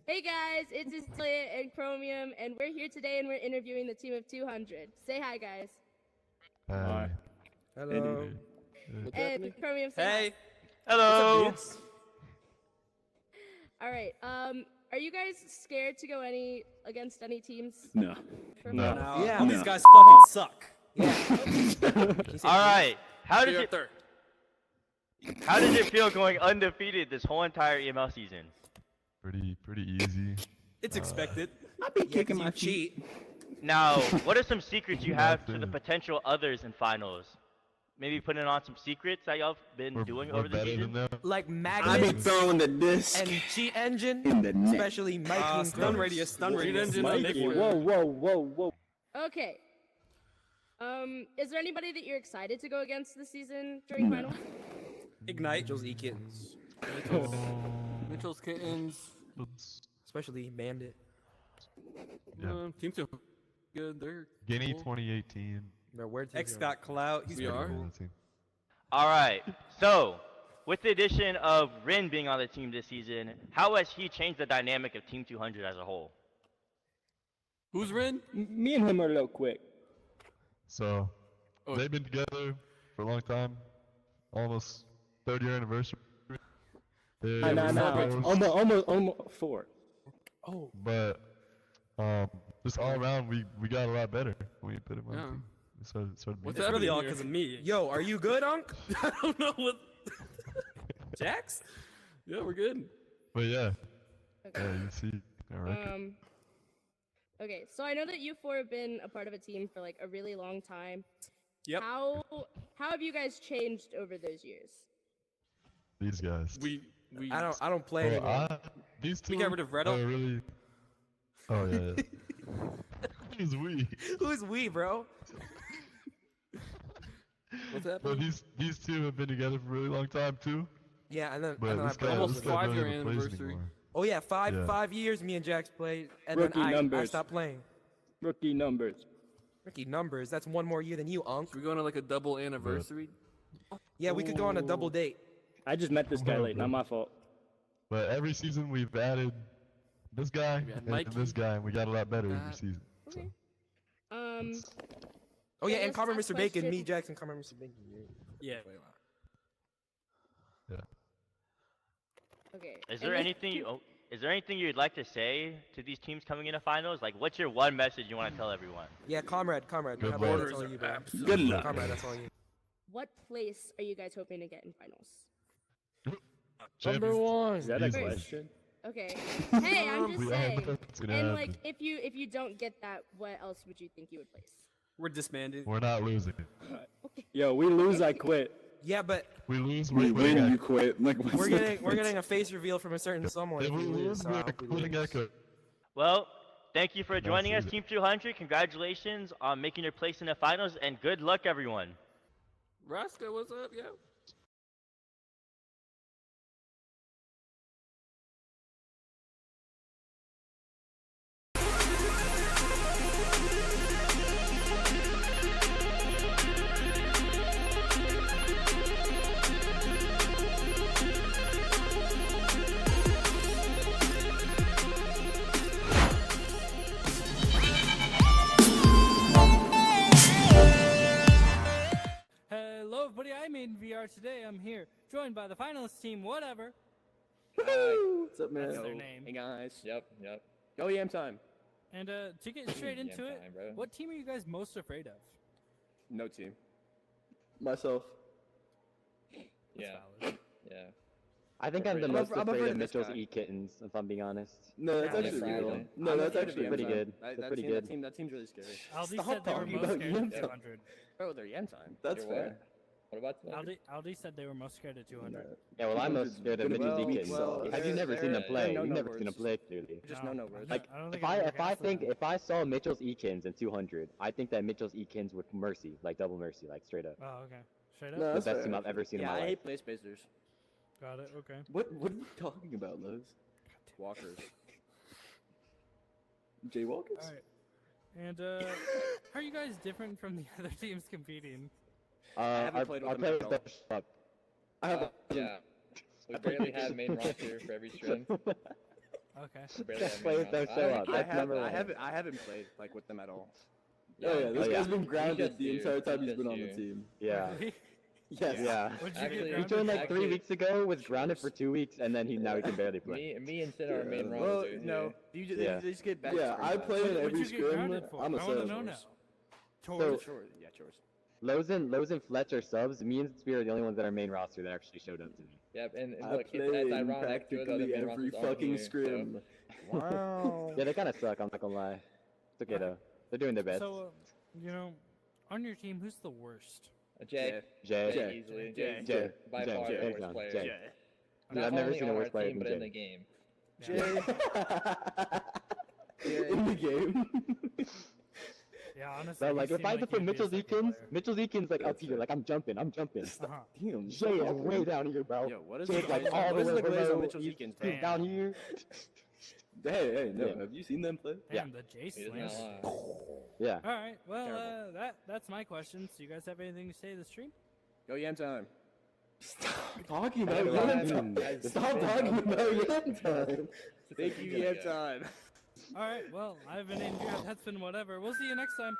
Hey guys, it's Cecilia and Chromium, and we're here today and we're interviewing the team of 200. Say hi, guys. Hi. Hello. What's And happening? Chromium, say Hey. Hello. What's up, dudes? hi. All right. Are you guys scared to go against any teams? No. for No. finals? Yeah, No. these guys fucking suck. All right. How did Third. it feel going undefeated this whole entire EML season? Pretty easy. It's expected. I've been Yeah, kicking 'cause my you feet. cheat. Now, what are some secrets you have to the Nothing. potential others in finals? Maybe putting on some secrets that y'all been We're, doing we're over the better season? than them. Like I be magnets throwing the disc and cheat engine, in the net. especially Mikey. Stun radius, stun radius. Mikey, whoa. Okay. Is there anybody that you're excited to go against this season during No. finals? Ignite. Mitchell's E-Kittens. Mitchell's Kittens. Especially Bandit. Yeah. Team 2. Good. They're Guinea cool. 2018. They're weird. X got clout. He's Pretty pretty cool cool. team. All right. So, with the addition of Rin being on the team this season, how has he changed the dynamic of Team 200 as a whole? Who's Rin? Me and him are a little quick. So Oh. they've been together for a long time, almost third year anniversary. They're Almost 4. Oh, But just all around, we got a lot better when we put him on Yeah. the team. We started What's being happening better. really all because of me. yo, are you good, Unc? I don't know what. Jax? Yeah, we're good. But yeah, Okay. yeah, you see our record. Okay, so I know that you four have been a part of a team for like a really long time. Yep. How have you guys changed over those years? These guys. We. I don't play Well, anymore. these two got rid of Reddle. are really. Oh yeah. Who's we? Who's we, bro? What's But happening? these two have been together for a really long time too. Yeah, and then, But and then I this played guy, almost with this guy five don't year even plays anniversary. anymore. Oh yeah, five Yeah. years me and Jax played, and Rookie then I numbers. stopped playing. Rookie numbers. Ricky numbers. That's one more year than you, Unc. Should we go on like a double anniversary? Yeah, we could go on a double date. I just met this guy late, not my fault. But every season we've added this guy We had and this Mikey. guy, and we got a lot better every That. season. So Okay. Oh yeah, I and guess Carmen last Mr. Bacon, me, question- Jackson, Carmen Mr. Bacon. Yeah. Okay. Is and there then- anything is there anything you'd like to say to these teams coming into finals? Like, what's your one message you want to tell everyone? Yeah, comrade. Good How about luck. that's all you, bro? Good luck. Comrade, that's all you. What place are you guys hoping to get in finals? Champions. one. Is that a First. question? Okay. Hey, I'm just We all saying. know it's gonna And happen. like, if you don't get that, what else would you think you would place? We're disbanded. We're not losing. Yo, we lose, I quit. Yeah, but We lose, We we're win, winning. you quit. Like, what's we're the getting we're difference? getting a face reveal from a certain someone. If If we we lose, lose, so we're I hope we quitting lose. Echo. Well, thank you for joining us, see Team 200. Congratulations on making your place in the finals, and good luck, everyone. Rasta, what's up? Yeah. Hello, everybody. I'm in VR today. I'm here, joined by the finalist team, whatever. What's up, man? That's their name. Hey, guys. Yep. Go EM time. And to get straight Yeah, into it, fine, bro. what team are you guys most afraid of? No team. Myself. Yeah. Valid. Yeah. I think I'm the I'm most afraid afraid of of this Mitchell's guy. E-Kittens, if I'm being honest. No, that's Yeah, actually Friday. real. No, I'm that's afraid of actually pretty real. good. They're pretty good. That team's really scary. Aldi Stop said they were talking most about scared of EM time. 200. Oh, they're EM time. That's You're fair. what? What about tonight? Aldi said they were most scared of 200. Yeah, well, I'm most scared of Good Mitchell's well, E-Kittens. well, Have you never seen them yeah, play? yeah. You've No never seen them words. play, clearly. Just No, no I words. don't- Like, I don't think if I've ever if I guessed think that. if I saw Mitchell's E-Kins in 200, I think that Mitchell's E-Kins would mercy, like double mercy, like straight up. Oh, okay. Straight up? No, The that's best fair. team I've ever seen in Yeah, my I life. hate play spacers. Got it, okay. What are you talking about, Lowe's? Walkers. Jaywalkers? Alright. And how are you guys different from the other teams competing? haven't Our played with them players at all. don't shut up. I have Yeah. We barely have main roster for every strength. Okay. Barely have Players main don't show roster. up. I That's have, number I one. haven't, I haven't played like with them at all. Oh yeah, this Oh, yeah. guy's been He's grounded just the you. entire time He's he's been just on the you. team. Yeah. Yes. Yeah. What'd you Actually- get He joined like 3 Actually- weeks ago, was grounded for 2 weeks, and then now he can barely play. Me and Sin are our main Yeah. Well, rosters. no, you just, Yeah. they just get back. Yeah, I play in What'd every you get scrim. grounded for? I'm a I want to sub. know now. So- Torch. Chores. Yeah, chores. Lowe's and Fletch are subs. Me and Spear are the only ones that are main roster that actually showed up to me. Yep, and I look, play it's in ironic. Two of the other practically main every rosters aren't fucking here, so- scrim. Wow. Yeah, they kind of suck. I'm not gonna lie. It's okay though. They're doing their best. So, on your team, who's the worst? Jay. Jay. Jay. Easily. Jay. Jay's Jay. by Jay. far Jay. the Hands worst down. player. Jay. Jay. Dude, Not I've never only seen a on worse our player team, than but in Jay. the game. In the game. Yeah, honestly. So like, he if seemed I had to like put he'd be a Mitchell second Eakins, player. Mitchell Eakins like up That's here, fair. like I'm jumping. Uh-huh. Damn. Jay is way down here, bro. Yo, what is Jay's the like glaze all on- the what is way the glaze on below. Mitchell He's Eakins? down here. Hey, no. Yeah. Have you seen them play? Damn, the J He does Slings. not lie. Yeah. All right. Well, Terrible. that's my question. So you guys have anything to say to the stream? Go Yam time. Stop talking Never about mind. Yam time. Guys, Stop talking about Yam time. Thank you, Yam time. All right. Well, I've been Andrew. That's been whatever. We'll see you next time.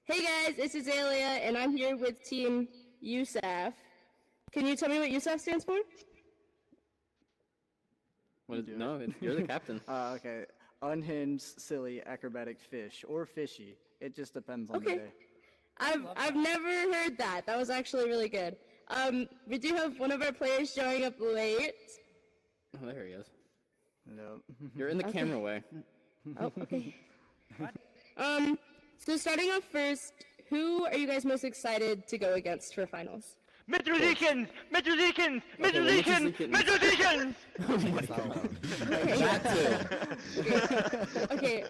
Hey guys, it's Azalea, and I'm here with Team USAF. Can you tell me what USAF stands for? No, you're the captain. Okay. Unhinged, silly, acrobatic fish, or fishy. It just depends on Okay. the day. I've never heard that. That was actually really good. We do have one of our players showing up late. Oh, there he is. No. You're in the Okay. camera way. Oh, okay. So starting off first, who are you guys most excited to go against for finals? Mitchell Eakins! Mitchell Eakins! Mitchell Mitchell Eakins! Eakins. Mitchell Eakins! Okay,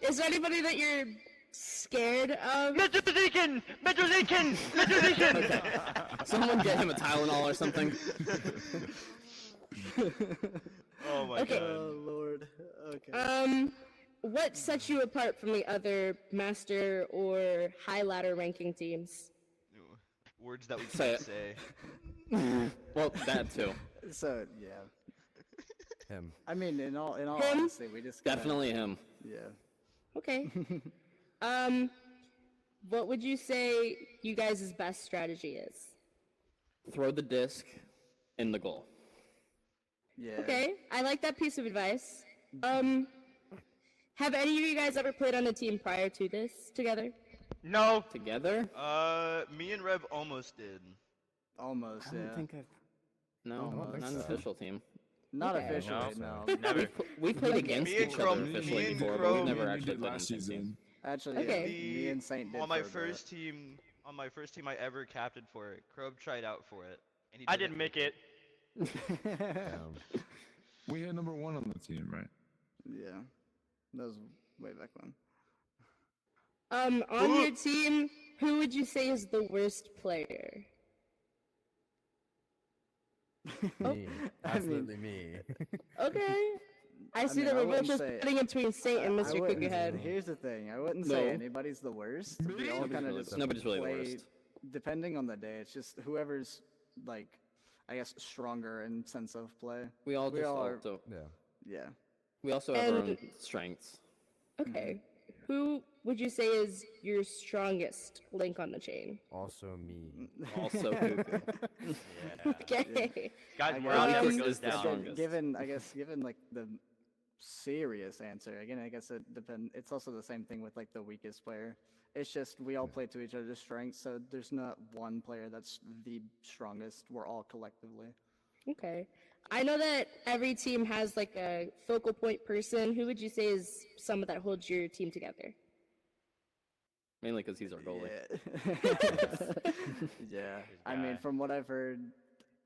is there anybody that you're scared of? Mitchell Eakins! Mitchell Eakins! Mitchell Eakins! Someone get him a Tylenol or something. Oh my Okay. god. Oh, Lord. Okay. What sets you apart from the other master or high ladder ranking teams? Words that we Say can't it. say. Well, that too. So, yeah. Him. I mean, in all Him? honesty, we just gotta- Definitely him. Yeah. Okay. What would you say you guys' best strategy is? Throw the disc in the goal. Yeah. Okay, I like that piece of advice. Have any of you guys ever played on a team prior to this together? No. Together? Me and Rev almost did. Almost, I yeah. don't think I've. No, don't think not an so. official team. Not Okay. officially, No. no. Never. We played Okay. against Me and each Chrome- other officially me and before, but Chrome- we've never We actually did played on last the same team. season. Actually, Okay. yeah, me and Saint did on my for a bit. first team, I ever captained for it. Crobe tried out for it. And he I didn't make it. We had number 1 on the team, right? Yeah. That was way back when. On your team, who would you say is the worst player? Me. I Absolutely me. Okay. I see mean, that I we're both wouldn't just say- putting in between Saint and I Mr. wouldn't- Cookerhead. Here's the thing. I wouldn't say No. anybody's the worst. We all Nobody's kind of really just the- nobody's really the play worst. depending on the day. It's just whoever's like, I guess, stronger in sense of play. We all We just all are- also. Yeah. Yeah. We also have our And- own strengths. Okay. Who would you say is your strongest link on the chain? Also me. Also cuckoo. Okay. Guys, I morale guess never is goes the down. strongest. Given, I guess, given like the serious answer. Again, I guess it depends. It's also the same thing with like the weakest player. It's just we all play to each other's strengths, so there's not one player that's the strongest. We're all collectively. Okay. I know that every team has like a focal point person. Who would you say is someone that holds your team together? Mainly because he's our goalie. Yeah. Yeah. This I mean, guy. from what I've heard,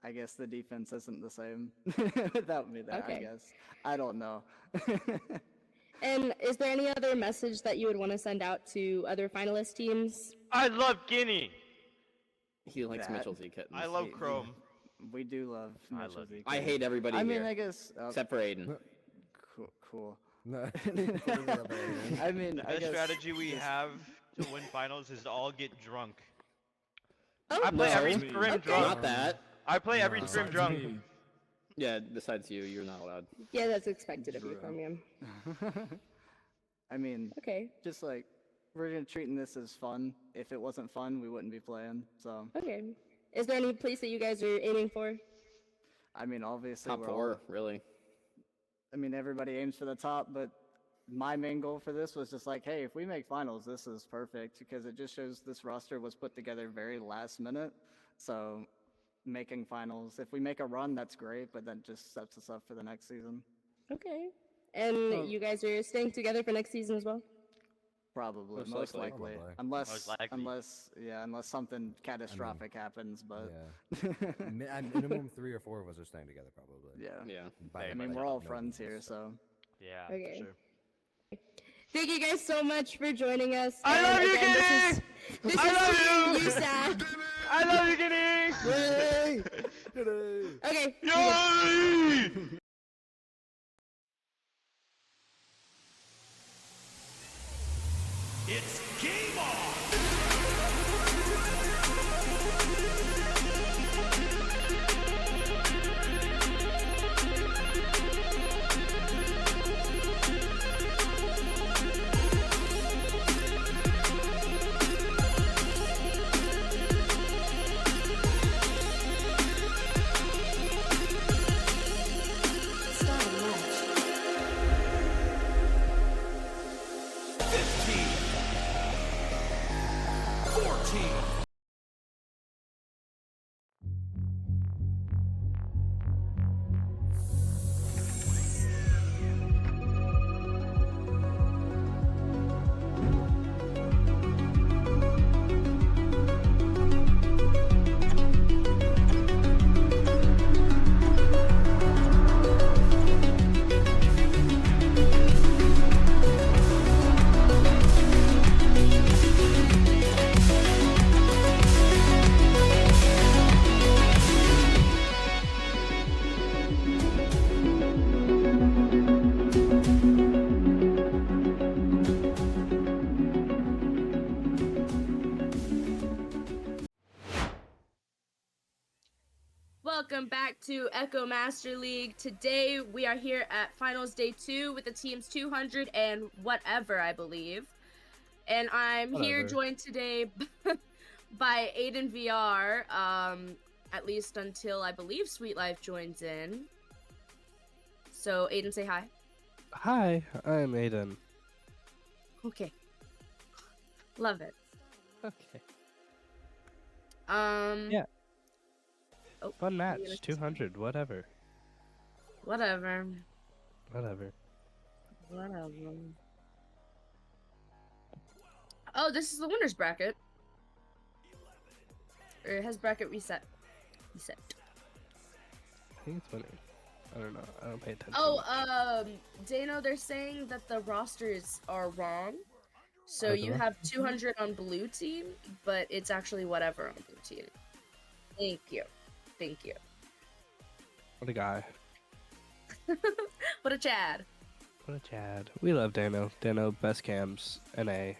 I guess the defense isn't the same without me there. I Okay. guess I don't know. And is there any other message that you would want to send out to other finalist teams? I love Guinea. He likes That- Mitchell's E kittens. I love Chrome. We do love. I Mitchell love you. Zeke. I hate everybody I mean, here, I guess. except for Aiden. Cool. No. I mean, The I best guess strategy we just- have to win finals is to all get drunk. Oh, I play every No. scrim Okay. drunk. Not that. I play every No. scrim drunk. Yeah, besides you, you're not allowed. Yeah, that's expected of you from you. I mean, Okay. just like we're gonna treating this as fun. If it wasn't fun, we wouldn't be playing. So, Okay. Is there any place that you guys are aiming for? I mean, obviously, Top we're four, all, really. I mean, everybody aims for the top, but my main goal for this was just like, hey, if we make finals, this is perfect because it just shows this roster was put together very last minute. So, making finals, if we make a run, that's great, but that just sets us up for the next season. Okay. And Oh. you guys are staying together for next season as well? Probably, Most most likely. likely, Probably. unless something catastrophic happens. But Yeah. Minimum 3 or 4 of us are staying together, probably. yeah, Yeah. I By mean, like we're all no friends means, here, so. Yeah, Okay. for sure. Thank you guys so much for joining us. I and love you, again, Guinea! This I is love you! USAF. I love you, Guinea! Okay. Yay! It's game on! Welcome back to Echo Master League. Today we are here at Finals Day 2 with the teams 200 and whatever, I believe. And I'm here Whatever. joined today by Aiden VR, at least until I believe Sweet Life joins in. So Aiden, say hi. Hi, I'm Aiden. Okay. Love it. Okay. Yeah. Oh, Fun match, gonna- 200, whatever. Whatever. Whatever. Whatever. Oh, this is the winner's bracket. Or it has bracket reset. Reset. I think it's winning. I don't know. I don't pay attention. Oh, Dano, they're saying that the rosters are wrong. So Are you they? have 200 on blue team, but it's actually whatever on blue team. Thank you. Thank you. What a guy. What a Chad. What a Chad. We love Dano. Dano, best cams, NA.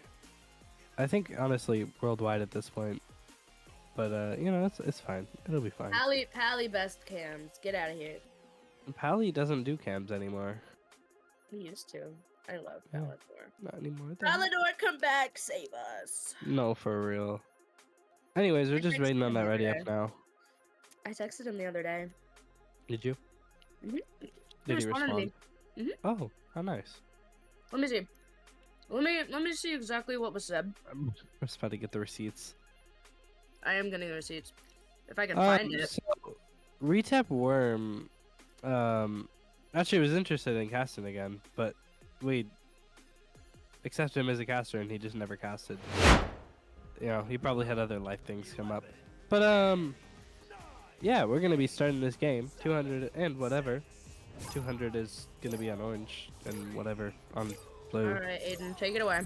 I think, honestly, worldwide at this point. But, you know, it's fine. It'll be fine. Pally best cams. Get out of here. Pally doesn't do cams anymore. He used to. I love Yeah. Palador. Not anymore. Palador, come back, save us. No, for real. Anyways, we're I just texted waiting on him that the ready other up day. now. I texted him the other day. Did you? Mhm. Did he responded to me. respond? Oh, how nice. Let me see. Let me see exactly what was said. I'm just about to get the receipts. I am getting the receipts. If I can find it. So, Retap Worm, actually was interested in casting again, but we accepted him as a caster and he just never casted. You know, he probably had other life things come up. But, yeah, we're going to be starting this game. 200 and whatever. 200 is going to be on orange and whatever on blue. Alright, Aiden, take it away.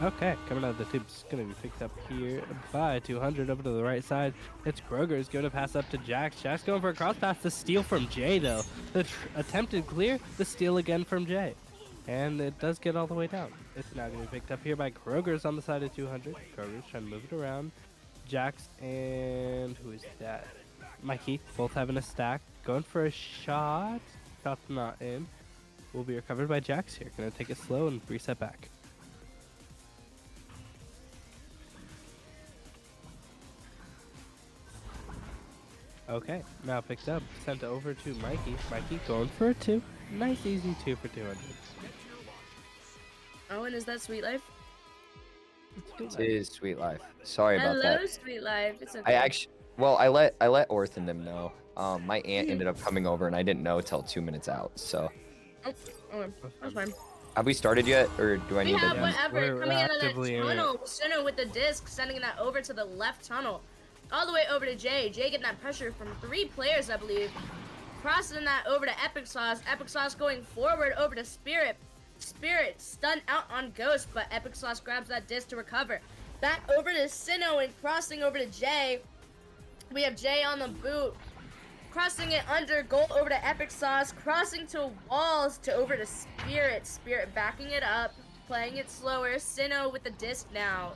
Okay, coming out of the tube's going to be picked up here by 200 over to the right side. It's Kroger's going to pass up to Jax. Jax going for a cross pass to steal from Jay, though. The attempted clear, the steal again from Jay. And it does get all the way down. It's now going to be picked up here by Kroger's on the side of 200. Kroger's trying to move it around. Jax and who is that? Mikey, both having a stack. Going for a shot. Shot's not in. Will be recovered by Jax here. Going to take it slow and reset back. Okay, now picked up, sent over to Mikey. Mikey going for a 2. Nice easy 2 for 200. Oh, and is that Sweet Life? It is Sweet Life. Sorry about Hello, that. Sweet Life. It's okay. I actually, well, I let Orth and them know. My aunt ended up coming over and I didn't know till 2 minutes out. So. Oh, okay. That's fine. Have we started yet, or do I need We have to? whatever coming out of that tunnel. Sinnoh with the disc, sending that over to the left tunnel, all the way over to Jay. Jay getting that pressure from 3 players, I believe. Crossing that over to Epic Sauce. Epic Sauce going forward over to Spirit. Spirit stunned out on Ghost, but Epic Sauce grabs that disc to recover. Back over to Sinnoh and crossing over to Jay. We have Jay on the boot. Crossing it under, gold over to Epic Sauce, crossing to walls to over to Spirit. Spirit backing it up, playing it slower. Sinnoh with the disc now.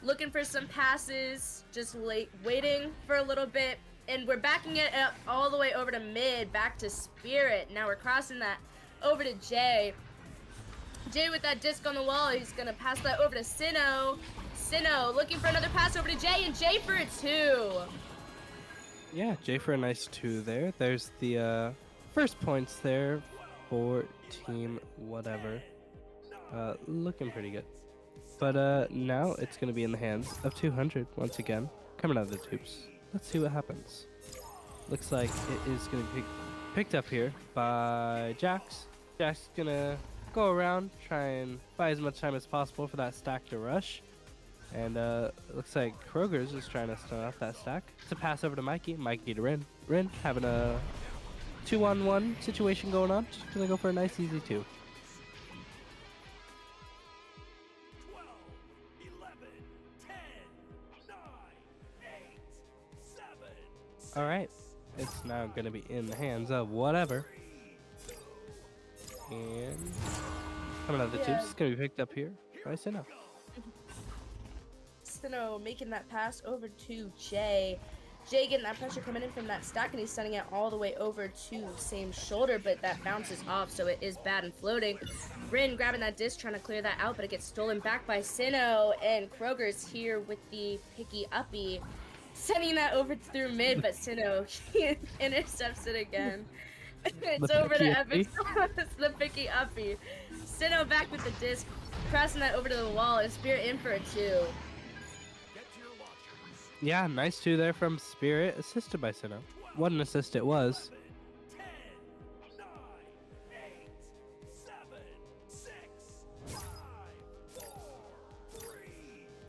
Looking for some passes, just waiting for a little bit. And we're backing it up all the way over to mid, back to Spirit. Now we're crossing that over to Jay. Jay with that disc on the wall, he's gonna pass that over to Sinnoh. Sinnoh looking for another pass over to Jay, and Jay for a 2. Yeah, Jay for a nice 2 there. There's the first points there for team whatever. Looking pretty good. But now it's going to be in the hands of 200 once again. Coming out of the tubes. Let's see what happens. Looks like it is going to be picked up here by Jax. Jax is going to go around, try and buy as much time as possible for that stack to rush. And it looks like Kroger's is trying to start off that stack. It's a pass over to Mikey. Mikey to Rin. Rin having a 2-on-1 situation going on. Just gonna go for a nice easy 2. Alright. It's now gonna be in the hands of whatever. And coming out of the tubes, it's gonna be picked up here by Sinnoh. Sinnoh making that pass over to Jay. Jay getting that pressure coming in from that stack, and he's sending it all the way over to same shoulder, but that bounces off, so it is bad and floating. Rin grabbing that disc, trying to clear that out, but it gets stolen back by Sinnoh, and Kroger's here with the picky uppy, sending that over through mid, but Sinnoh intercepts it again. It's over to Epic Sauce, the picky uppy. Sinnoh back with the disc, crossing that over to the wall, and Spirit in for a 2. Yeah, nice 2 there from Spirit, assisted by Sinnoh. What an assist it was.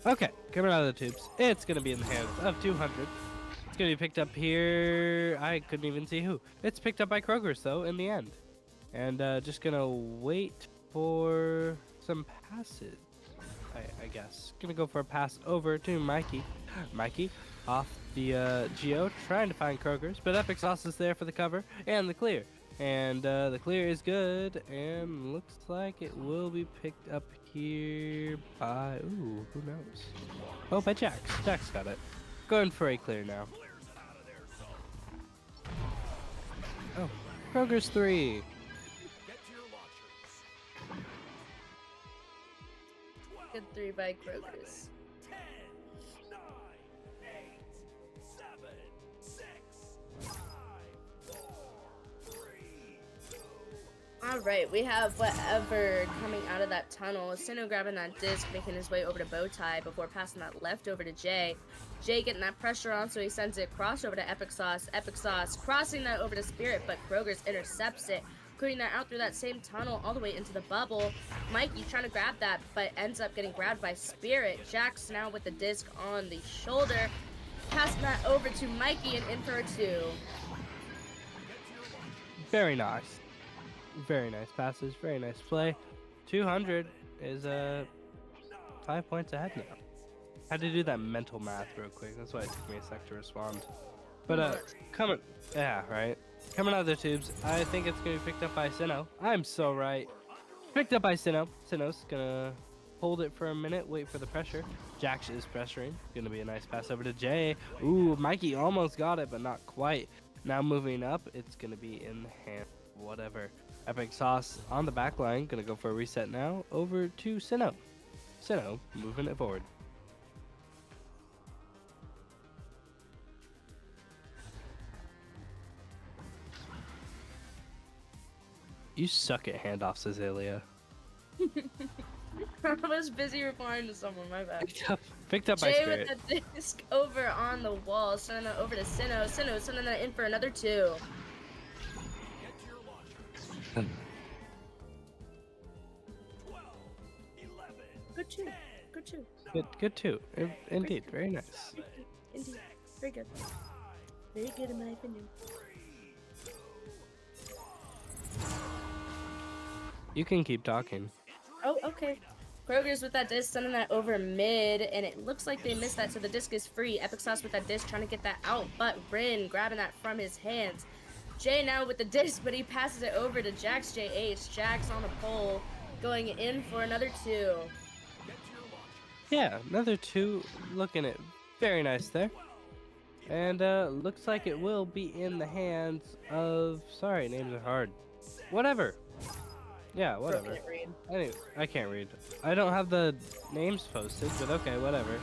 Okay, coming out of the tubes. It's going to be in the hands of 200. It's going to be picked up here. I couldn't even see who. It's picked up by Kroger's, though, in the end. And just going to wait for some passes, I guess. Going to go for a pass over to Mikey. Mikey off the Geo, trying to find Kroger's, but Epic Sauce is there for the cover and the clear. And the clear is good, and looks like it will be picked up here by, ooh, who knows? Oh, by Jax. Jax got it. Going for a clear now. Oh, Kroger's 3. Good 3 by Kroger's. All right, we have whatever coming out of that tunnel. Sinnoh grabbing that disc, making his way over to Bowtie before passing that left over to Jay. Jay getting that pressure on, so he sends it cross over to Epic Sauce. Epic Sauce crossing that over to Spirit, but Kroger's intercepts it, clearing that out through that same tunnel all the way into the bubble. Mikey trying to grab that, but ends up getting grabbed by Spirit. Jax now with the disc on the shoulder, passing that over to Mikey and in for a 2. Very nice. Very nice passes, very nice play. 200 is 5 points ahead now. Had to do that mental math real quick. That's why it took me a sec to respond. But coming out of the tubes, I think it's gonna be picked up by Sinnoh. I'm so right. Picked up by Sinnoh. Sinnoh's gonna hold it for a minute, wait for the pressure. Jax is pressuring. Gonna be a nice pass over to Jay. Ooh, Mikey almost got it, but not quite. Now moving up, it's gonna be in the hand. Whatever. Epic Sauce on the back line. Gonna go for a reset now. Over to Sinnoh. Sinnoh moving it forward. You suck at handoffs, Azalea. I was busy replying to someone, my bad. Picked up by Jay Spirit. with the disc over on the wall, sending that over to Sinnoh. Sinnoh sending that in for another 2. Good 2. Good 2. Good too. Indeed, very nice. Indeed. Very good. Very good in my opinion. You can keep talking. Oh, okay. Kroger's with that disc, sending that over mid, and it looks like they missed that, so the disc is free. Epic Sauce with that disc, trying to get that out, but Rin grabbing that from his hands. Jay now with the disc, but he passes it over to Jax JH. Jax on the pole, going in for another 2. Yeah, another 2. Looking at very nice there. And looks like it will be in the hands of... Sorry, names are hard. Whatever. Yeah, whatever. Anyway, I can't read. I don't have the names posted, but okay, whatever.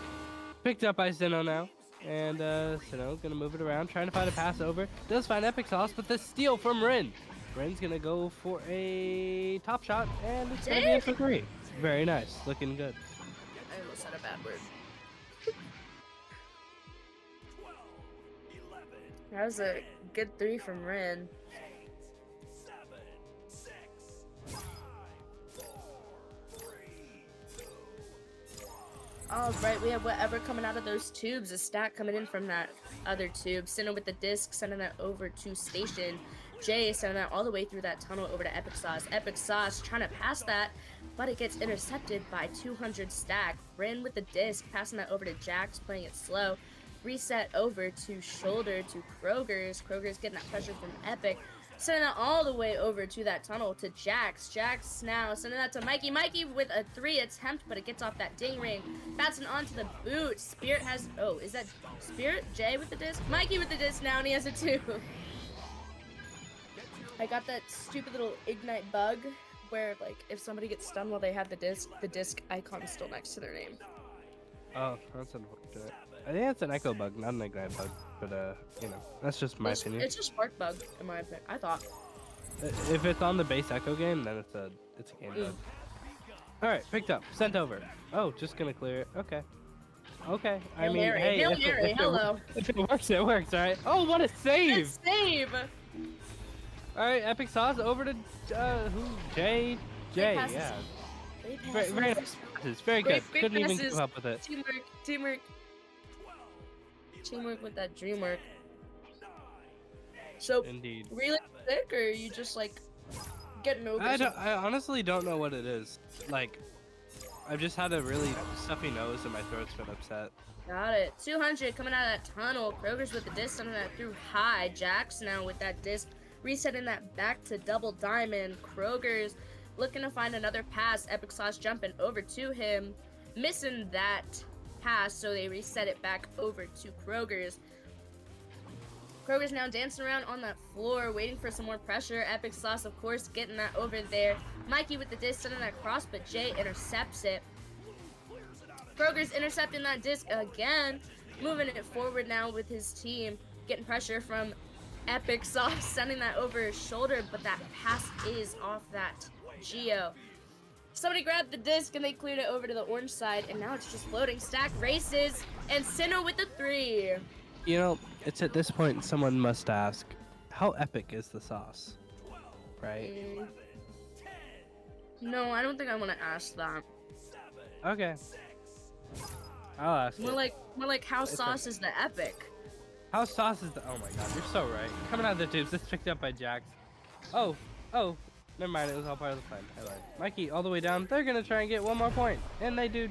Picked up by Sinnoh now. And Sinnoh gonna move it around, trying to find a pass over. Does find Epic Sauce, but the steal from Rin. Rin's gonna go for a top shot, and it's gonna be in for 3. Very nice, looking good. I almost said a bad word. That was a good 3 from Rin. All right, we have whatever coming out of those tubes. A stack coming in from that other tube. Sinnoh with the disc, sending that over to Station. Jay sending that all the way through that tunnel over to Epic Sauce. Epic Sauce trying to pass that, but it gets intercepted by 200 stack. Rin with the disc, passing that over to Jax, playing it slow. Reset over to shoulder to Kroger's. Kroger's getting that pressure from Epic. Sending that all the way over to that tunnel to Jax. Jax now sending that to Mikey. Mikey with a 3 attempt, but it gets off that ding ring. Passing onto the boot. Spirit has... Oh, is that Spirit? Jay with the disc? Mikey with the disc now, and he has a 2. I got that stupid little Ignite bug where, like, if somebody gets stunned while they have the disc icon is still next to their name. Oh, that's unfortunate. I think that's an echo bug, not an ignite bug. But, you know, that's just my opinion. It's a spark bug, in my opinion. I thought. If it's on the base echo game, then it's a game bug. Alright, picked up. Sent over. Oh, just gonna clear it. Okay. Okay. I mean, hey, Hail Mary, hello. If it works, it works, alright? Oh, what a save! Save! Alright, Epic Sauce over to, who? Jay? Jay, yeah. Very nice passes. Very good. Couldn't even keep up with it. Teamwork with that dream work. So, Indeed. Really sick, or are you just like getting over it? I honestly don't know what it is. Like, I've just had a really stuffy nose and my throat's been upset. Got it. 200 coming out of that tunnel. Kroger's with the disc, sending that through high. Jax now with that disc, resetting that back to double diamond. Kroger's looking to find another pass. Epic Sauce jumping over to him, missing that pass, so they reset it back over to Kroger's. Kroger's now dancing around on that floor, waiting for some more pressure. Epic Sauce, of course, getting that over there. Mikey with the disc, sending that cross, but Jay intercepts it. Kroger's intercepting that disc again, moving it forward now with his team, getting pressure from Epic Sauce sending that over his shoulder, but that pass is off that Geo. Somebody grabbed the disc and they cleared it over to the orange side, and now it's just floating. Stack races, and Sinnoh with the 3. You know, it's at this point someone must ask, how epic is the sauce? Right? No, I don't think I want to ask that. Okay. I'll ask More it. like how sauce is the epic. How sauce is the... Oh my god, you're so right. Coming out of the tubes, this picked up by Jax. Oh, never mind, it was all part of the plan. I lied. Mikey, all the way down, they're gonna try and get one more point. And they do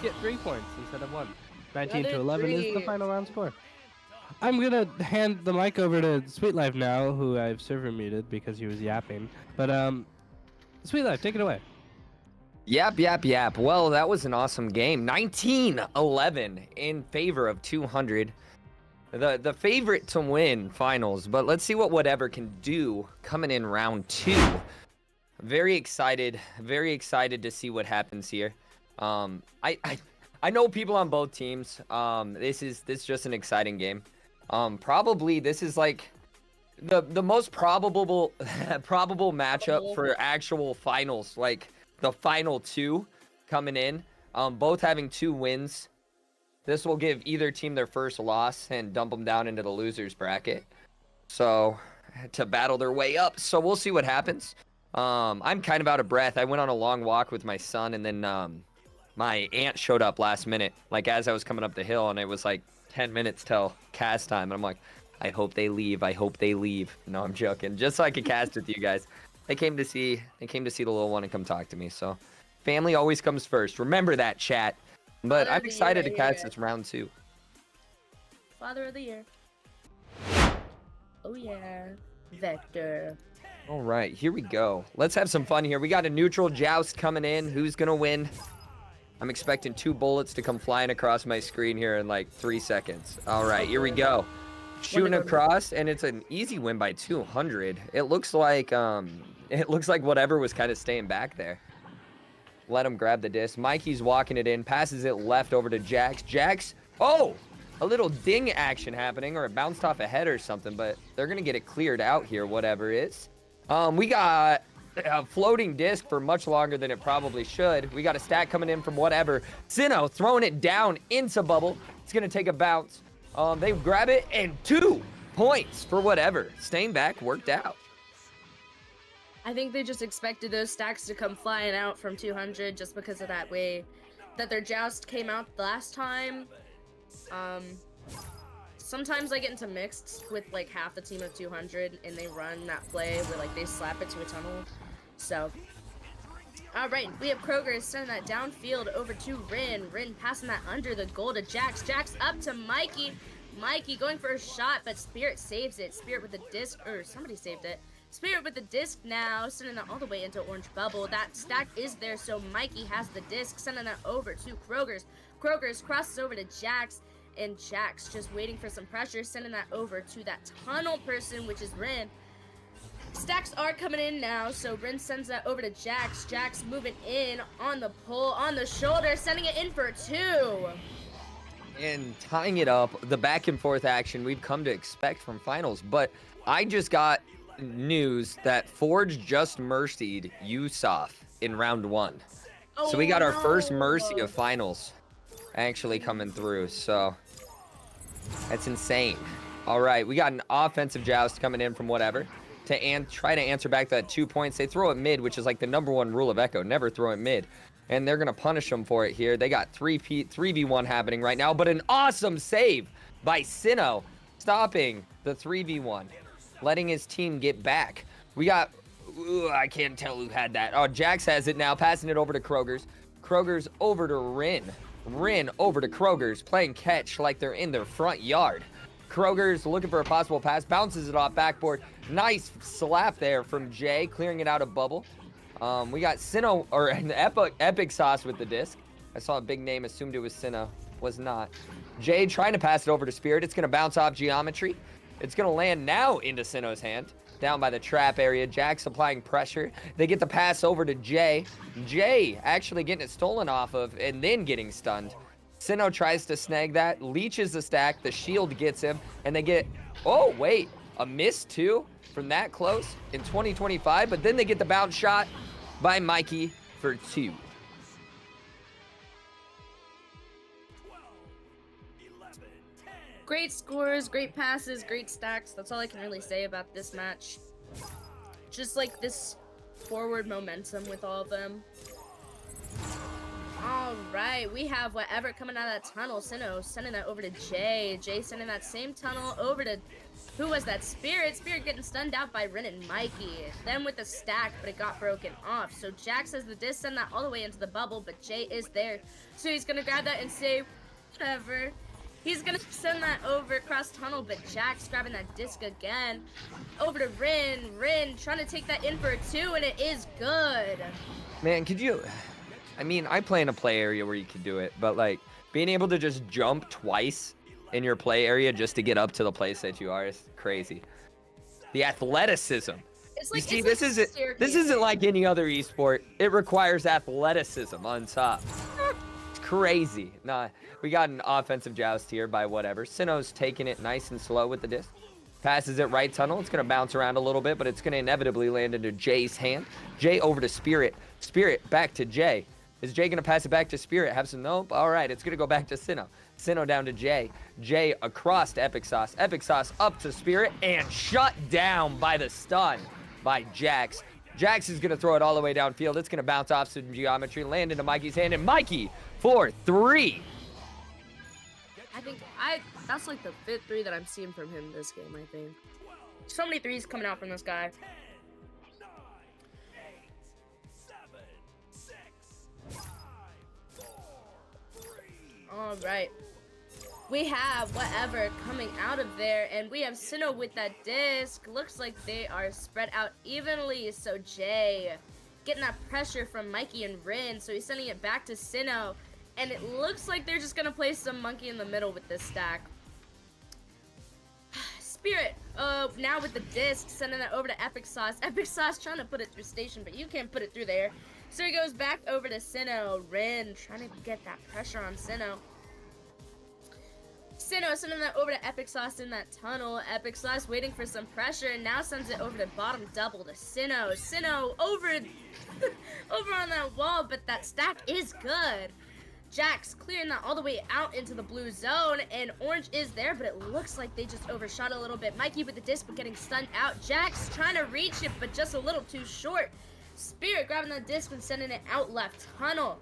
get 3 points instead of 1. 19 to 11 is the final round score. I'm gonna hand the mic over to Sweet Life now, who I've server muted because he was yapping. But Sweet Life, take it away. Yap. Well, that was an awesome game. 19-11 in favor of 200. The favorite to win finals, but let's see what whatever can do coming in round 2. Very excited to see what happens here. I know people on both teams. This is just an exciting game. Probably this is like the most probable matchup for actual finals, like the final 2 coming in. Both having 2 wins. This will give either team their first loss and dump them down into the losers bracket. So, to battle their way up. So we'll see what happens. I'm kind of out of breath. I went on a long walk with my son, and then my aunt showed up last minute, like as I was coming up the hill, and it was like 10 minutes till cast time. And I'm like, I hope they leave. No, I'm joking. Just so I could cast with you guys. They came to see the little one and come talk to me. So, family always comes first. Remember that, chat. But I'm excited to catch this round 2. Father of the year. Oh yeah, Vector. All right, here we go. Let's have some fun here. We got a neutral joust coming in. Who's gonna win? I'm expecting 2 bullets to come flying across my screen here in like 3 seconds. All right, here we go. Shooting across, and it's an easy win by 200. It looks like whatever was kind of staying back there. Let him grab the disc. Mikey's walking it in, passes it left over to Jax. Jax, oh, a little ding action happening, or it bounced off a head or something, but they're going to get it cleared out here, whatever it is. We got a floating disc for much longer than it probably should. We got a stack coming in from whatever. Sinnoh throwing it down into bubble. It's going to take a bounce. They grab it, and 2 points for whatever. Staying back worked out. I think they just expected those stacks to come flying out from 200 just because of that way that their joust came out last time. Sometimes I get into mixed with like half the team of 200 and they run that play where like they slap it to a tunnel. So, all right, we have Kroger sending that downfield over to Rin. Rin passing that under the goal to Jax. Jax up to Mikey. Mikey going for a shot, but Spirit saves it. Spirit with the disc, or somebody saved it. Spirit with the disc now, sending that all the way into orange bubble. That stack is there, so Mikey has the disc, sending that over to Kroger's. Kroger's crosses over to Jax, and Jax just waiting for some pressure, sending that over to that tunnel person, which is Rin. Stacks are coming in now, so Rin sends that over to Jax. Jax moving in on the pull, on the shoulder, sending it in for 2. And tying it up, the back and forth action we've come to expect from finals, but I just got news that Forge just mercied Yusuf in round 1. So we got our first mercy of finals actually coming through, so that's insane. All right, we got an offensive joust coming in from whatever to try to answer back that 2 points. They throw it mid, which is like the #1 rule of Echo, never throw it mid. And they're going to punish them for it here. They got 3v1 happening right now, but an awesome save by Sinnoh, stopping the 3v1. Letting his team get back. We got, I can't tell who had that. Oh, Jax has it now, passing it over to Kroger's. Kroger's over to Rin. Rin over to Kroger's, playing catch like they're in their front yard. Kroger's looking for a possible pass, bounces it off backboard. Nice slap there from Jay, clearing it out of bubble. We got Sinnoh, or an Epic Sauce with the disc. I saw a big name, assumed it was Sinnoh. Was not. Jay trying to pass it over to Spirit. It's going to bounce off Geometry. It's going to land now into Sinnoh's hand, down by the trap area. Jax applying pressure. They get the pass over to Jay. Jay actually getting it stolen off of and then getting stunned. Sinnoh tries to snag that, leeches the stack, the shield gets him, and they get, oh, wait. A miss, too, from that close in 2025. But then they get the bounce shot by Mikey for 2. Great scores, great passes, great stacks. That's all I can really say about this match. Just like this forward momentum with all of them. All right, we have whatever coming out of that tunnel. Sinnoh sending that over to Jay. Jay sending that same tunnel over to, who was that? Spirit. Spirit getting stunned out by Rin and Mikey. Then with the stack, but it got broken off. So Jax has the disc, send that all the way into the bubble, but Jay is there. So he's gonna grab that and say, whatever. He's gonna send that over across tunnel, but Jax grabbing that disc again. Over to Rin. Rin trying to take that in for a 2, and it is good. Man, could you... I mean, I play in a play area where you can do it, but like being able to just jump twice in your play area just to get up to the place that you are is crazy. The athleticism. It's like, you see, this isn't like any other esport. It requires athleticism on top. It's crazy. Nah, we got an offensive joust here by whatever. Sinnoh's taking it nice and slow with the disc. Passes it right tunnel. It's going to bounce around a little bit, but it's going to inevitably land into Jay's hand. Jay over to Spirit. Spirit back to Jay. Is Jay going to pass it back to Spirit? Have some, nope. All right, it's going to go back to Sinnoh. Sinnoh down to Jay. Jay across to Epic Sauce. Epic Sauce up to Spirit and shut down by the stun by Jax. Jax is going to throw it all the way downfield. It's going to bounce off some geometry, land into Mikey's hand, and Mikey for 3. I think that's like the 5th 3 that I'm seeing from him this game, I think. So many 3s coming out from this guy. All right. We have whatever coming out of there, and we have Sinnoh with that disc. Looks like they are spread out evenly, so Jay getting that pressure from Mikey and Rin, so he's sending it back to Sinnoh, and it looks like they're just gonna play some monkey in the middle with this stack. Spirit, now with the disc, sending that over to Epic Sauce. Epic Sauce trying to put it through station, but you can't put it through there. So he goes back over to Sinnoh. Rin trying to get that pressure on Sinnoh. Sinnoh sending that over to Epic Sauce in that tunnel. Epic Sauce waiting for some pressure and now sends it over to bottom double to Sinnoh. Sinnoh over, over on that wall, but that stack is good. Jax clearing that all the way out into the blue zone, and Orange is there, but it looks like they just overshot a little bit. Mikey with the disc, but getting stunned out. Jax trying to reach it, but just a little too short. Spirit grabbing the disc and sending it out left tunnel.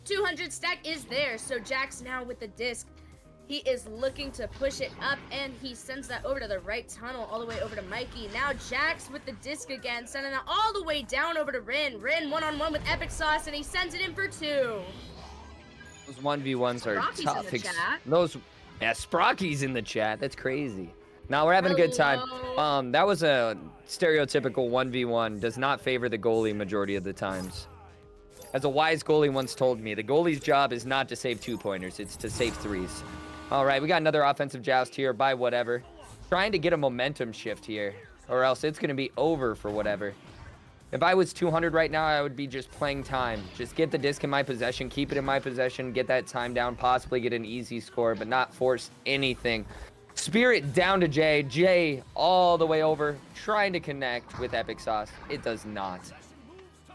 200 stack is there, so Jax now with the disc. He is looking to push it up, and he sends that over to the right tunnel, all the way over to Mikey. Now Jax with the disc again, sending that all the way down over to Rin. Rin one-on-one with Epic Sauce, and he sends it in for 2. Those 1v1s are Sprocky's tough. in the chat. Yeah, Sprocky's in the chat. That's crazy. Now we're having a good time. That was a stereotypical 1v1. Does not favor the goalie majority of the times. As a wise goalie once told me, the goalie's job is not to save 2-pointers, it's to save 3s. All right, we got another offensive joust here by whatever. Trying to get a momentum shift here, or else it's going to be over for whatever. If I was 200 right now, I would be just playing time. Just get the disc in my possession, keep it in my possession, get that time down, possibly get an easy score, but not force anything. Spirit down to Jay. Jay all the way over, trying to connect with Epic Sauce. It does not.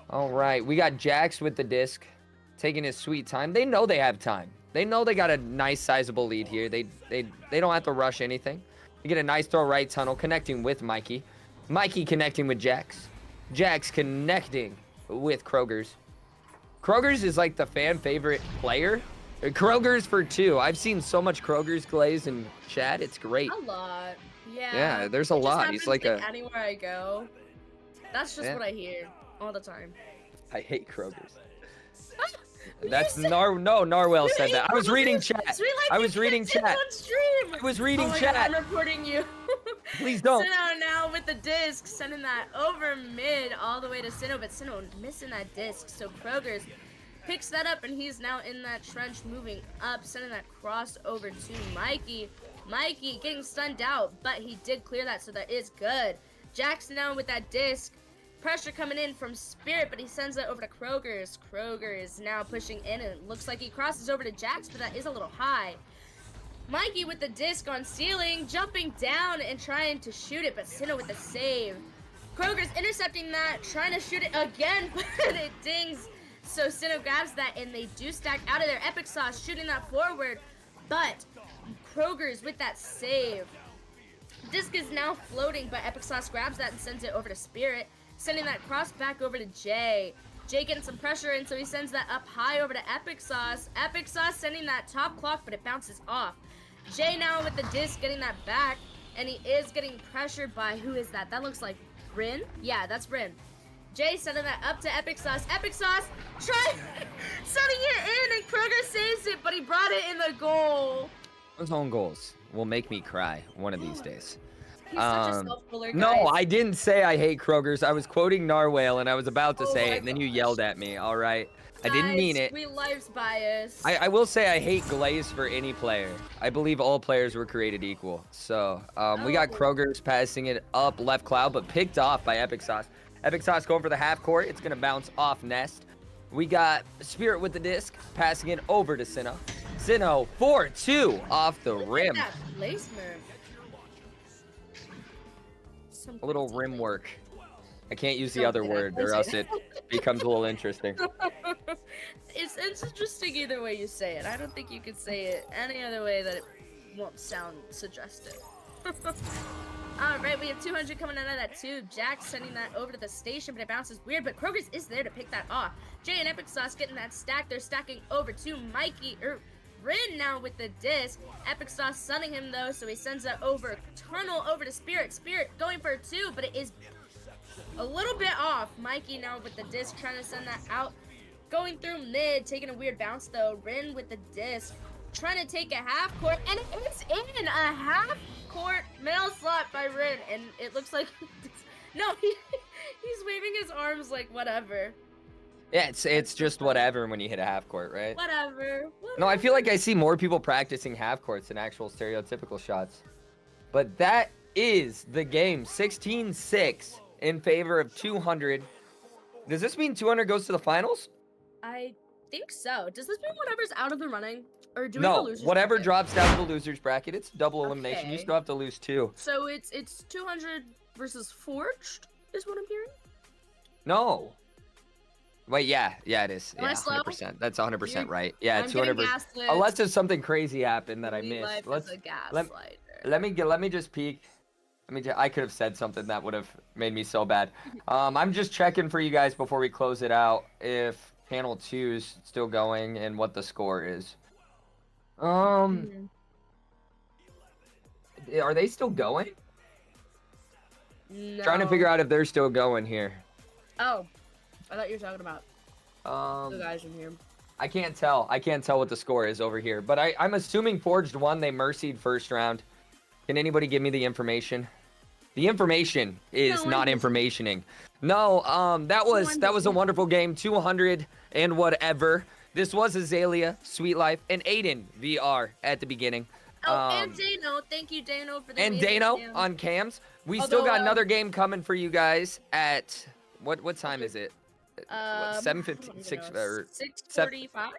All right, we got Jax with the disc, taking his sweet time. They know they have time. They know they got a nice sizable lead here. They don't have to rush anything. You get a nice throw right tunnel, connecting with Mikey. Mikey connecting with Jax. Jax connecting with Krogers. Krogers is like the fan favorite player. Krogers for 2. I've seen so much Krogers glaze in chat. It's great. A lot. Yeah. Yeah, there's a It just lot. He's happens, like anywhere I go. That's just Yeah. what I hear all the time. I hate Krogers. That's Narwhal said that. I was reading chat. I was reading chat. I was reading chat. God, I'm reporting you. Please don't. Sinnoh now with the disc, sending that over mid all the way to Sinnoh, but Sinnoh missing that disc. So Krogers picks that up, and he's now in that trench, moving up, sending that cross over to Mikey. Mikey getting stunned out, but he did clear that, so that is good. Jackson now with that disc. Pressure coming in from Spirit, but he sends it over to Krogers. Krogers now pushing in, and it looks like he crosses over to Jax, but that is a little high. Mikey with the disc on ceiling, jumping down and trying to shoot it, but Sinnoh with the save. Kroger's intercepting that, trying to shoot it again, but it dings. So Sinnoh grabs that, and they do stack out of there. Epic Sauce shooting that forward, but Kroger's with that save. Disc is now floating, but Epic Sauce grabs that and sends it over to Spirit, sending that cross back over to Jay. Jay getting some pressure in, so he sends that up high over to Epic Sauce. Epic Sauce sending that top clock, but it bounces off. Jay now with the disc getting that back, and he is getting pressured by, who is that? That looks like Rin? Yeah, that's Rin. Jay sending that up to Epic Sauce. Epic Sauce sending it in, and Kroger saves it, but he brought it in the goal. Those own goals will make me cry one of these days. He's such a self-filler, guys. No, I didn't say I hate Kroger's. I was quoting Narwhale, and I was about to say it, and then you yelled at me. All right, I didn't mean it. We life's bias. I will say I hate Glaze for any player. I believe all players were created equal. So we got Kroger's passing it up left cloud, but picked off by Epic Sauce. Epic Sauce going for the half court. It's gonna bounce off Nest. We got Spirit with the disc, passing it over to Sinnoh. Sinnoh 4-2 off the rim. That placement. A little rim work. I can't use the other word, or else it becomes a little interesting. It's interesting either way you say it. I don't think you could say it any other way that it won't sound suggestive. Alright, we have 200 coming out of that tube. Jack sending that over to the station, but it bounces weird. But Kroger's is there to pick that off. Jay and Epic Sauce getting that stack. They're stacking over to Mikey, Rin now with the disc. Epic Sauce sunning him though, so he sends that over. Tunnel over to Spirit. Spirit going for a 2, but it is a little bit off. Mikey now with the disc, trying to send that out. Going through mid, taking a weird bounce though. Rin with the disc, trying to take a half court, and it's in a half court middle slot by Rin, and it looks like no, he's waving his arms like whatever. Yeah, it's just whatever when you hit a half court, right? Whatever. No, I feel like I see more people practicing half courts than actual stereotypical shots. But that is the game. 16-6 in favor of 200. Does this mean 200 goes to the finals? I think so. Does this mean whatever's out of the running? Or do we have a No, losers whatever bracket? drops down to the losers bracket, it's double elimination. You Okay. still have to lose 2. So it's 200 versus Forged is what I'm hearing? No. Wait, yeah, it is. Am I Yeah, slow? 100%. That's 100% You're- right. Yeah, I'm 200 getting versus. gaslit. Unless there's something crazy happened that I We missed. life Let's is a let gaslighter. me just peek. I could have said something that would have made me so bad. I'm just checking for you guys before we close it out if panel 2's still going and what the score is. Are they still going? No. Trying to figure out if they're still going here. Oh, I thought you were talking about the Um, guys in here. I can't tell. I can't tell what the score is over here. But I'm assuming Forged won. They mercied first round. Can anybody give me the information? The information is No, not I'm- informationing. No, that was a wonderful game. 200 and whatever. This was Azalea, Sweet Life, and Aiden VR at the beginning. Oh, and Dano. Thank you, Dano, for the And amazing Dano cam. on cams. We still Although, got another game coming for you guys at what time is it? 7:50, 6:45.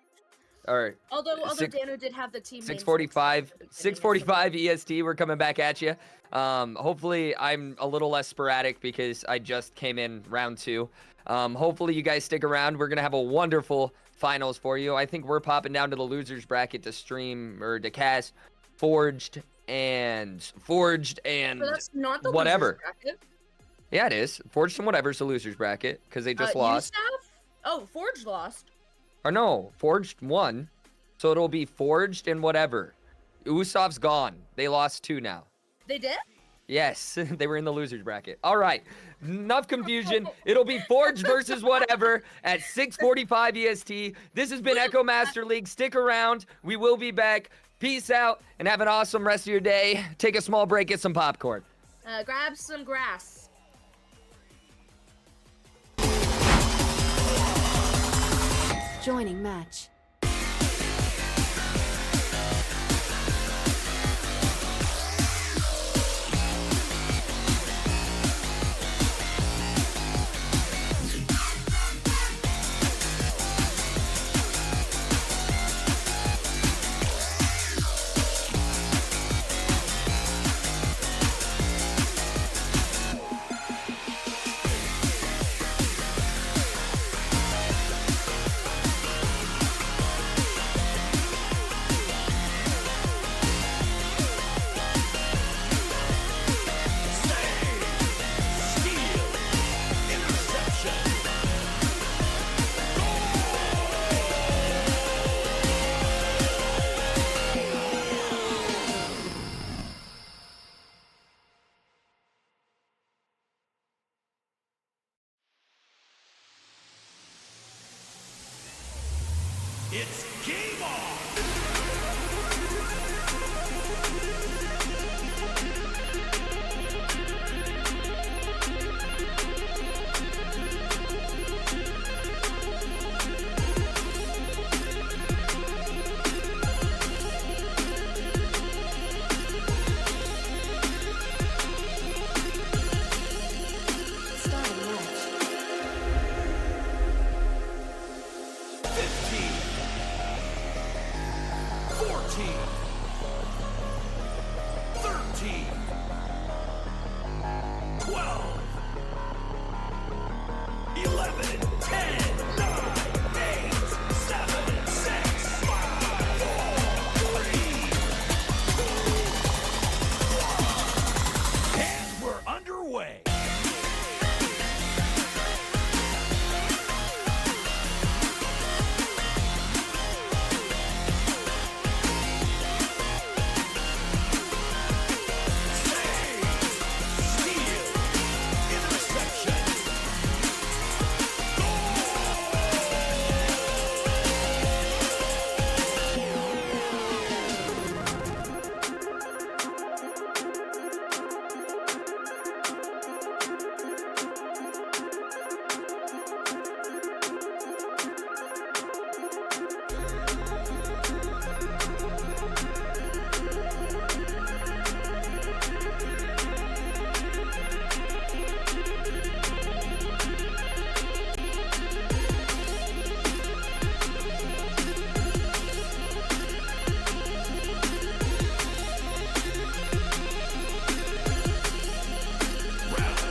Or Although six- Dano did have the team. name 6:45 selected at the beginning, 6:45 EST. We're coming back at you. Hopefully I'm a little less sporadic because I just came in round 2. Hopefully you guys stick around. We're gonna have a wonderful finals for you. I think we're popping down to the losers bracket to stream or to cast Forged and So that's not the whatever. losers bracket. Yeah, it is. Forged and whatever's the losers bracket because they just lost. Usav? Oh, Forge lost. Or no, Forged won. So it'll be Forged and whatever. Usav's gone. They lost 2 now. They did? Yes, they were in the losers bracket. All right, enough confusion. It'll be Forged versus whatever at 6:45 EST. This has been Echo Master League. Stick around. We will be back. Peace out and have an awesome rest of your day. Take a small break, get some popcorn. Grab some grass. Joining match. It's game on! Starting match. 15, 14, 13, 12, 11, 10, 9, 8, 7, 6, 5, 4, 3. And we're underway.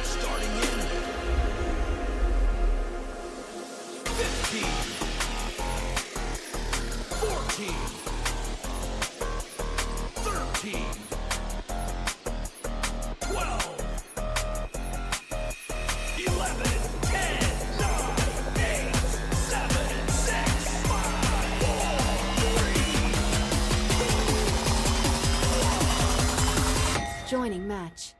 Starting in 15, 14, 13, 12, 11, 10, 9, 8, 7, 6, 5, 4, 3. Joining match.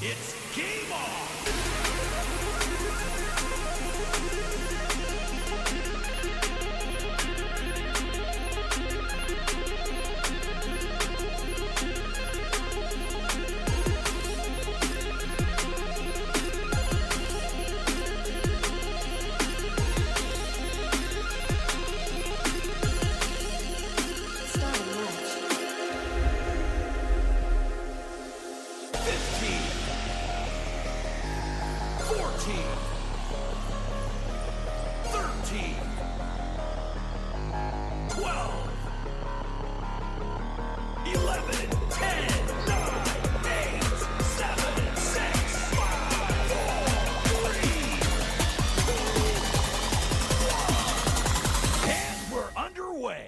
It's game on! Starting match. 15, 14, 13, 12, 11, 10, 9, 8, 7, 6, 5, 4, 3. And we're underway.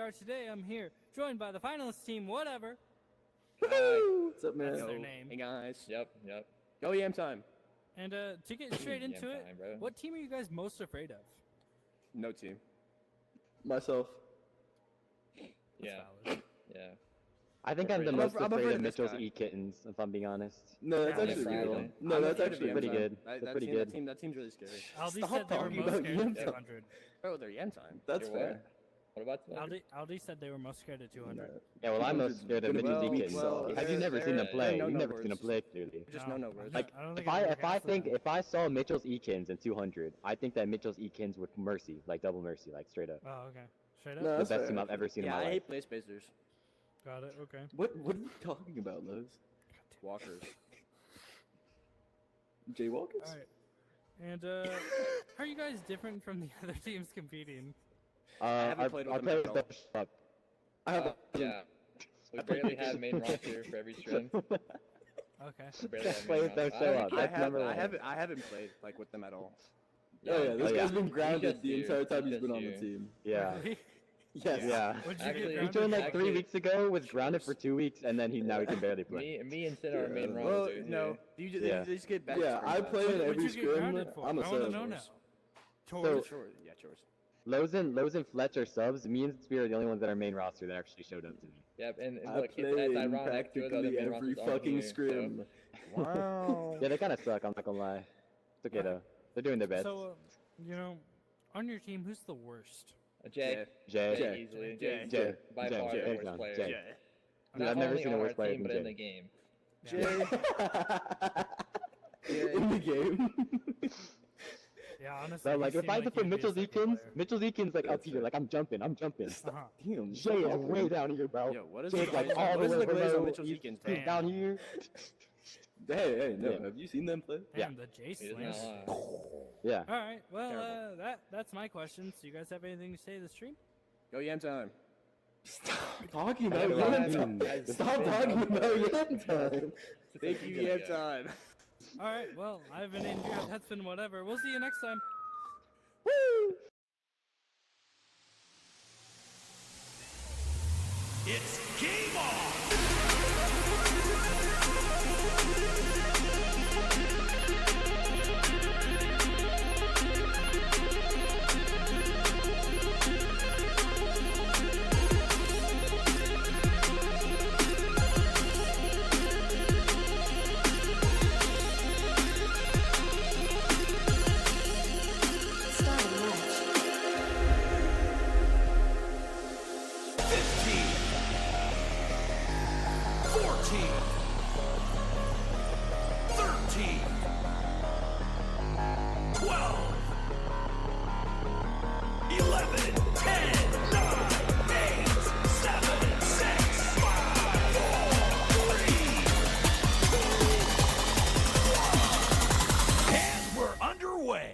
VR today. I'm here, joined by the finalist team, whatever. What's up, man? That's their name. Hey, guys. Yep. Go Yam time. And to get straight Yam into it, time, bro. what team are you guys most afraid of? No team. Myself. Yeah. Valid. Yeah. I think I'm the I'm most afraid afraid of of this Mitchell's guy. E-Kittens, if I'm being honest. No, that's Yeah, actually Friday. real. No, I'm that's afraid of actually Yam pretty time. good. That, They're pretty team, good. That team's really scary. Aldi Stop said they were talking most about scared Yam of time. 200. Oh, they're Yam time. That's You're fair. what? What about tonight? Aldi said they were most scared of 200. Yeah, well, I'm most scared of Well, Mitchell's E-Kittens. well, Have you never seen them yeah, play? yeah, You've no never words. seen them play, clearly. Just No, no I words. Like, I don't think if I've ever I guessed that. if I saw Mitchell's E-Kins in 200, I think that Mitchell's E-Kins would mercy, like double mercy, like straight up. Oh, okay. Straight up? No, The that's best fair. team I've ever seen in Yeah, my I life. hate play spacers. Got it, okay. What are you talking about, Lowe's? Walkers. Jaywalkers? Alright. And, how are you guys different from the other teams competing? haven't played with I them play at with all. them up. I have Yeah. We barely have main roster for every stream. Okay. We barely have Play main with them roster. so up. That's number one. I haven't played like with them at all. Oh yeah, this Oh, yeah. guy's been grounded just the you. entire time He's he's been just on the you. team. Yeah. Really? Yes. Yeah. What'd you Actually, get He grounded joined like for? 3 weeks ago, was grounded for 2 weeks, and then now he can barely play. Me and Sin are our main Yeah. Well, roster. no. You just, Yeah. they just get back. Yeah, I play in What'd every you get scrim. grounded for? I'm a I want to know sub. now. So- Torch? Chores. Yeah, chores. Lowe's and Fletch are subs. Me and Spear are the only ones that are main roster that actually showed up to me. Yep, and I look, play it's in ironic. Two of the other practically main every rosters aren't fucking here, so- scrim. Wow. Yeah, they kind of suck. I'm not gonna lie. It's okay though. They're doing their best. So, on your team, who's the worst? Jay. Jay. Jay. Easily. Jay. Jay's by Jay. far Jay. the Hands worst down. player. Jay. Yeah. Dude, Not I've never only seen a on worse our player team, than but in Jay. the game. In the game. Yeah, honestly. So you like, if seem I had to like put you'd be a Mitchell's second E-Kins, player. Mitchell's E-Kins like up That's here, fair. like I'm jumping. Uh-huh. Damn. Jay is way down here, bro. Yo, what is Jay's the like glaze- all what is the way the glaze on below. Mitchell's He's E-Kins? he's down here. Hey, no. Yeah. Have you seen them play? Damn, the J He does slam. not lie. Yeah. All right, well, Terrible. that's my question. So you guys have anything to say to the stream? Go Yam time. Stop talking about Everyone Yam has- time. has Stop been talking done. about Yam time. Thank you, Yam time. All right, well, I've been in here. That's been whatever. We'll see you next time. It's game on! Starting match. 15, 14, 13, 12, 11, 10, 9, 8, 7, 6, 5, 4, 3, 2, 1. And we're underway.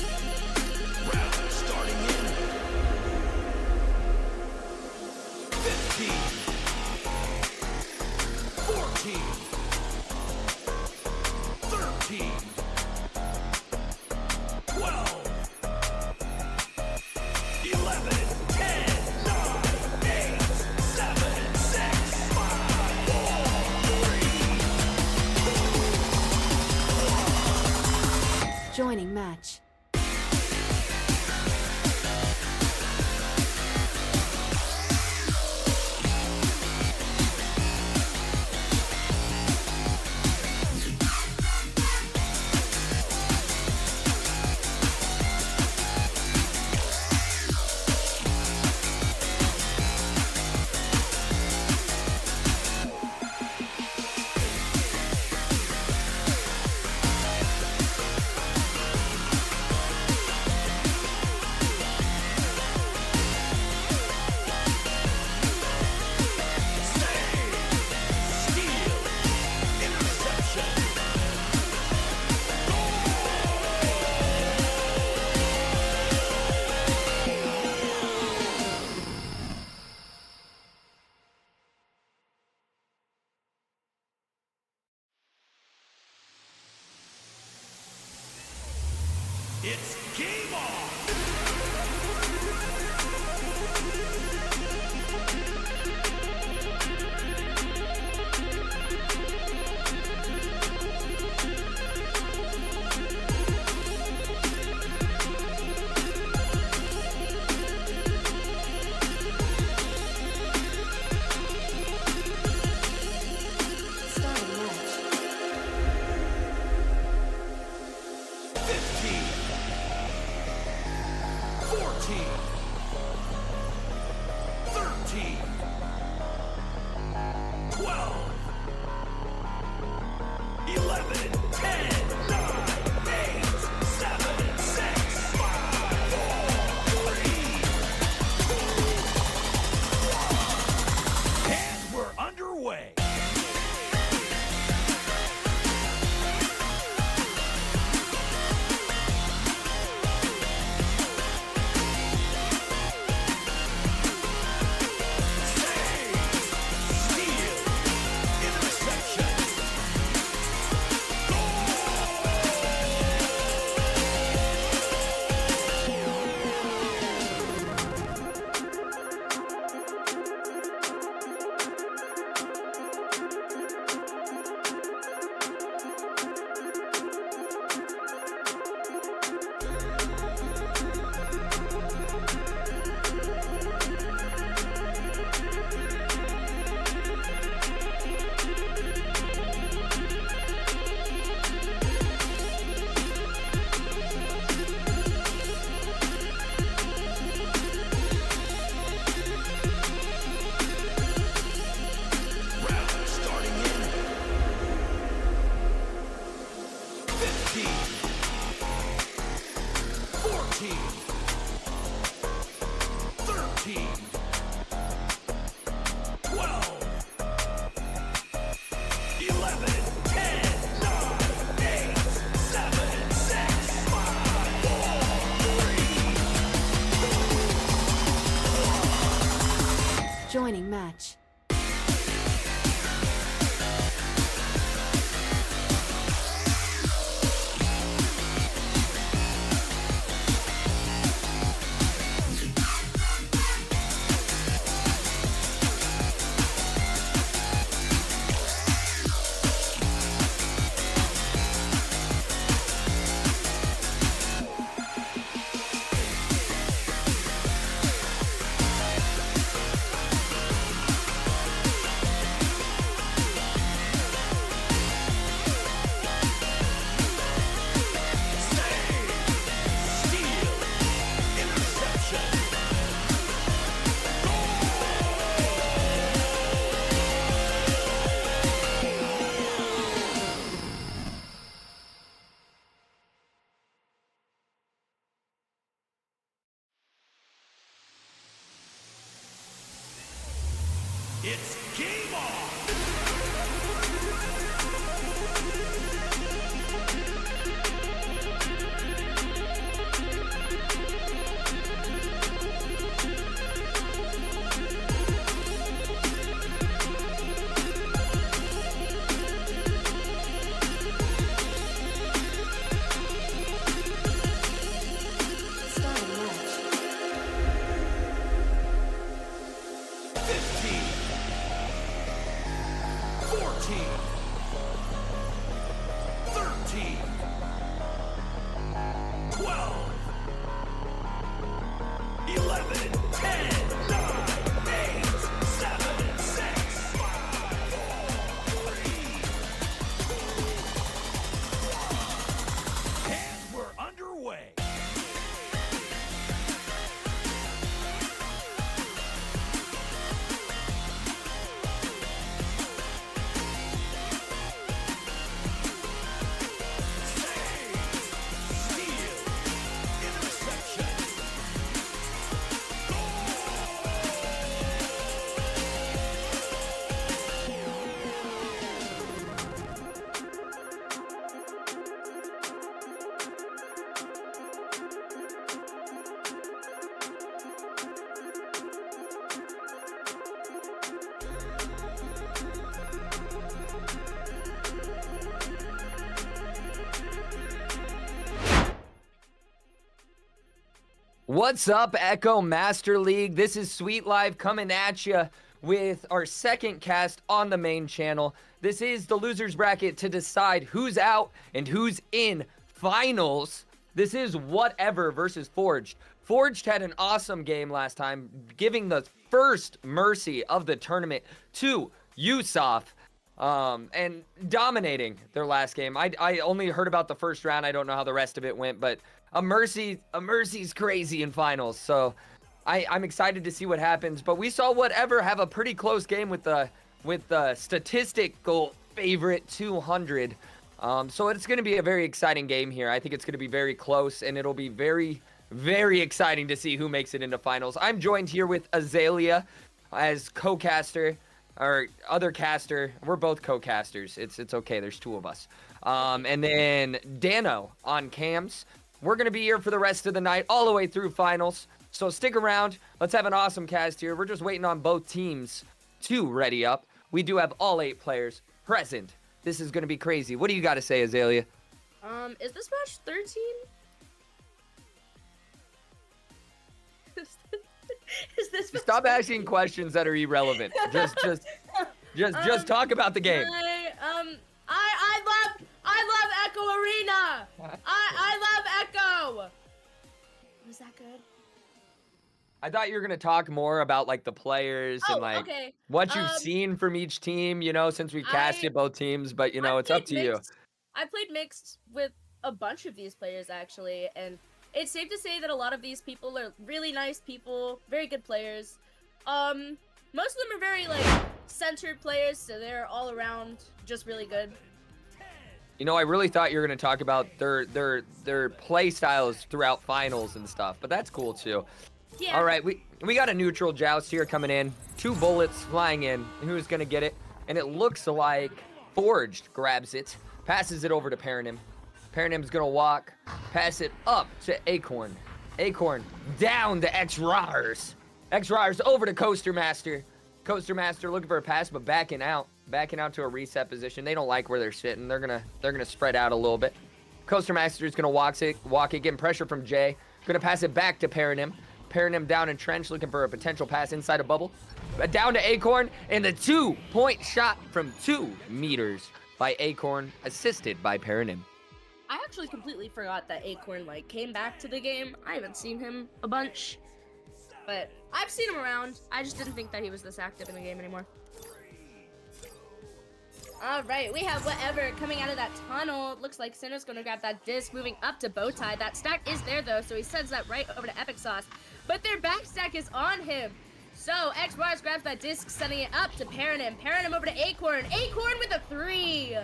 Round starting in 15, 14, 13, 12, 11, 10, 9, 8, 7, 6, 5, 4, 3. Joining match. It's game on! Starting match. 15, 14, 13, 12, 11, 10, 9, 8, 7, 6, 5, 4, 3, and we're underway. Round starting in 15, 14, 13, 12, 11, 10, 9, 8, 7, 6, 5, 4, 3. Joining match. What's up, Echo Master League? This is Sweet Live coming at you with our second cast on the main channel. This is the losers bracket to decide who's out and who's in finals. This is Whatever versus Forged. Forged had an awesome game last time, giving the first mercy of the tournament to Yusuf. And dominating their last game. I only heard about the first round. I don't know how the rest of it went, but a mercy's crazy in finals. So I'm excited to see what happens. But we saw Whatever have a pretty close game with the statistical favorite 200. So it's going to be a very exciting game here. I think it's going to be very close, and it'll be very, very exciting to see who makes it into finals. I'm joined here with Azalea as co-caster. Or other caster. We're both co-casters. It's okay. There's two of us. And then Dano on cams. We're going to be here for the rest of the night, all the way through finals. So stick around. Let's have an awesome cast here. We're just waiting on both teams to ready up. We do have all 8 players present. This is going to be crazy. What do you got to say, Azalea? Is this match 13? Is this Stop asking questions that are irrelevant. Just talk about the game. I love Echo Arena. I love Echo. Was that good? I thought you were gonna talk more about like the players and like okay. what you've seen from each team, you know, since we've casted both teams. But you know, it's up to you. I played mixed with a bunch of these players actually, and it's safe to say that a lot of these people are really nice people, very good players. Most of them are very like centered players, so they're all around just really good. You know, I really thought you were gonna talk about their play styles throughout finals and stuff, but that's cool too. Yeah. All right, we got a neutral joust here coming in. 2 bullets flying in. Who's gonna get it? And it looks like Forged grabs it, passes it over to Paranym. Paranym's gonna walk, pass it up to Acorn. Acorn down to X-Rars. X-Rars over to Coaster Master. Coaster Master looking for a pass, but backing out to a reset position. They don't like where they're sitting. They're gonna spread out a little bit. Coaster Master's gonna walk it, getting pressure from Jay. Gonna pass it back to Paranym. Paranym down in trench, looking for a potential pass inside a bubble. Down to Acorn, and the 2-point shot from 2 meters by Acorn, assisted by Paranym. I actually completely forgot that Acorn like came back to the game. I haven't seen him a bunch, but I've seen him around. I just didn't think that he was this active in the game anymore. All right, we have Whatever coming out of that tunnel. It looks like Sinnoh's gonna grab that disc, moving up to Bowtie. That stack is there though, so he sends that right over to Epic Sauce. But their back stack is on him. So X-Bars grabs that disc, sending it up to Paranym. Paranym over to Acorn. Acorn with a 3.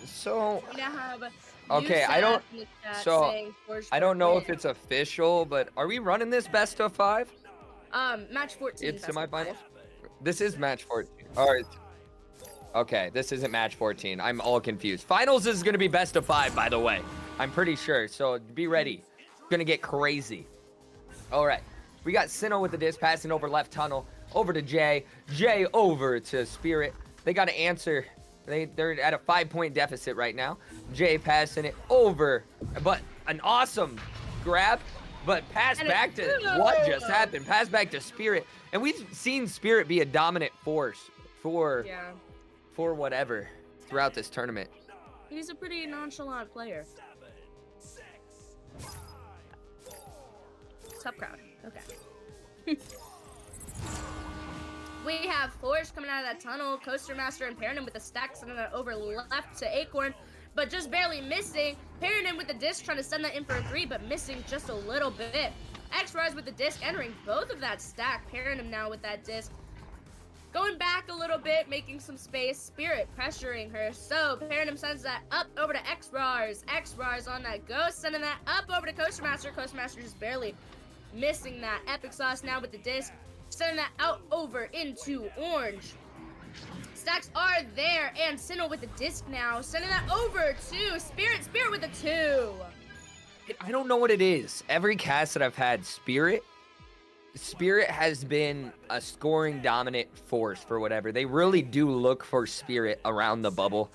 So We now have okay, Yusuf I don't. in the chat So saying Forged I don't know if win. it's official, but are we running this best of 5? Match 14. It's best of semifinals. 5. This is match 14. All right. Okay, this isn't match 14. I'm all confused. Finals is gonna be best of 5, by the way. I'm pretty sure. So be ready. It's gonna get crazy. All right. We got Sinnoh with the disc, passing over left tunnel, over to Jay. Jay over to Spirit. They got to answer. They're at a 5-point deficit right now. Jay passing it over, but an awesome grab, but pass back to what just happened? Pass back to Spirit, and we've seen Spirit be a dominant force for Whatever throughout this tournament. He's a pretty nonchalant player. Tough crowd. Okay. We have Forge coming out of that tunnel. Coaster Master and Paranym with the stack sending that over left to Acorn, but just barely missing. Paranym with the disc trying to send that in for a 3, but missing just a little bit. X-Rise with the disc entering both of that stack. Paranym now with that disc. Going back a little bit, making some space. Spirit pressuring her. So Paranym sends that up over to X-Rars. X-Rars on that ghost, sending that up over to Coaster Master. Coaster Master just barely missing that. Epic Sauce now with the disc, sending that out over into Orange. Stacks are there, and Sinnoh with the disc now, sending that over to Spirit. Spirit with the 2. I don't know what it is. Every cast that I've had, Spirit has been a scoring dominant force for Whatever. They really do look for Spirit around the bubble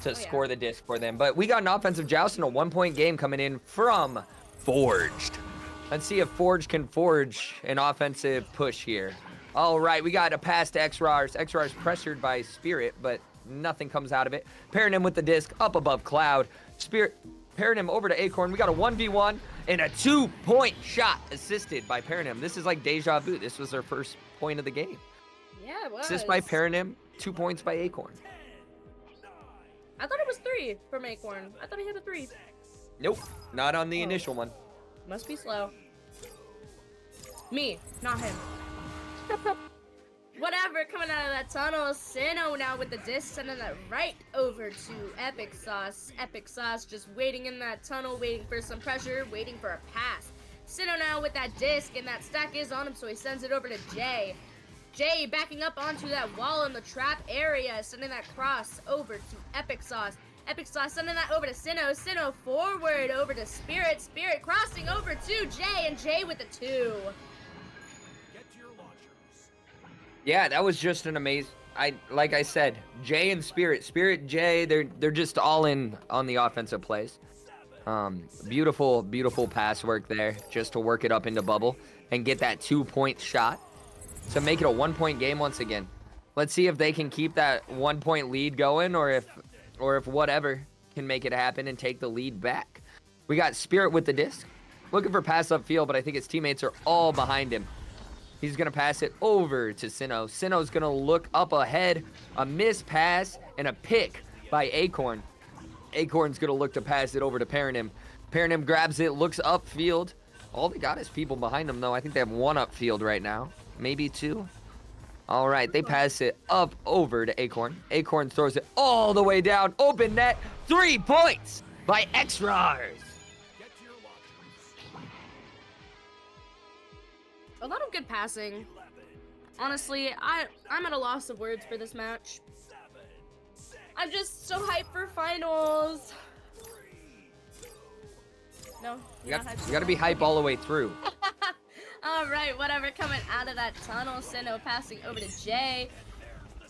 to score the disc for them. But we got an offensive joust and a 1-point game coming in from Forged. Let's see if Forge can forge an offensive push here. All right, we got a pass to XRARS. XRARS pressured by Spirit, but nothing comes out of it. Pairing him with the disc up above Cloud. Spirit pairing him over to Acorn. We got a 1v1 and a 2-point shot assisted by Paranim. This is like deja vu. This was their first point of the game. Yeah, it was. Assist by Paranim, 2 points by Acorn. I thought it was 3 from Acorn. I thought he had a 3. Nope, not on the initial one. Must be slow. Me, not him. Whatever, coming out of that tunnel. Sinnoh now with the disc, sending that right over to Epic Sauce. Epic Sauce just waiting in that tunnel, waiting for some pressure, waiting for a pass. Sinnoh now with that disc, and that stack is on him, so he sends it over to Jay. Jay backing up onto that wall in the trap area, sending that cross over to Epic Sauce. Epic Sauce sending that over to Sinnoh. Sinnoh forward over to Spirit. Spirit crossing over to Jay, and Jay with the 2. Yeah, that was just an amazing. Like I said, Jay and Spirit, Jay, they're just all in on the offensive plays. Beautiful pass work there, just to work it up into bubble and get that 2-point shot to make it a 1-point game once again. Let's see if they can keep that 1-point lead going, or if whatever can make it happen and take the lead back. We got Spirit with the disc, looking for pass upfield, but I think his teammates are all behind him. He's going to pass it over to Sinnoh. Sinnoh's going to look up ahead. A missed pass and a pick by Acorn. Acorn's going to look to pass it over to Paranim. Paranim grabs it, looks upfield. All they got is people behind them, though. I think they have 1 upfield right now. Maybe 2. All right, they pass it up over to Acorn. Acorn throws it all the way down. Open net. 3 points by XRARS. A lot of good passing. Honestly, I'm at a loss of words for this match. I'm just so hyped for finals. No, You got to be hype all the way through. All right, whatever. Coming out of that tunnel, Sinnoh passing over to Jay.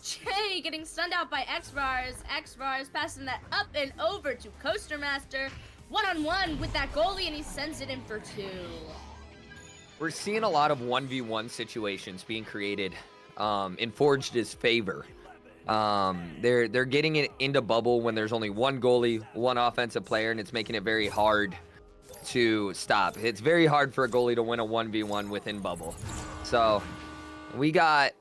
Jay getting stunned out by XRARS. XRARS passing that up and over to Coaster Master. 1-on-1 with that goalie, and he sends it in for 2. We're seeing a lot of 1v1 situations being created in Forged's favor. They're getting it into bubble when there's only 1 goalie, 1 offensive player, and it's making it very hard to stop. It's very hard for a goalie to win a 1v1 within bubble. So we got,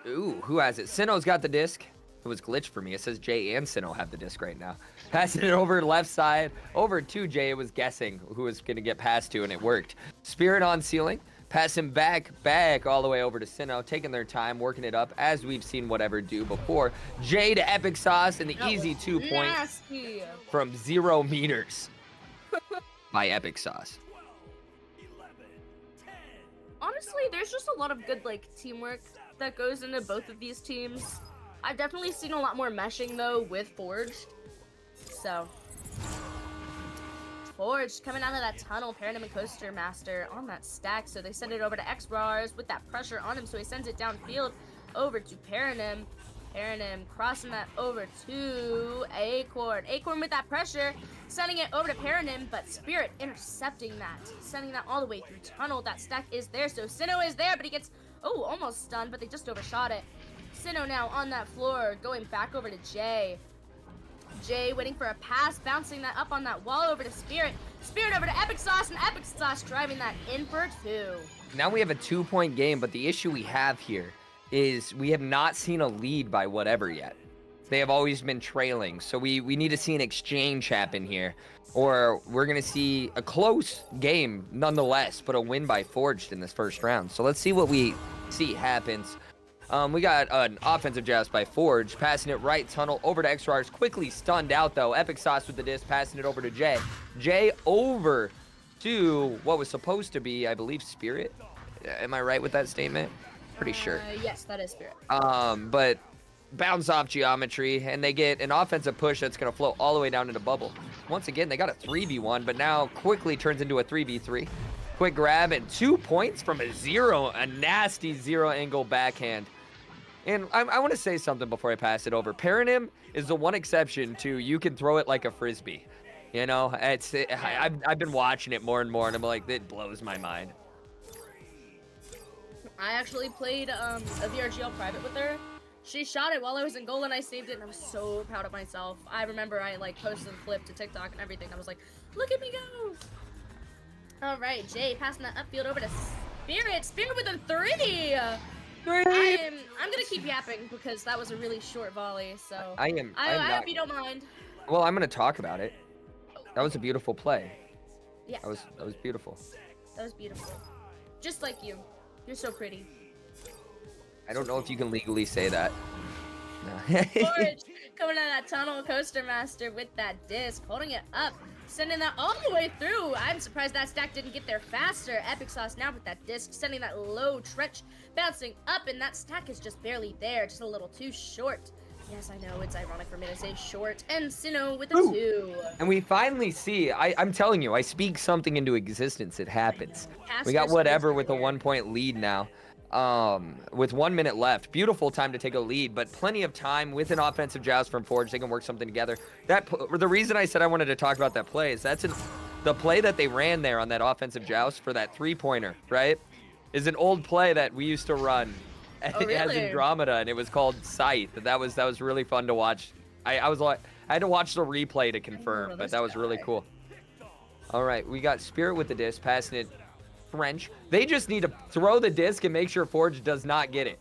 who has it? Sinnoh's got the disc. It was glitched for me. It says Jay and Sinnoh have the disc right now. Passing it over left side, over to Jay. It was guessing who was going to get passed to, and it worked. Spirit on ceiling, passing back all the way over to Sinnoh, taking their time, working it up, as we've seen whatever do before. Jay to Epic Sauce, and the easy 2 points from 0 meters by Epic Sauce. Honestly, there's just a lot of good teamwork that goes into both of these teams. I've definitely seen a lot more meshing though with Forged. So Forged coming out of that tunnel, Paranim and Coaster Master on that stack. So they send it over to XRARS with that pressure on him. So he sends it downfield over to Paranim. Paranim crossing that over to Acorn. Acorn with that pressure, sending it over to Paranim, but Spirit intercepting that, sending that all the way through tunnel. That stack is there, so Sinnoh is there, but he gets, almost stunned, but they just overshot it. Sinnoh now on that floor, going back over to Jay. Jay waiting for a pass, bouncing that up on that wall over to Spirit. Spirit over to Epic Sauce, and Epic Sauce driving that in for 2. Now we have a 2-point game, but the issue we have here is we have not seen a lead by whatever yet. They have always been trailing, so we need to see an exchange happen here, or we're going to see a close game nonetheless, but a win by Forged in this first round. So let's see what we see happens. We got an offensive joust by Forge, passing it right tunnel over to XRARS, quickly stunned out though. Epic Sauce with the disc, passing it over to Jay. Jay over to what was supposed to be, I believe, Spirit. Am I right with that statement? Pretty sure. Yes, that is Spirit. But bounce off geometry, and they get an offensive push that's going to float all the way down into bubble. Once again, they got a 3v1, but now quickly turns into a 3v3. Quick grab and 2 points from a nasty 0 angle backhand. And I want to say something before I pass it over. Paranim is the one exception to you can throw it like a frisbee. You know, I've been watching it more and more, and I'm like, it blows my mind. I actually played a VRGL private with her. She shot it while I was in goal and I saved it and I was so proud of myself. I remember I like posted the clip to TikTok and everything. I was like, look at me go! All right, Jay passing that upfield over to Spirit. Spirit with a 3! I'm gonna keep yapping because that was a really short volley. So I hope you don't mind. Well, I'm gonna talk about it. That was a beautiful play. Yeah. That was beautiful. That was beautiful. Just like you. You're so pretty. I don't know if you can legally say that. No. Forge coming out of that tunnel, Coaster Master with that disc, holding it up, sending that all the way through. I'm surprised that stack didn't get there faster. Epic Sauce now with that disc, sending that low trench, bouncing up, and that stack is just barely there, just a little too short. Yes, I know, it's ironic for me to say short. And Sinnoh with a 2. And we finally see, I'm telling you, I speak something into existence. It happens. We got whatever with a 1-point lead now. With 1 minute left. Beautiful time to take a lead, but plenty of time with an offensive joust from Forge. They can work something together. The reason I said I wanted to talk about that play is the play that they ran there on that offensive joust for that 3-pointer, right? Is an old play that we used to run. Oh, really? As Andromeda, and it was called Scythe. That was really fun to watch. I had to watch the replay to confirm, but that was really cool. All right, we got Spirit with the disc, passing it French. They just need to throw the disc and make sure Forge does not get it.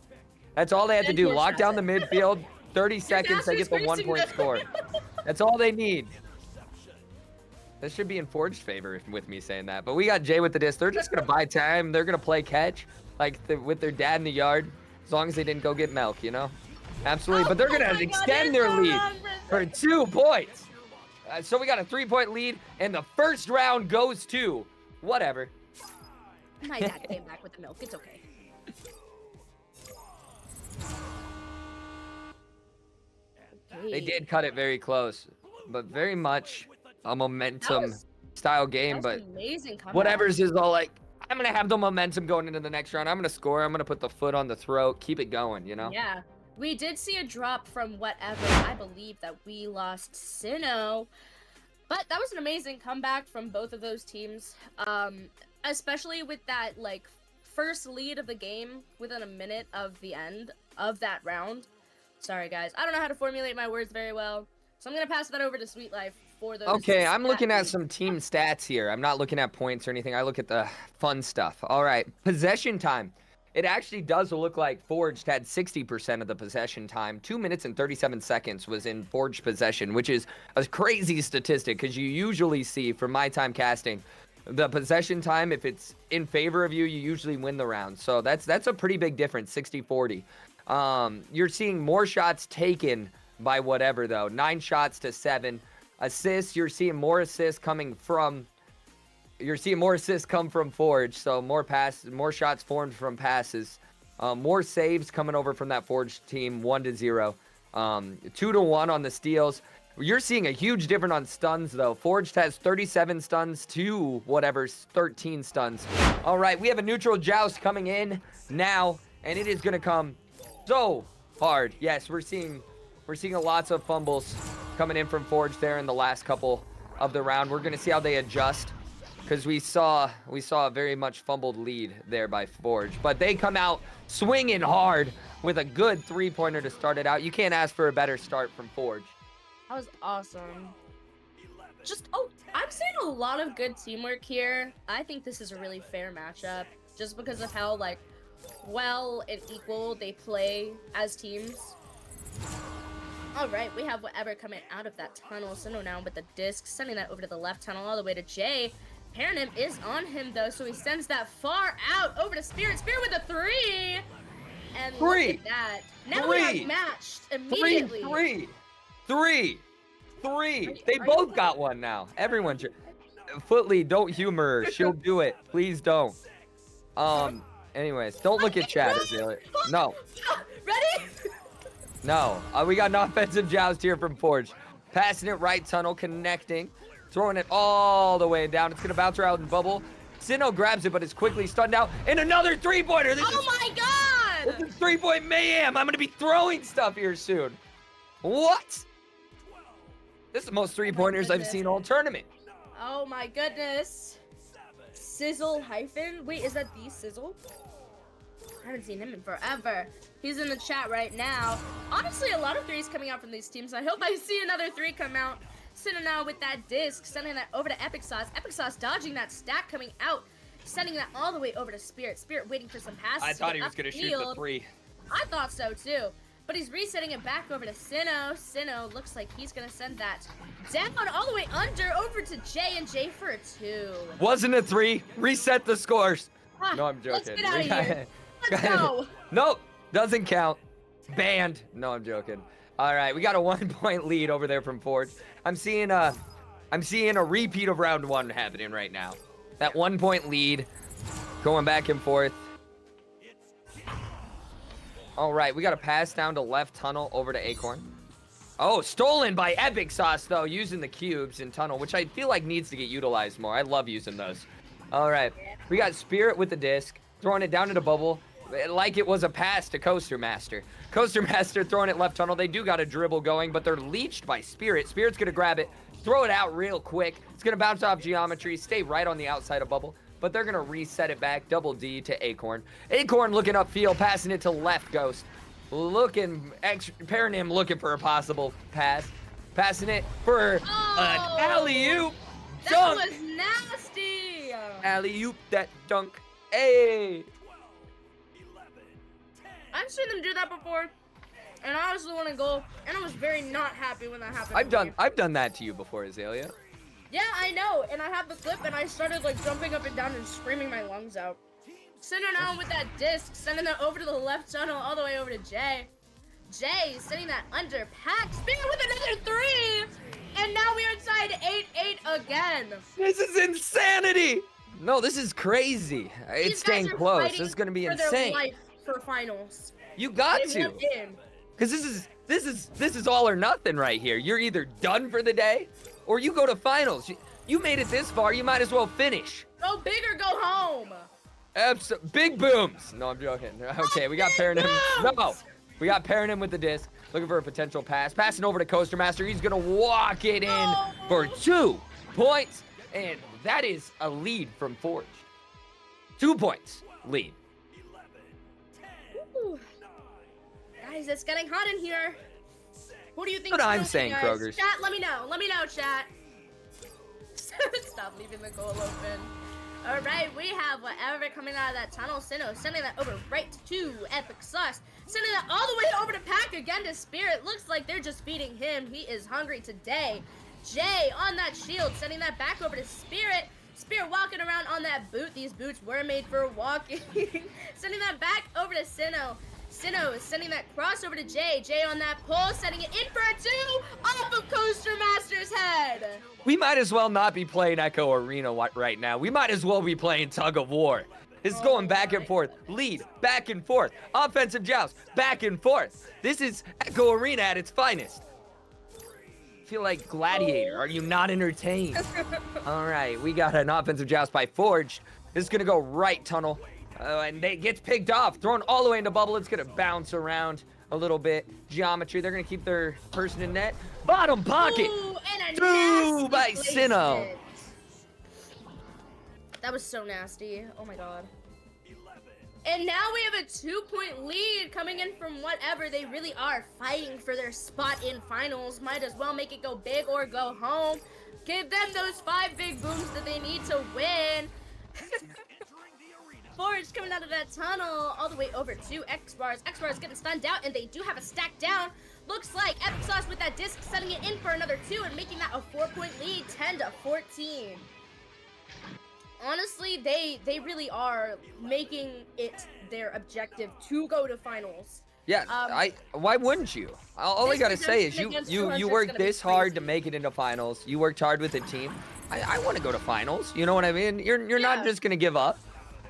That's all they have to do. Lock down the midfield. 30 seconds, they get the 1-point score. That's all they need. This should be in Forge's favor with me saying that. But we got Jay with the disc. They're just going to buy time. They're going to play catch with their dad in the yard. As long as they didn't go get milk, you know? Absolutely. But they're going to extend their lead for 2 points. So we got a 3-point lead, and the first round goes to whatever. My dad came back with the milk. It's okay. They did cut it very close, but very much a momentum style game. But amazing comeback. Whatever's is all like, I'm going to have the momentum going into the next round. I'm going to score. I'm going to put the foot on the throat. Keep it going, you know? Yeah. We did see a drop from whatever. I believe that we lost Sinnoh. But that was an amazing comeback from both of those teams. Especially with that, like, first lead of the game within a minute of the end of that round. Sorry, guys. I don't know how to formulate my words very well. So I'm going to pass that over to Sweet Life for those. Okay, I'm looking at some team stats here. I'm not looking at points or anything. I look at the fun stuff. All right, possession time. It actually does look like Forged had 60% of the possession time. 2 minutes and 37 seconds was in Forged possession, which is a crazy statistic because you usually see, from my time casting, the possession time, if it's in favor of you, you usually win the round. So that's a pretty big difference, 60-40. You're seeing more shots taken by whatever, though. 9 shots to 7. Assists, you're seeing more assists coming from... You're seeing more assists come from Forge, so more shots formed from passes. More saves coming over from that Forge team, 1-0. 2-1 on the steals. You're seeing a huge difference on stuns, though. Forged has 37 stuns to whatever's 13 stuns. All right, we have a neutral joust coming in now, and it is going to come so hard. Yes, we're seeing lots of fumbles coming in from Forge there in the last couple of the round. We're going to see how they adjust, because we saw a very much fumbled lead there by Forge. But they come out swinging hard with a good 3-pointer to start it out. You can't ask for a better start from Forge. That was awesome. I'm seeing a lot of good teamwork here. I think this is a really fair matchup, just because of how, like, well and equal they play as teams. All right, we have whatever coming out of that tunnel. Sinnoh now with the disc, sending that over to the left tunnel all the way to Jay. Paranim is on him, though, so he sends that far out over to Spirit. Spirit with a 3! And look at that. Now we have matched immediately. Three. They both got one now. Everyone should. Footly, don't humor her. She'll do it. Please don't. Anyways, don't look at chat, Azalea. No. Ready? No. We got an offensive joust here from Forge. Passing it right tunnel, connecting. Throwing it all the way down. It's going to bounce around and bubble. Sinnoh grabs it, but it's quickly stunned out. And another 3-pointer. Oh my god! This is 3-point mayhem. I'm going to be throwing stuff here soon. What? This is the most three-pointers I've seen all tournament. Oh my goodness. Sizzle hyphen? Wait, is that the Sizzle? I haven't seen him in forever. He's in the chat right now. Honestly, a lot of threes coming out from these teams. I hope I see another three come out. Sitting now with that disc, sending that over to Epic Sauce. Epic Sauce dodging that stack coming out. Sending that all the way over to Spirit. Spirit waiting for some passes. I thought he was going to shoot the three. I thought so too. But he's resetting it back over to Sinnoh. Sinnoh looks like he's going to send that down all the way under over to Jay, and Jay for a 2. Wasn't a 3. Reset the scores. No, I'm joking. Let's get out of here. Let's go. Nope. Doesn't count. Banned. No, I'm joking. All right, we got a 1-point lead over there from Forge. I'm seeing a repeat of round 1 happening right now. That 1-point lead going back and forth. All right, we got a pass down to left tunnel over to Acorn. Oh, stolen by Epic Sauce, though, using the cubes in tunnel, which I feel like needs to get utilized more. I love using those. All right, we got Spirit with the disc, throwing it down to the bubble like it was a pass to Coaster Master. Coaster Master throwing it left tunnel. They do got a dribble going, but they're leeched by Spirit. Spirit's going to grab it, throw it out real quick. It's going to bounce off Geometry, stay right on the outside of bubble. But they're going to reset it back, double D to Acorn. Acorn looking upfield, passing it to left Ghost. Paranym looking for a possible pass. Passing it for an alley-oop dunk. That was nasty. Alley-oop that dunk. Hey. I've seen them do that before, and I was the one in goal, and I was very not happy when that happened. I've done that to you before, Azalea. Yeah, I know, and I have the clip, and I started like jumping up and down and screaming my lungs out. Sinnoh now with that disc, sending that over to the left tunnel, all the way over to Jay. Jay sending that under Pack, Spirit with another 3, and now we are tied 8-8 again. This is insanity. No, this is crazy. It's staying close. This is gonna be insane. Their life for finals. You got They to, want in. because this is all or nothing right here. You're either done for the day, or you go to finals. You made it this far. You might as well finish. Go big or go home. Big booms. No, I'm joking. Okay, we got Paranym. No, we got Paranym with the disc, looking for a potential pass. Passing over to Coaster Master. He's gonna walk it in for 2 points, and that is a lead from Forge. 2 points lead. Ooh. Guys, it's getting hot in here. Who do you think? What I'm saying, guys? Kroger's. Chat, let me know. Let me know, chat. Stop leaving the goal open. All right, we have whatever coming out of that tunnel. Sinnoh sending that over right to Epic Sauce. Sending that all the way over to Pack again to Spirit. Looks like they're just feeding him. He is hungry today. Jay on that shield, sending that back over to Spirit. Spirit walking around on that boot. These boots were made for walking. Sending that back over to Sinnoh. Sinnoh is sending that cross over to Jay. Jay on that pull, setting it in for a 2 off of Coaster Master's head. We might as well not be playing Echo Arena right now. We might as well be playing Tug of War. It's going back and forth. Lead, back and forth. Offensive joust, back and forth. This is Echo Arena at its finest. Feel like Gladiator. Are you not entertained? All right, we got an offensive joust by Forge. This is going to go right tunnel. And it gets picked off, thrown all the way into bubble. It's going to bounce around a little bit. Geometry, they're going to keep their person in net. Bottom pocket. Ooh, and a 2 nasty by placement. Sinnoh. That was so nasty. Oh my god. And now we have a 2-point lead coming in from whatever. They really are fighting for their spot in finals. Might as well make it go big or go home. Give them those 5 big booms that they need to win. Forge coming out of that tunnel all the way over to X-Bars. X-Bars getting stunned out, and they do have a stack down. Looks like Epic Sauce with that disc setting it in for another 2 and making that a 4-point lead, 10-14. Honestly, they really are making it their objective to go to finals. Yeah, why wouldn't you? All I gotta say is you worked this hard to make it into finals. You worked hard with the team. I want to go to finals. You know what I mean? You're not just gonna give up.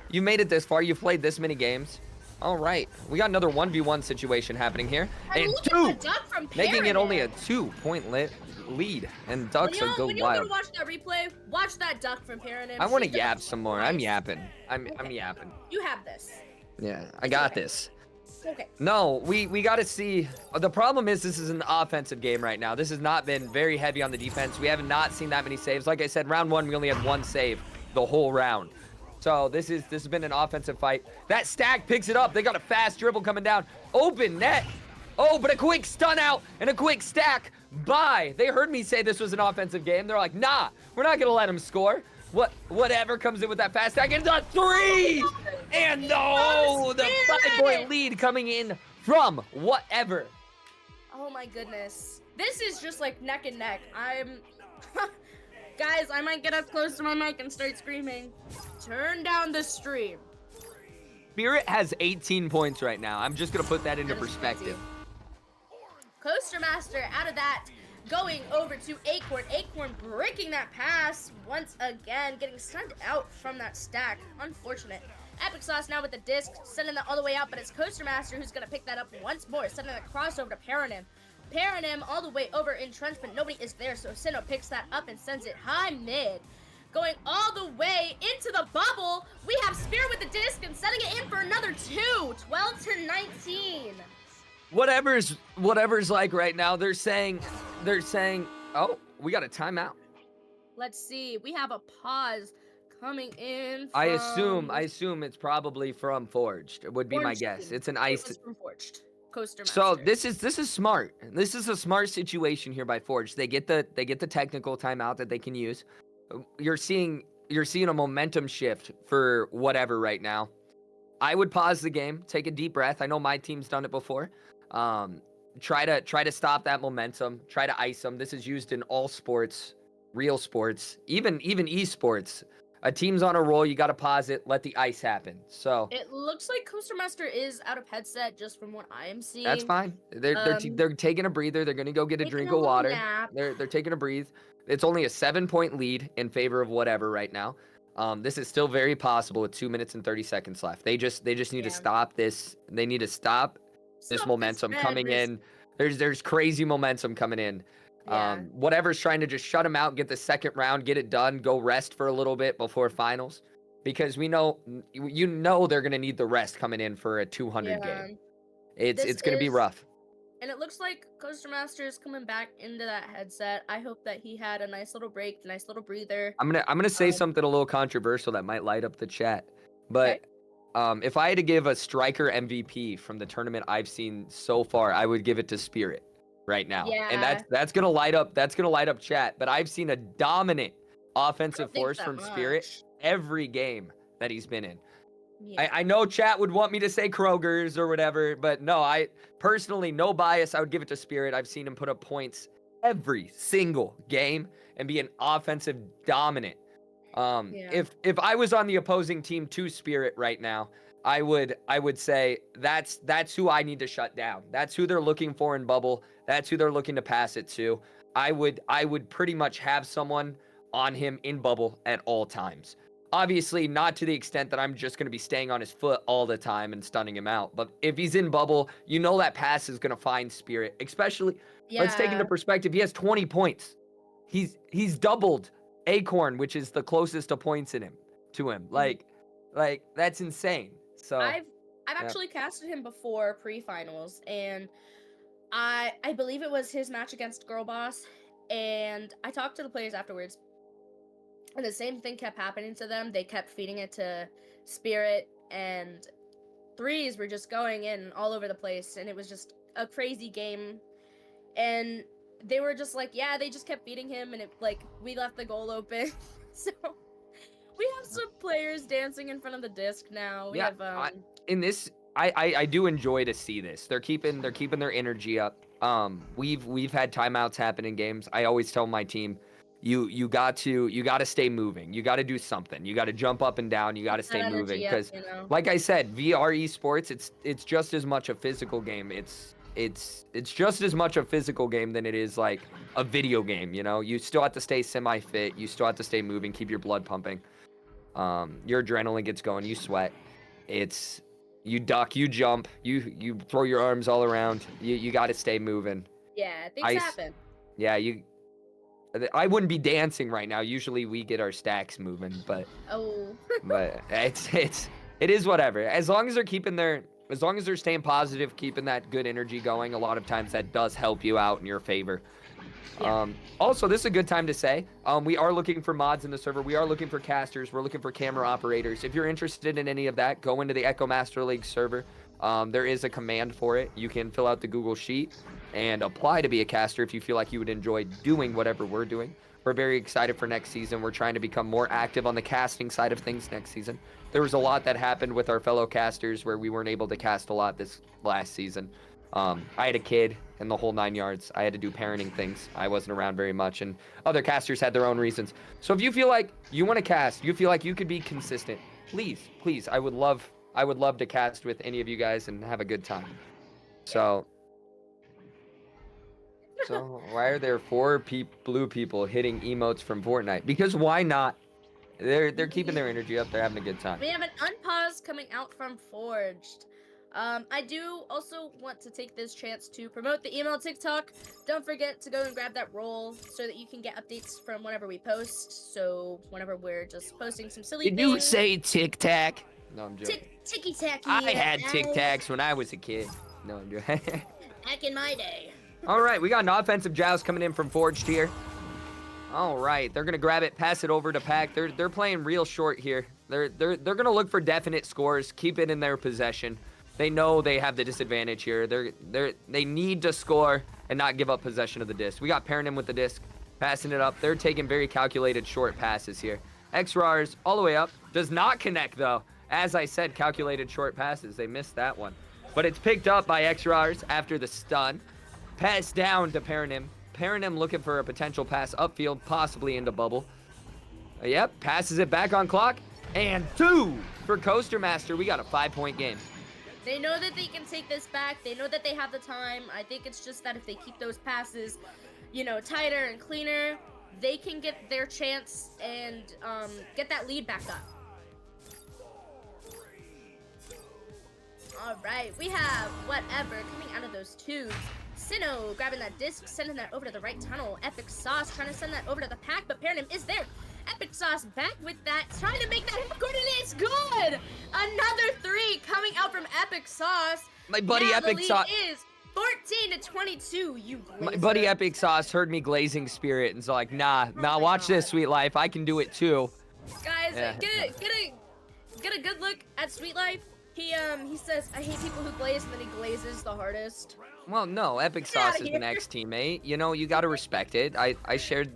You made it this far. You've played this many games. All right, we got another 1v1 situation happening here, and 2, making it only a 2-point lead. And Ducks are go when you wild. go watch that replay, watch that duck from Paranym. I want to yap some more. I'm yapping. I'm yapping. You have this. Yeah, I got this. Okay. No, we got to see. The problem is this is an offensive game right now. This has not been very heavy on the defense. We have not seen that many saves. Like I said, round 1, we only had 1 save the whole round. So this has been an offensive fight. That stack picks it up. They got a fast dribble coming down. Open net. Oh, but a quick stun out and a quick stack. Bye. They heard me say this was an offensive game. They're like, nah, we're not going to let him score. Whatever comes in with that fast stack. It's a 3! And no, the 5-point lead coming in from whatever. Oh my goodness. This is just like neck and neck. Guys, I might get up close to my mic and start screaming. Turn down the stream. Spirit has 18 points right now. I'm just going to put that into perspective. Coaster Master out of that, going over to Acorn. Acorn breaking that pass once again, getting sent out from that stack. Unfortunate. Epic Sauce now with the disc, sending that all the way out, but it's Coaster Master who's going to pick that up once more, sending that cross over to Paranim. Paranim all the way over entrenchment. Nobody is there, so Sinnoh picks that up and sends it high mid. Going all the way into the bubble, we have Spirit with the disc and setting it in for another 2, 12 to 19. Whatever's like right now, they're saying, oh, we got a timeout. Let's see, we have a pause coming in from... I assume it's probably from Forged. It would be my guess. It's an ice. It was from Forged. Coaster Master. So this is smart. This is a smart situation here by Forged. They get the technical timeout that they can use. You're seeing a momentum shift for whatever right now. I would pause the game, take a deep breath. I know my team's done it before. Try to stop that momentum. Try to ice them. This is used in all sports, real sports, even esports. A team's on a roll. You got to pause it. Let the ice happen. So it looks like Coaster Master is out of headset, just from what I am seeing. that's fine. They're taking a breather. They're gonna go get a drink of water. They're taking a breathe. It's only a 7-point lead in favor of whatever right now. This is still very possible with 2 minutes and 30 seconds left. They just need to stop this. They need to stop this momentum coming in. There's crazy momentum coming in. Whatever's trying to just shut them out, get the second round, get it done, go rest for a little bit before finals, because we know they're gonna need the rest coming in for a 200 game. It's gonna be rough. And it looks like Coaster Master is coming back into that headset. I hope that he had a nice little break, a nice little breather. I'm gonna say something a little controversial that might light up the chat, but if I had to give a striker MVP from the tournament I've seen so far, I would give it to Spirit right now. And that's gonna light up chat. But I've seen a dominant offensive force from Spirit every game that he's been in. I know chat would want me to say Kroger's or whatever, but no, I personally, no bias, I would give it to Spirit. I've seen him put up points every single game and be an offensive dominant. If I was on the opposing team to Spirit right now, I would say that's who I need to shut down. That's who they're looking for in bubble. That's who they're looking to pass it to. I would pretty much have someone on him in bubble at all times. Obviously, not to the extent that I'm just going to be staying on his foot all the time and stunning him out. But if he's in bubble, you know that pass is going to find Spirit. Especially, let's take into perspective, he has 20 points. He's doubled Acorn, which is the closest to points in him to him. Like that's insane. So I've actually casted him before pre-finals, and I believe it was his match against Girl Boss, and I talked to the players afterwards. And the same thing kept happening to them. They kept feeding it to Spirit, and threes were just going in all over the place, and it was just a crazy game. And they were just like, yeah, they just kept feeding him, and we left the goal open. So we have some players dancing in front of the disc now. We have I do enjoy to see this. They're keeping their energy up. We've had timeouts happen in games. I always tell my team, you got to stay moving. You got to do something. You got to jump up and down. You got to stay moving, because like I said, VR esports, it's just as much a physical game. It's just as much a physical game than it is like a video game. You still have to stay semi-fit. You still have to stay moving, keep your blood pumping. Your adrenaline gets going. You sweat. You duck, you jump, you throw your arms all around. You got to stay moving. Yeah, things happen. Yeah, I wouldn't be dancing right now. Usually we get our stacks moving, but but it is whatever. As long as they're keeping their as long as they're staying positive, keeping that good energy going, a lot of times that does help you out in your favor. Also, this is a good time to say, we are looking for mods in the server. We are looking for casters. We're looking for camera operators. If you're interested in any of that, go into the Echo Master League server. There is a command for it. You can fill out the Google Sheet and apply to be a caster if you feel like you would enjoy doing whatever we're doing. We're very excited for next season. We're trying to become more active on the casting side of things next season. There was a lot that happened with our fellow casters where we weren't able to cast a lot this last season. I had a kid and the whole 9 yards. I had to do parenting things. I wasn't around very much, and other casters had their own reasons. So if you feel like you want to cast, you feel like you could be consistent, please, I would love to cast with any of you guys and have a good time. So why are there 4 blue people hitting emotes from Fortnite? Because why not? They're keeping their energy up. They're having a good time. We have an unpause coming out from Forged. I do also want to take this chance to promote the email TikTok. Don't forget to go and grab that role so that you can get updates from whenever we post. So whenever we're just posting some silly things. Did you say Tic Tac? No, I'm joking. Ticky Tacky. I had Tic Tacs when I was a kid. No, I'm joking. Back in my day. All right, we got an offensive joust coming in from Forged here. All right, they're gonna grab it, pass it over to Pack. They're playing real short here. They're gonna look for definite scores, keep it in their possession. They know they have the disadvantage here. They need to score and not give up possession of the disc. We got Paranim with the disc, passing it up. They're taking very calculated short passes here. XRARS all the way up, does not connect though. As I said, calculated short passes. They missed that one, but it's picked up by XRARS after the stun. Pass down to Paranim. Paranim looking for a potential pass upfield, possibly into bubble. Yep, passes it back on clock. And 2 for Coaster Master. We got a 5-point game. They know that they can take this back. They know that they have the time. I think it's just that if they keep those passes, you know, tighter and cleaner, they can get their chance and get that lead back up. All right, we have whatever coming out of those tubes. Sinnoh grabbing that disc, sending that over to the right tunnel. Epic Sauce trying to send that over to the Pack, but Paranim is there. Epic Sauce back with that, trying to make that hit. It's good! Another 3 coming out from Epic Sauce. My buddy now Epic the lead Sauce is 14-22. You My buddy Epic Sauce heard me glazing Spirit and's like, nah, watch this, Sweet Life. I can do it too. Guys, Yeah. get a good look at Sweet Life. He says, I hate people who glaze, and then he glazes the hardest. Well, no, Epic Get outta Sauce is here. the next teammate. You know, you gotta respect it. I shared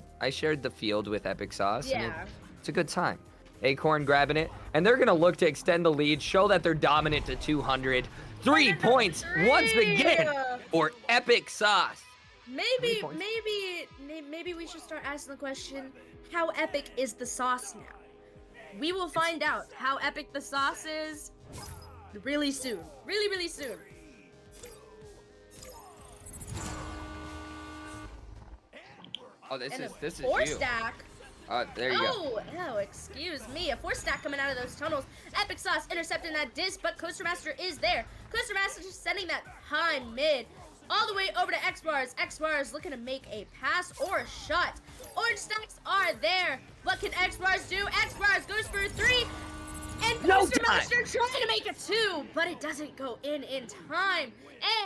the field with Epic Sauce. And Yeah. it's a good time. Acorn grabbing it, and they're gonna look to extend the lead, show that they're dominant to 200. 3 points once again for Epic Sauce. Maybe we should start asking the question, how epic is the sauce now? We will find out how epic the sauce is really soon. Really soon. Oh, this And is a you. 4-stack. There you go. Oh, excuse me. A 4-stack coming out of those tunnels. Epic Sauce intercepting that disc, but Coaster Master is there. Coaster Master just sending that high mid all the way over to X-Bars. X-Bars looking to make a pass or a shot. Orange stacks are there. What can X-Bars do? X-Bars goes for a 3. And Coaster Master trying to make a 2, but it doesn't go in time.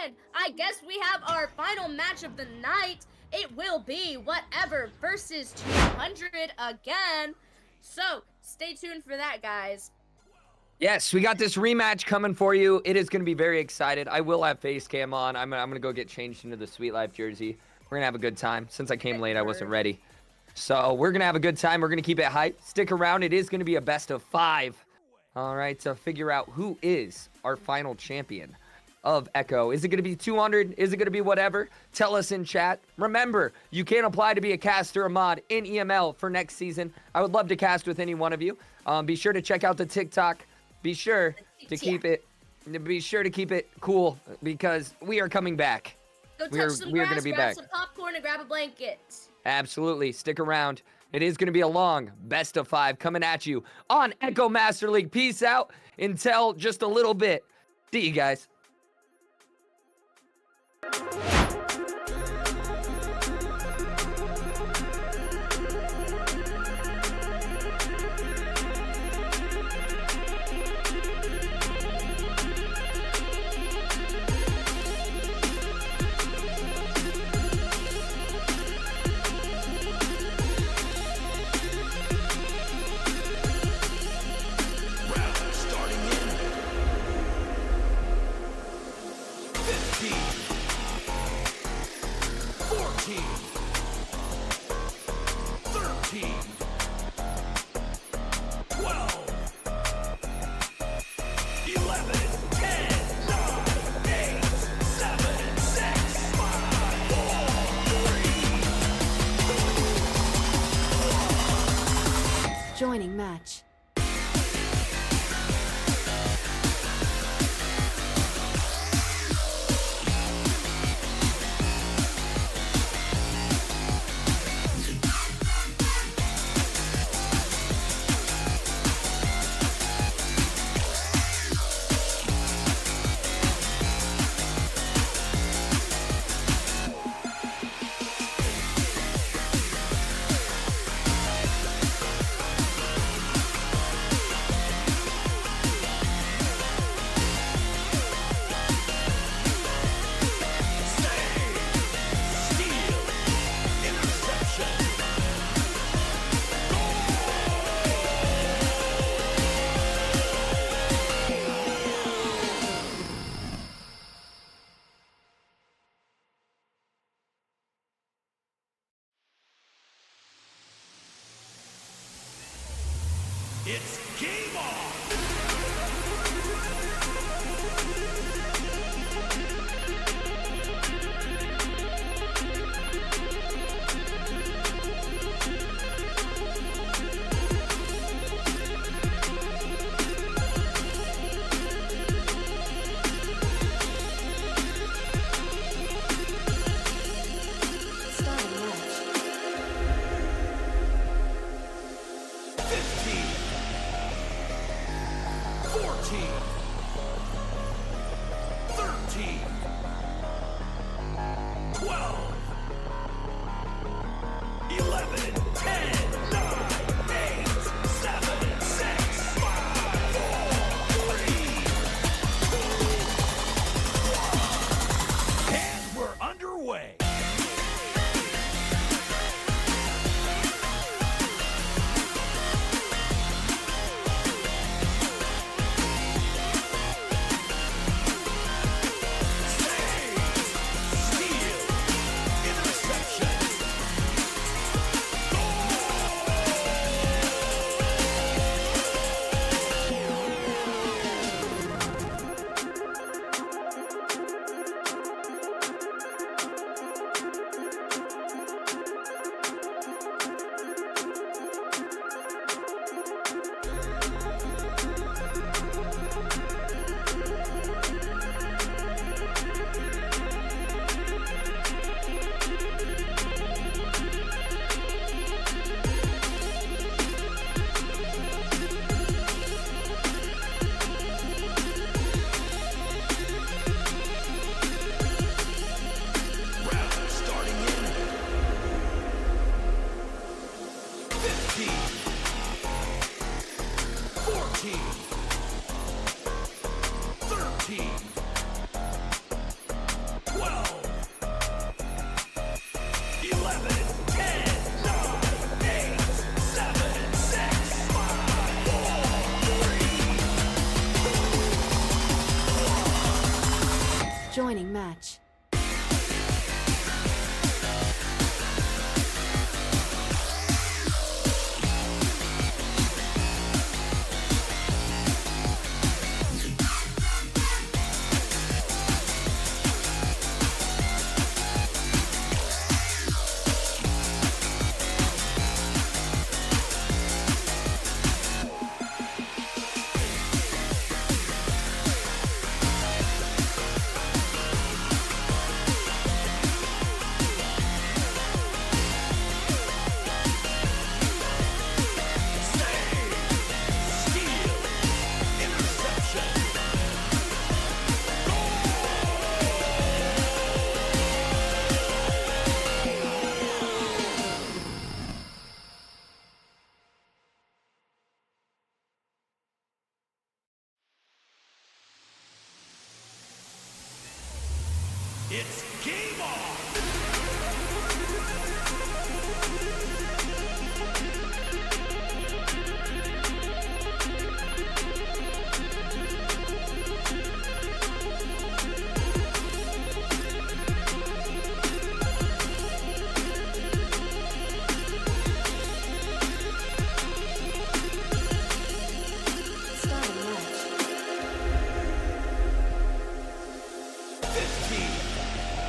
And I guess we have our final match of the night. It will be whatever versus 200 again. So stay tuned for that, guys. Yes, we got this rematch coming for you. It is going to be very excited. I will have face cam on. I'm going to go get changed into the Sweet Life jersey. We're going to have a good time. Since I came late, I wasn't ready. So we're going to have a good time. We're going to keep it hype. Stick around. It is going to be a best of 5. All right, to figure out who is our final champion of Echo. Is it going to be 200? Is it going to be whatever? Tell us in chat. Remember, you can apply to be a caster or mod in EML for next season. I would love to cast with any one of you. Be sure to check out the TikTok. Be sure to keep it cool because we are coming back. Go We are touch some going grass, to be grab back. some popcorn, and grab a blanket. Absolutely. Stick around. It is going to be a long best of 5 coming at you on Echo Master League. Peace out until just a little bit. See you guys. match. It's game on! Starting match. 15, 14, 13, 12, 11, 10, 9, 8, 7, 6, 5, 4, 3, 2, 1. And we're underway. Round starting in 15, 14, 13, 12, 11, 10, 9, 8, 7, 6, 5, 4, 3. Joining match. It's game on! Starting match. 15,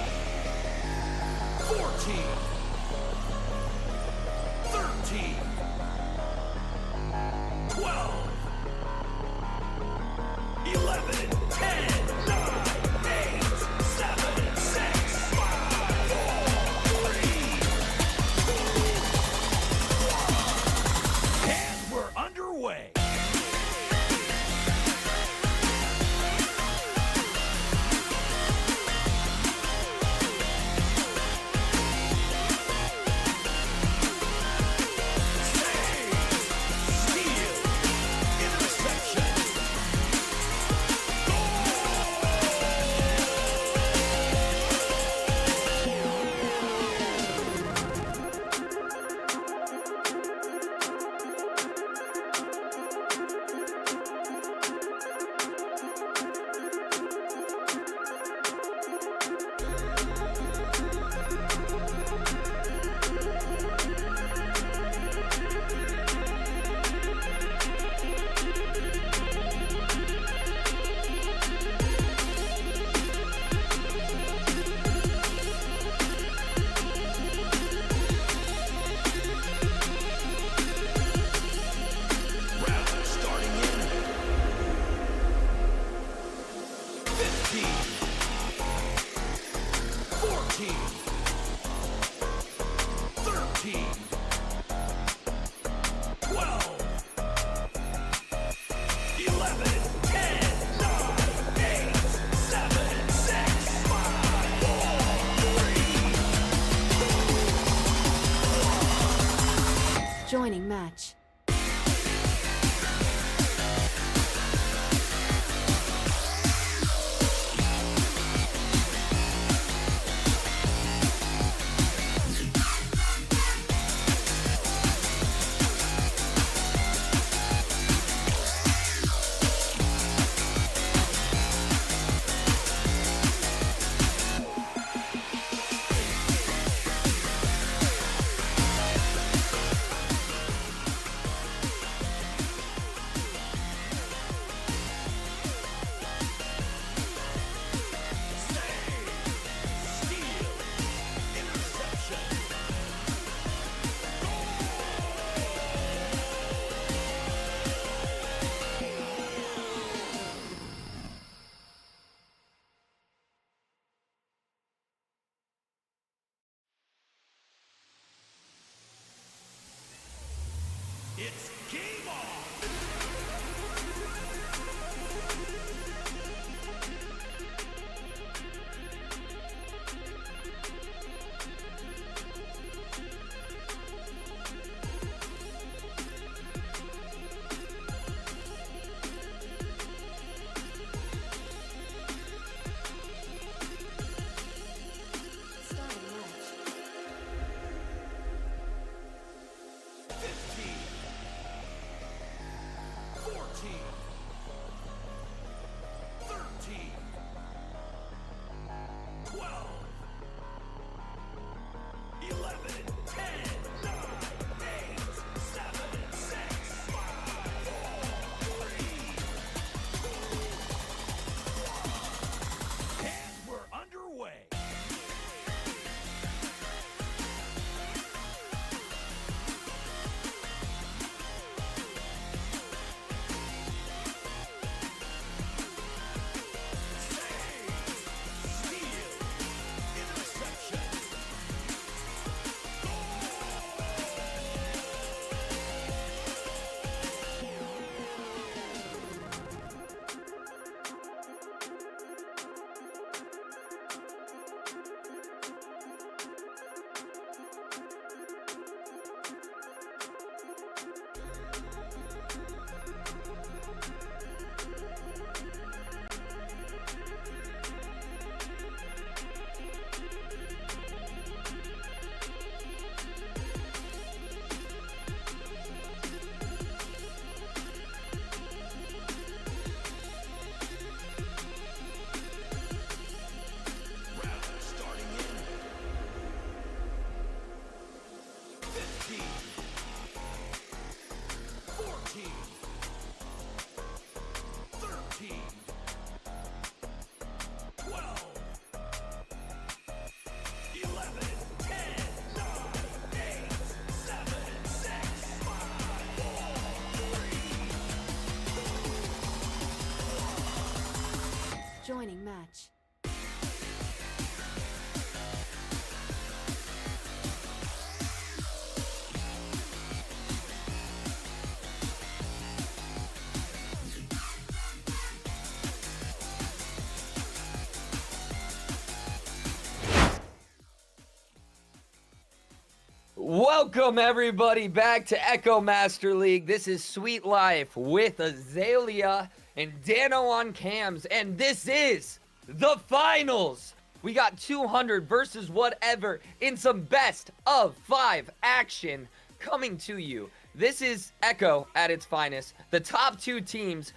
Welcome everybody back to Echo Master League. This is Sweet Life with Azalea and Dano on cams, and this is the finals. We got 200 versus whatever in some best of 5 action coming to you. This is Echo at its finest. The top 2 teams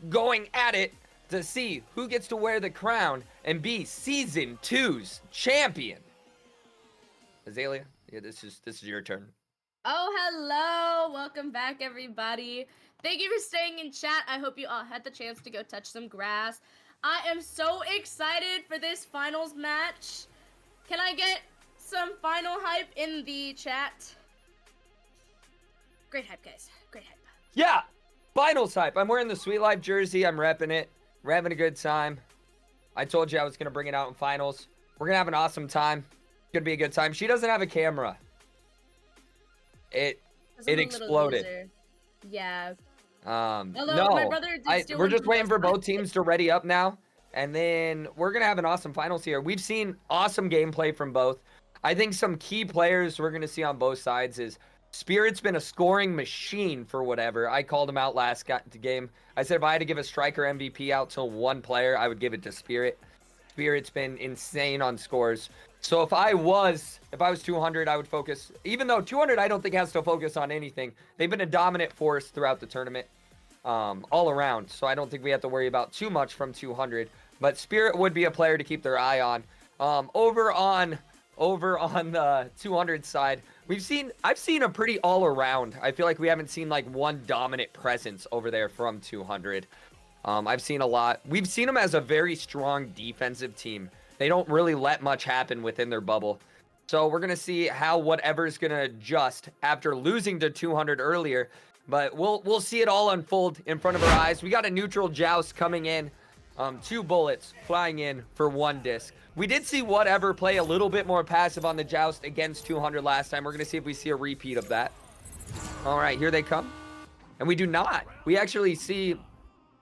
going at it to see who gets to wear the crown and be Season 2's champion. Azalea, yeah, this is your turn. Oh, hello. Welcome back, everybody. Thank you for staying in chat. I hope you all had the chance to go touch some grass. I am so excited for this finals match. Can I get some final hype in the chat? Great hype, guys. Great hype. Yeah, finals hype. I'm wearing the Sweet Life jersey. I'm repping it. We're having a good time. I told you I was going to bring it out in finals. We're going to have an awesome time. It's going to be a good time. She doesn't have a camera. It exploded. Yeah. No, my brother did steal we're one just from waiting us. for both teams to ready up now, and then we're gonna have an awesome finals here. We've seen awesome gameplay from both. I think some key players we're gonna see on both sides is Spirit's been a scoring machine for whatever. I called him out last game. I said if I had to give a striker MVP out to one player, I would give it to Spirit. Spirit's been insane on scores. So if I was 200, I would focus. Even though 200, I don't think has to focus on anything. They've been a dominant force throughout the tournament, all around. So I don't think we have to worry about too much from 200. But Spirit would be a player to keep their eye on. Over on the 200 side, I've seen a pretty all around. I feel like we haven't seen like one dominant presence over there from 200. I've seen a lot. We've seen them as a very strong defensive team. They don't really let much happen within their bubble. So we're going to see how whatever's going to adjust after losing to 200 earlier. But we'll see it all unfold in front of our eyes. We got a neutral joust coming in. 2 bullets flying in for 1 disc. We did see whatever play a little bit more passive on the joust against 200 last time. We're going to see if we see a repeat of that. All right, here they come. And we do not. We actually see...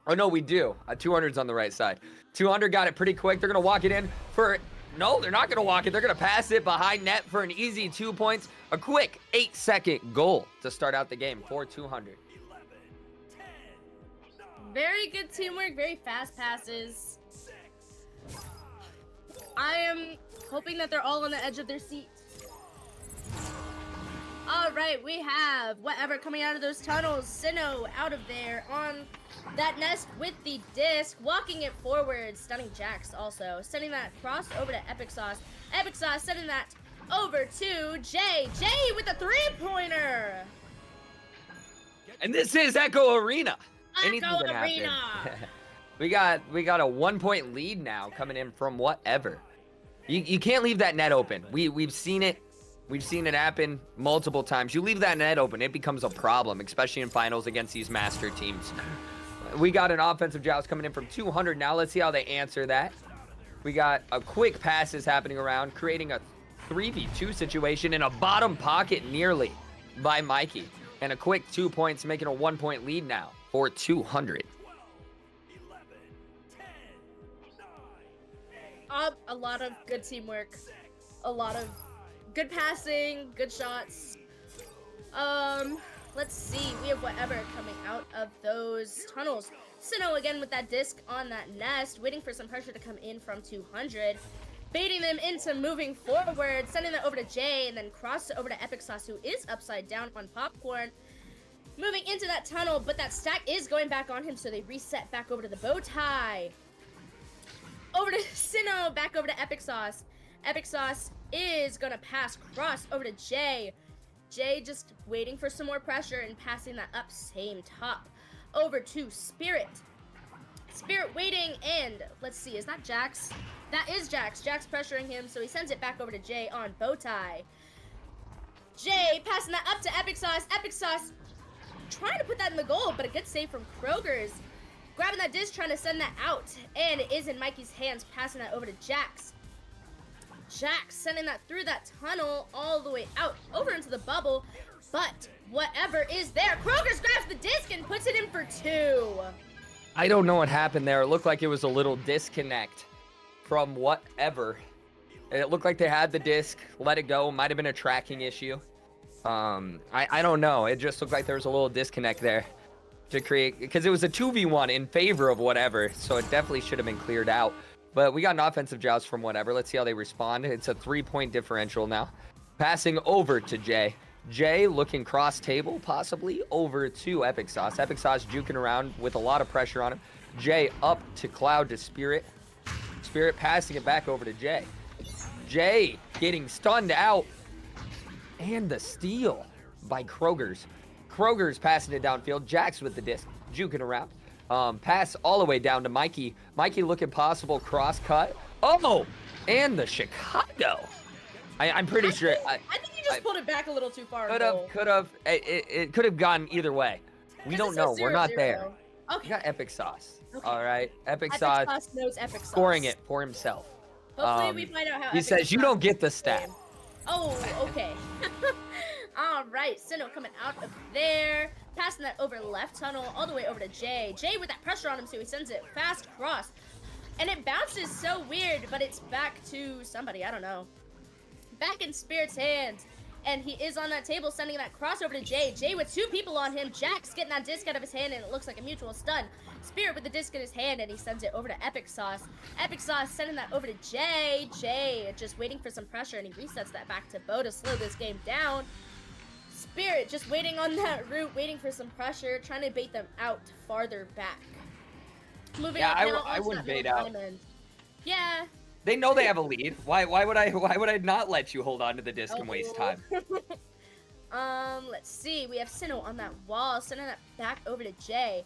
Oh, no, we do. 200's on the right side. 200 got it pretty quick. They're going to walk it in for... No, they're not going to walk it. They're going to pass it behind net for an easy 2 points. A quick 8-second goal to start out the game for 200. Very good teamwork. Very fast passes. I am hoping that they're all on the edge of their seat. All right, we have whatever coming out of those tunnels. Sinnoh out of there on that nest with the disc, walking it forward, stunning Jax also, sending that cross over to Epic Sauce. Epic Sauce sending that over to Jay. Jay with the 3-pointer. And this is Echo Arena. Anything Echo can happen. Arena. we got a 1-point lead now coming in from whatever. You can't leave that net open. We've seen it. We've seen it happen multiple times. You leave that net open, it becomes a problem, especially in finals against these master teams. We got an offensive joust coming in from 200 now. Let's see how they answer that. We got a quick passes happening around, creating a 3v2 situation in a bottom pocket nearly by Mikey. And a quick 2 points, making a 1-point lead now for 200. A lot of good teamwork. A lot of good passing, good shots. Let's see. We have whatever coming out of those tunnels. Sinnoh again with that disc on that nest, waiting for some pressure to come in from 200. Baiting them into moving forward, sending that over to Jay, and then cross it over to Epic Sauce, who is upside down on Popcorn. Moving into that tunnel, but that stack is going back on him, so they reset back over to the bow tie. Over to Sinnoh, back over to Epic Sauce. Epic Sauce is gonna pass cross over to Jay. Jay just waiting for some more pressure and passing that up same top. Over to Spirit. Spirit waiting, and let's see, is that Jax? That is Jax. Jax pressuring him, so he sends it back over to Jay on Bowtie. Jay passing that up to Epic Sauce. Epic Sauce trying to put that in the goal, but a good save from Kroger's. Grabbing that disc, trying to send that out, and it is in Mikey's hands, passing that over to Jax. Jax sending that through that tunnel all the way out, over into the bubble, but whatever is there. Kroger's grabs the disc and puts it in for 2. I don't know what happened there. It looked like it was a little disconnect from whatever. It looked like they had the disc, let it go. Might have been a tracking issue. I don't know. It just looked like there was a little disconnect there to create, because it was a 2v1 in favor of whatever, so it definitely should have been cleared out. But we got an offensive joust from whatever. Let's see how they respond. It's a 3-point differential now. Passing over to Jay. Jay looking cross table, possibly over to Epic Sauce. Epic Sauce juking around with a lot of pressure on him. Jay up to Cloud to Spirit. Spirit passing it back over to Jay. Jay getting stunned out. And the steal by Kroger's. Kroger's passing it downfield. Jax with the disc, juking around. Pass all the way down to Mikey. Mikey looking possible cross cut. Oh, and the Chicago. I'm pretty sure. I think you just pulled it back a little too far. Could have. It could have gone either way. We don't know. We're not there. Okay. We got Epic Sauce. Okay. All right. Epic Epic Sauce Sauce knows Epic Sauce. scoring it for himself. Hopefully we find out how he Epic says you Sauce don't get the stat. Oh, okay. All right, Sinnoh coming out of there, passing that over left tunnel all the way over to Jay. Jay with that pressure on him, so he sends it fast cross. And it bounces so weird, but it's back to somebody, I don't know. Back in Spirit's hands. And he is on that table, sending that cross over to Jay. Jay with 2 people on him. Jax getting that disc out of his hand, and it looks like a mutual stun. Spirit with the disc in his hand, and he sends it over to Epic Sauce. Epic Sauce sending that over to Jay. Jay just waiting for some pressure, and he resets that back to Bo to slow this game down. Spirit just waiting on that route, waiting for some pressure, trying to bait them out farther back. Moving up now I onto wouldn't that bait middle out. diamond. Yeah. They know they have a lead. Why would I not let you hold on to the disc and waste time? Let's see. We have Sinnoh on that wall, sending that back over to Jay.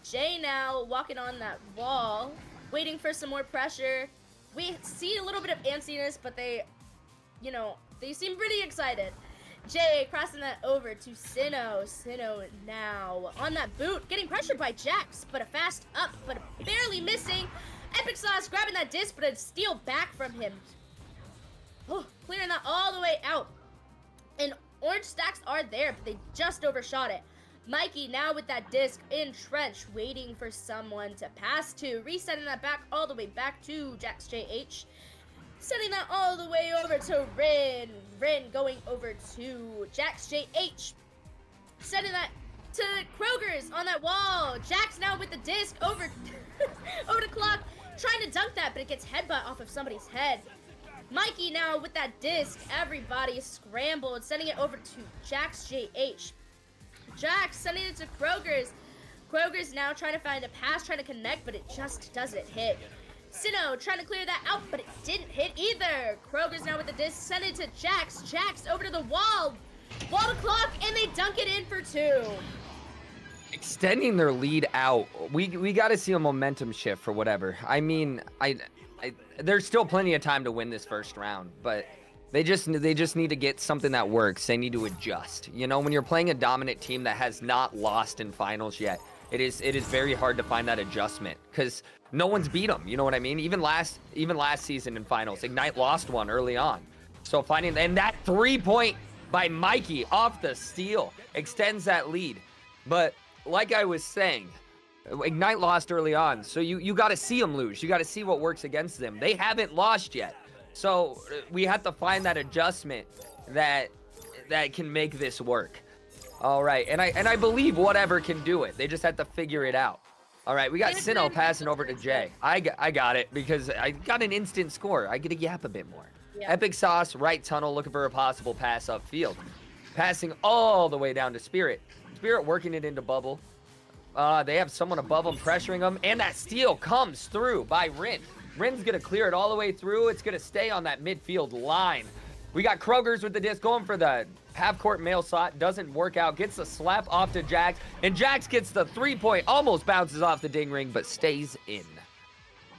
Jay now walking on that wall, waiting for some more pressure. We see a little bit of antsiness, but they seem pretty excited. Jay crossing that over to Sinnoh. Sinnoh now on that boot, getting pressured by Jax, but a fast up, but barely missing. Epic Sauce grabbing that disc, but a steal back from him. Oh, clearing that all the way out. And orange stacks are there, but they just overshot it. Mikey now with that disc in trench, waiting for someone to pass to. Resetting that back all the way back to Jax JH. Sending that all the way over to Rin. Rin going over to Jax JH. Sending that to Kroger's on that wall. Jax now with the disc over, over to Clock. Trying to dunk that, but it gets headbutt off of somebody's head. Mikey now with that disc. Everybody scrambled, sending it over to Jax JH. Jax sending it to Kroger's. Kroger's now trying to find a pass, trying to connect, but it just doesn't hit. Sinnoh trying to clear that out, but it didn't hit either. Kroger's now with the disc, send it to Jax. Jax over to the wall. Wall to Clock, and they dunk it in for 2. Extending their lead out. We got to see a momentum shift for whatever. I mean, there's still plenty of time to win this first round, but they just need to get something that works. They need to adjust. You know, when you're playing a dominant team that has not lost in finals yet, it is very hard to find that adjustment because no one's beat them. You know what I mean? Even last season in finals, Ignite lost one early on. So finding, and that 3-point by Mikey off the steal extends that lead. But like I was saying, Ignite lost early on, so you got to see them lose. You got to see what works against them. They haven't lost yet, so we have to find that adjustment that can make this work. All right, and I believe whatever can do it. They just have to figure it out. All right, we got Sinnoh passing over to Jay. I got it because I got an instant score. I get to yap a bit more. Yeah. Epic Sauce, right tunnel, looking for a possible pass upfield. Passing all the way down to Spirit. Spirit working it into Bubble. They have someone above them pressuring them, and that steal comes through by Rin. Rin's gonna clear it all the way through. It's gonna stay on that midfield line. We got Kroger's with the disc going for the half-court mail slot. Doesn't work out. Gets the slap off to Jax, and Jax gets the 3-point. Almost bounces off the ding ring, but stays in,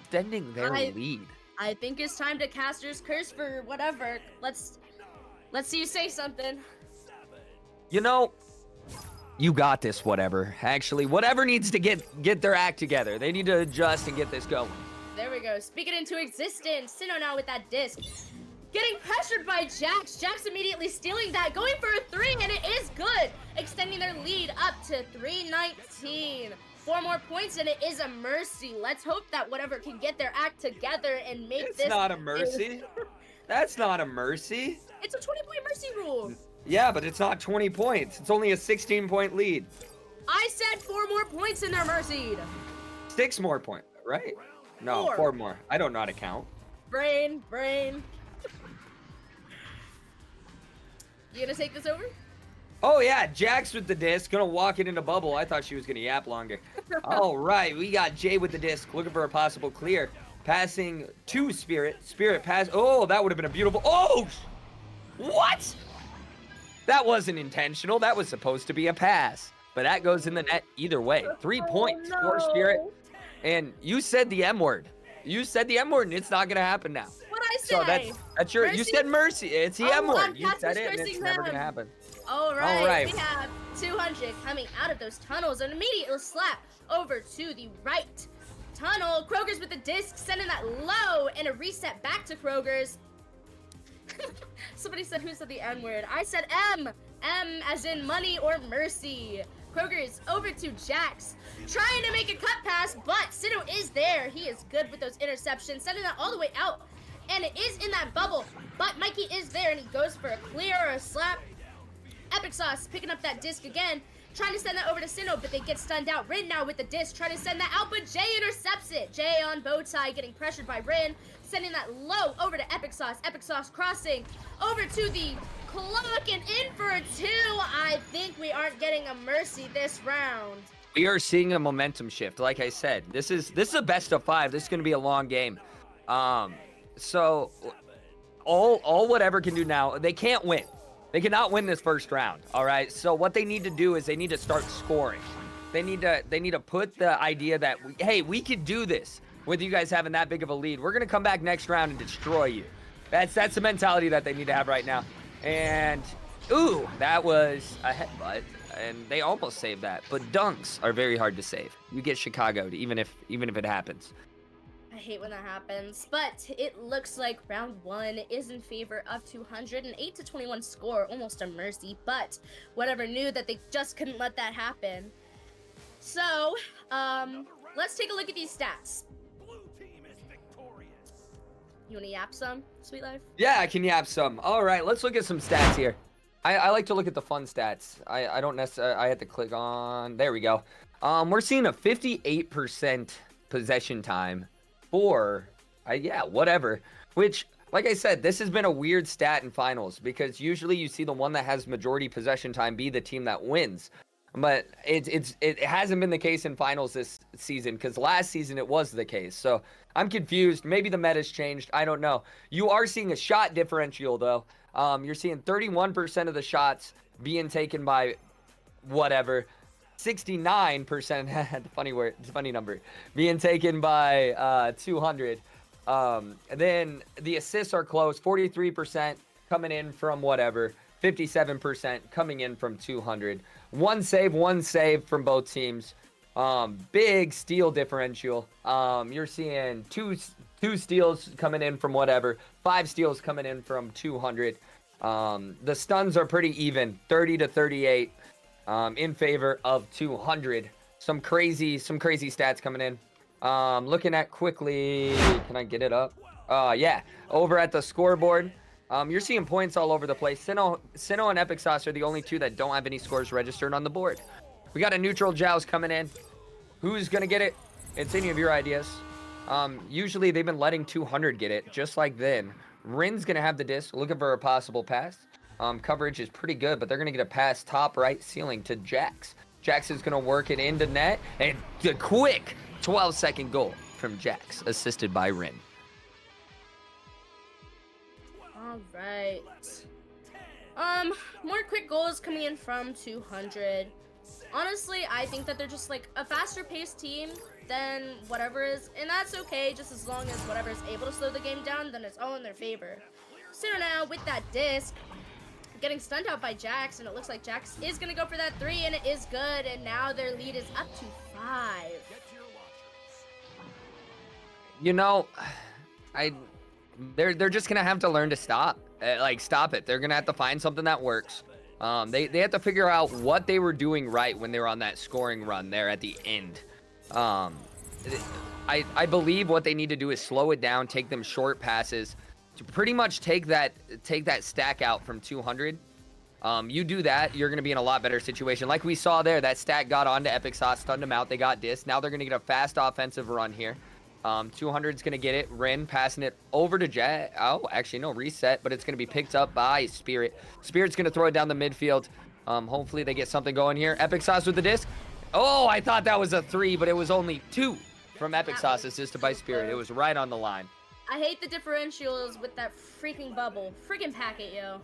extending their lead. I think it's time to Caster's Curse for whatever. Let's see you say something. You know, you got this, whatever. Actually, whatever needs to get their act together. They need to adjust and get this going. There we go. Speak it into existence. Sinnoh now with that disc. Getting pressured by Jax. Jax immediately stealing that. Going for a 3, and it is good. Extending their lead up to 319. 4 more points, and it is a mercy. Let's hope that whatever can get their act together and make this. It's not a mercy. That's not a mercy. It's a 20-point mercy rule. Yeah, but it's not 20 points. It's only a 16-point lead. I said 4 more points in there, Mercy. 6 more points, right? No, 4 more. I don't know how to count. Brain. You gonna take this over? Oh yeah, Jax with the disc, gonna walk it into bubble. I thought she was gonna yap longer. All right, we got Jay with the disc, looking for a possible clear. Passing to Spirit. Spirit pass. Oh, that would have been a beautiful. Oh, what? That wasn't intentional. That was supposed to be a pass, but that goes in the net either way. 3 points for Spirit. And you said the M word. You said the M word, and it's not gonna happen now. What'd I say? So that's your. Mercy? You said mercy. It's the M word. You said it, and cursing it's never them. gonna happen. All right, We we have 200 coming out of those tunnels. An immediate slap over to the right tunnel. Kroger's with the disc, sending that low, and a reset back to Kroger's. Somebody said, who said the N word? I said M. M as in money or mercy. Kroger's over to Jax, trying to make a cut pass, but Sino is there. He is good with those interceptions, sending that all the way out. And it is in that bubble, but Mikey is there, and he goes for a clear or a slap. Epic Sauce picking up that disc again, trying to send that over to Sino, but they get stunned out. Rin now with the disc, trying to send that out, but Jay intercepts it. Jay on bow tie, getting pressured by Rin, sending that low over to Epic Sauce. Epic Sauce crossing over to the clock and in for a 2. I think we aren't getting a mercy this round. We are seeing a momentum shift. Like I said, this is a best of 5. This is going to be a long game. So all whatever can do now, they can't win. They cannot win this first round. All right. So what they need to do is they need to start scoring. They need to put the idea that hey, we could do this with you guys having that big of a lead. We're gonna come back next round and destroy you. That's the mentality that they need to have right now. And ooh, that was a headbutt, and they almost saved that. But dunks are very hard to save. You get Chicago'd even if it happens. I hate when that happens, but it looks like round 1 is in favor of 200. An 8-21 score, almost a mercy, but whatever knew that they just couldn't let that happen. So, let's take a look at these stats. You wanna yap some, Sweet Life? Yeah, I can yap some. All right, let's look at some stats here. I like to look at the fun stats. I don't necessarily, I had to click on, there we go. We're seeing a 58% possession time for, whatever. Which, like I said, this has been a weird stat in finals because usually you see the one that has majority possession time be the team that wins. But it hasn't been the case in finals this season because last season it was the case. So I'm confused. Maybe the meta's changed. I don't know. You are seeing a shot differential though. You're seeing 31% of the shots being taken by whatever. 69%, funny number, being taken by 200. And then the assists are close, 43% coming in from whatever, 57% coming in from 200. One save from both teams. Big steal differential. You're seeing two steals coming in from whatever, 5 steals coming in from 200. The stuns are pretty even, 30-38. In favor of 200. Some crazy stats coming in. Looking at quickly, can I get it up? Yeah, over at the scoreboard, you're seeing points all over the place. Sino and Epic Sauce are the only 2 that don't have any scores registered on the board. We got a neutral Joust coming in. Who's gonna get it? It's any of your ideas. Usually they've been letting 200 get it, just like then. Rin's gonna have the disc, looking for a possible pass. Coverage is pretty good, but they're going to get a pass top right ceiling to Jax. Jax is going to work it into net, and the quick 12-second goal from Jax, assisted by Rin. All right. More quick goals coming in from 200. Honestly, I think that they're just like a faster paced team than whatever is, and that's okay, just as long as whatever is able to slow the game down, then it's all in their favor. So now with that disc, getting stunned out by Jax, and it looks like Jax is gonna go for that 3, and it is good, and now their lead is up to 5. You know, they're just gonna have to learn to stop it. They're gonna have to find something that works. They have to figure out what they were doing right when they were on that scoring run there at the end. I believe what they need to do is slow it down, take them short passes to pretty much take that stack out from 200. You do that, you're going to be in a lot better situation. Like we saw there, that stat got onto Epic Sauce, stunned him out. They got dis. Now they're going to get a fast offensive run here. 200's going to get it. Rin passing it over to Jet. Oh, actually, no reset, but it's going to be picked up by Spirit. Spirit's going to throw it down the midfield. Hopefully they get something going here. Epic Sauce with the disc. Oh, I thought that was a 3, but it was only 2 from Epic Sauce, assisted by Spirit. It was right on the line. I hate the differentials with that freaking bubble. Freaking packet, yo.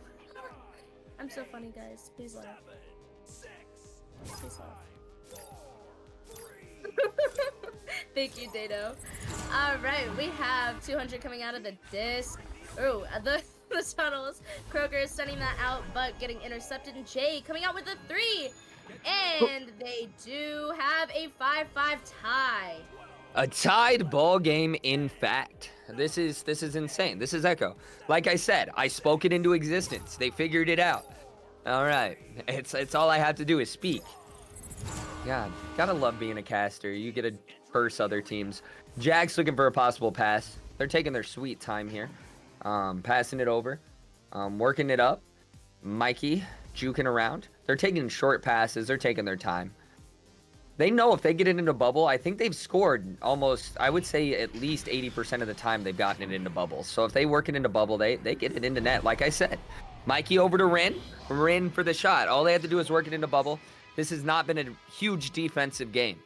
I'm so funny, guys. Please laugh. Please laugh. Thank you, Dado. Alright, we have 200 coming out of the disc. Oh, the tunnels. Kroger is sending that out, but getting intercepted. And Jay coming out with a 3. And they do have a 5-5 tie. A tied ball game, in fact. This is insane. This is Echo. Like I said, I spoke it into existence. They figured it out. All right. It's all I have to do is speak. God, gotta love being a caster. You get to curse other teams. Jack's looking for a possible pass. They're taking their sweet time here. Passing it over. Working it up. Mikey juking around. They're taking short passes. They're taking their time. They know if they get it into bubble, I think they've scored almost, I would say at least 80% of the time they've gotten it into bubble. So if they work it into bubble, they get it into net, like I said. Mikey over to Rin. Rin for the shot. All they have to do is work it into bubble. This has not been a huge defensive game.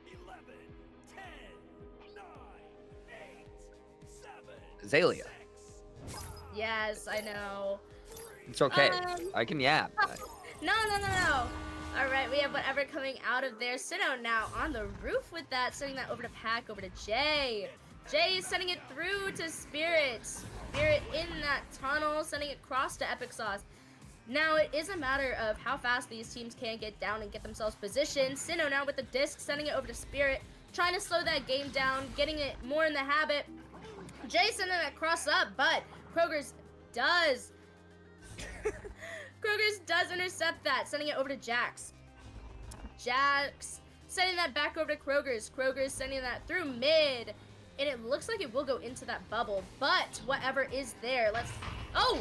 11, 10, 9, 8, 7, Azalea. Yes, I know. It's okay. I can yap. No. All right, we have whatever coming out of there. Sino now on the roof with that, sending that over to Pack, over to Jay. Jay is sending it through to Spirit. Spirit in that tunnel, sending it across to Epic Sauce. Now, it is a matter of how fast these teams can get down and get themselves positioned. Sino now with the disc, sending it over to Spirit, trying to slow that game down, getting it more in the habit. Jay sending that cross up, but Kroger's does intercept that, sending it over to Jax. Jax sending that back over to Kroger's. Kroger's sending that through mid. And it looks like it will go into that bubble. But whatever is there, let's... Oh!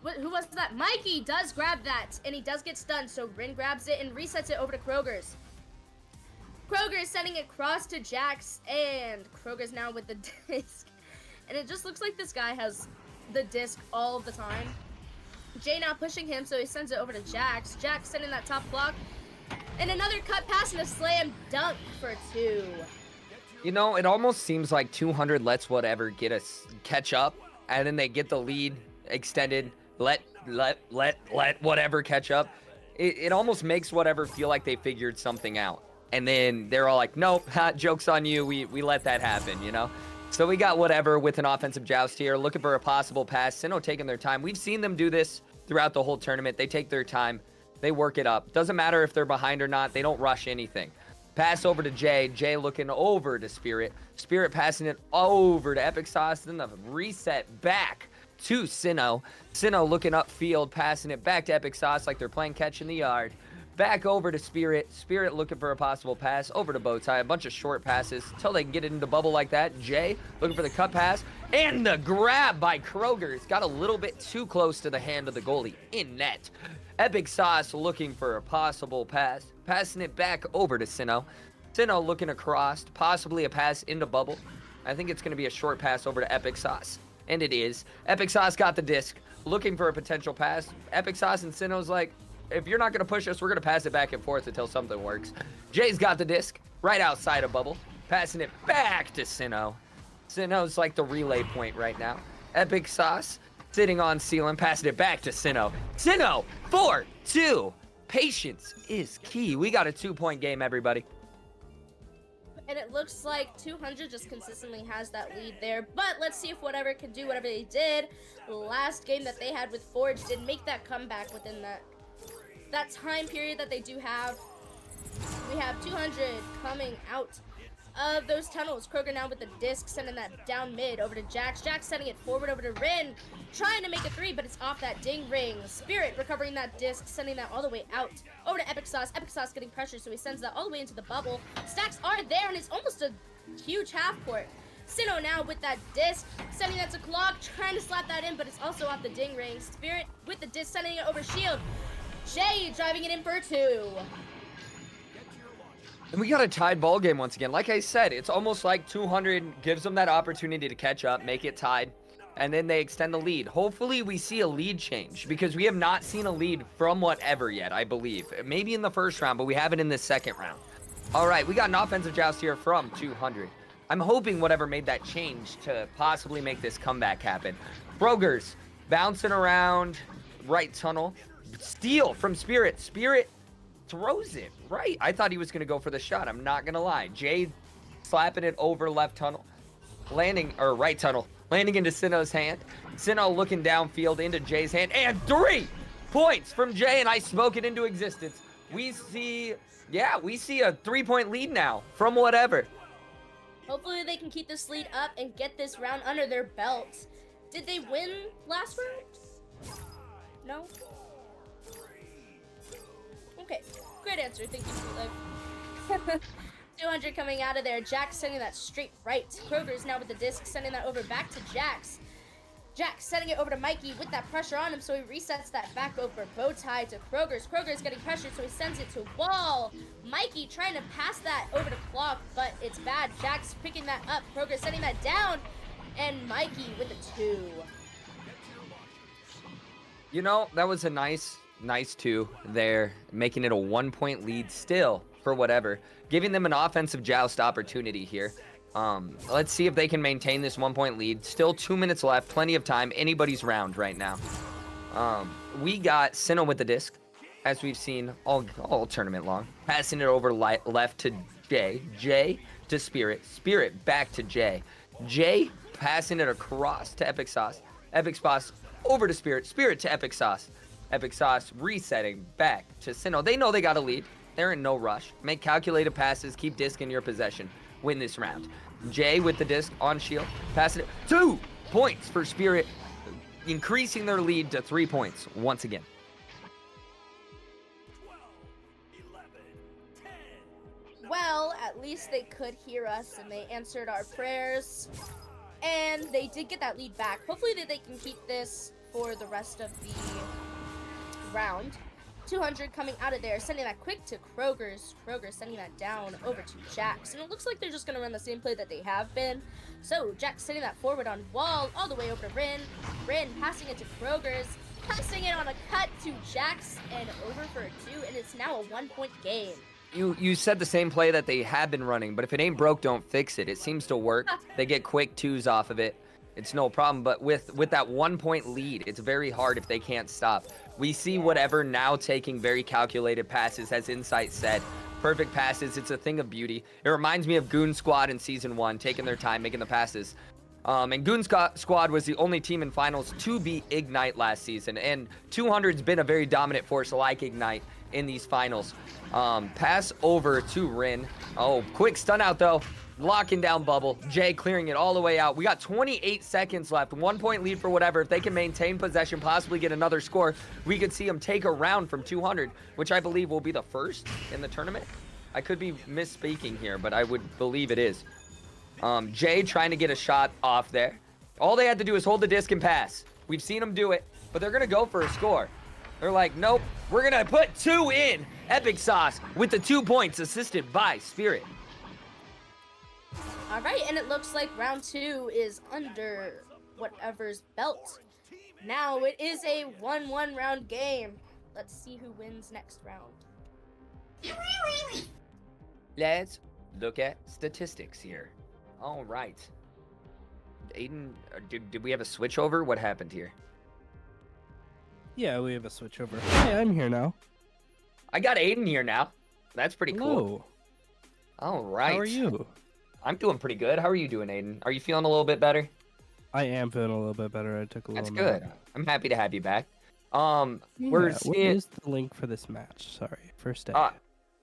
Who was that? Mikey does grab that. And he does get stunned. So Rin grabs it and resets it over to Kroger's. Kroger is sending it across to Jax. And Kroger's now with the disc. And it just looks like this guy has the disc all the time. Jay now pushing him, so he sends it over to Jax. Jax sending that top block. And another cut pass and a slam dunk for 2. You know, it almost seems like 200 lets whatever get us catch up, and then they get the lead extended. Let whatever catch up. It almost makes whatever feel like they figured something out. And then they're all like, nope, joke's on you. We let that happen, you know? So we got whatever with an offensive joust here, looking for a possible pass. Sino taking their time. We've seen them do this throughout the whole tournament. They take their time. They work it up. Doesn't matter if they're behind or not. They don't rush anything. Pass over to Jay. Jay looking over to Spirit. Spirit passing it over to Epic Sauce. Then the reset back to Sino. Sino looking upfield, passing it back to Epic Sauce like they're playing catch in the yard. Back over to Spirit. Spirit looking for a possible pass. Over to Bowtie. A bunch of short passes until they can get it into bubble like that. Jay looking for the cut pass. And the grab by Kroger. It's got a little bit too close to the hand of the goalie. In net. Epic Sauce looking for a possible pass. Passing it back over to Sino. Sino looking across. Possibly a pass into bubble. I think it's going to be a short pass over to Epic Sauce. And it is. Epic Sauce got the disc. Looking for a potential pass. Epic Sauce and Sino's like, if you're not going to push us, we're going to pass it back and forth until something works. Jay's got the disc right outside of bubble. Passing it back to Sino. Sino's like the relay point right now. Epic Sauce sitting on ceiling, passing it back to Sino. Sino, 4-2. Patience is key. We got a 2-point game, everybody. And it looks like 200 just consistently has that lead there. But let's see if whatever can do whatever they did. The last game that they had with Forge did make that comeback within that time period that they do have. We have 200 coming out of those tunnels. Kroger now with the disc, sending that down mid over to Jax. Jax sending it forward over to Rin, trying to make a 3, but it's off that ding ring. Spirit recovering that disc, sending that all the way out over to Epic Sauce. Epic Sauce getting pressure, so he sends that all the way into the bubble. Stacks are there, and it's almost a huge half court. Sinnoh now with that disc, sending that to Clock, trying to slap that in, but it's also off the ding ring. Spirit with the disc, sending it over Shield. Jay driving it in for 2. And we got a tied ball game once again. Like I said, it's almost like 200 gives them that opportunity to catch up, make it tied, and then they extend the lead. Hopefully we see a lead change because we have not seen a lead from whatever yet, I believe. Maybe in the first round, but we have it in the second round. All right, we got an offensive joust here from 200. I'm hoping whatever made that change to possibly make this comeback happen. Brogers bouncing around, right tunnel. Steal from Spirit. Spirit throws it right. I thought he was going to go for the shot. I'm not going to lie. Jay slapping it over left tunnel. Landing, or right tunnel. Landing into Sinnoh's hand. Sinnoh looking downfield into Jay's hand. And 3 points from Jay, and I spoke it into existence. We see, yeah, we see a 3-point lead now from whatever. Hopefully they can keep this lead up and get this round under their belts. Did they win last round? No? Okay, great answer. Thank you, Sweet Life. 200 coming out of there. Jax sending that straight right. Kroger's now with the disc, sending that over back to Jax. Jax sending it over to Mikey with that pressure on him, so he resets that back over Bowtie to Kroger's. Kroger's getting pressured, so he sends it to Wall. Mikey trying to pass that over to Clock, but it's bad. Jax picking that up. Kroger sending that down, and Mikey with the 2. You know, that was a nice 2 there, making it a 1-point lead still for whatever, giving them an offensive joust opportunity here. Let's see if they can maintain this 1-point lead. Still 2 minutes left, plenty of time, anybody's round right now. We got Sinnoh with the disc, as we've seen all tournament long, passing it over left to Jay. Jay to Spirit. Spirit back to Jay. Jay passing it across to Epic Sauce. Epic Sauce over to Spirit. Spirit to Epic Sauce. Epic Sauce resetting back to Sinnoh. They know they got a lead. They're in no rush. Make calculated passes. Keep disc in your possession. Win this round. Jay with the disc on shield. Passing it. 2 points for Spirit. Increasing their lead to 3 points once again. Well, at least they could hear us and they answered our prayers. And they did get that lead back. Hopefully they can keep this for the rest of the round. 200 coming out of there, sending that quick to Kroger's. Kroger sending that down over to Jax. And it looks like they're just going to run the same play that they have been. So Jax sending that forward on Wall all the way over to Rin. Rin passing it to Kroger's. Passing it on a cut to Jax and over for a 2. And it's now a 1-point game. You said the same play that they have been running, but if it ain't broke, don't fix it. It seems to work. They get quick 2s off of it. It's no problem, but with that 1-point lead, it's very hard if they can't stop. We see whatever now taking very calculated passes, as Insight said. Perfect passes, it's a thing of beauty. It reminds me of Goon Squad in Season 1, taking their time, making the passes. And Goon Squad was the only team in finals to beat Ignite last season, and 200's been a very dominant force like Ignite in these finals. Pass over to Rin. Oh, quick stun out though. Locking down Bubble. Jay clearing it all the way out. We got 28 seconds left. 1-point lead for whatever. If they can maintain possession, possibly get another score, we could see them take a round from 200, which I believe will be the first in the tournament. I could be misspeaking here, but I would believe it is. Jay trying to get a shot off there. All they had to do is hold the disc and pass. We've seen them do it, but they're going to go for a score. They're like, nope, we're going to put 2 in. Epic Sauce with the 2 points, assisted by Spirit. All right, and it looks like round 2 is under whatever's belt. Now it is a 1-1 round game. Let's see who wins next round. Let's look at statistics here. All right. Aiden, did we have a switch over? What happened here? Yeah, we have a switch over. Hey, I'm here now. I got Aiden here now. That's pretty cool. All right. How are you? I'm doing pretty good. How are you doing, Aiden? Are you feeling a little bit better? I am feeling a little bit better. I took a little. That's good. I'm happy to have you back. Yeah, We're what seeing. is the link for this match? Sorry, first day.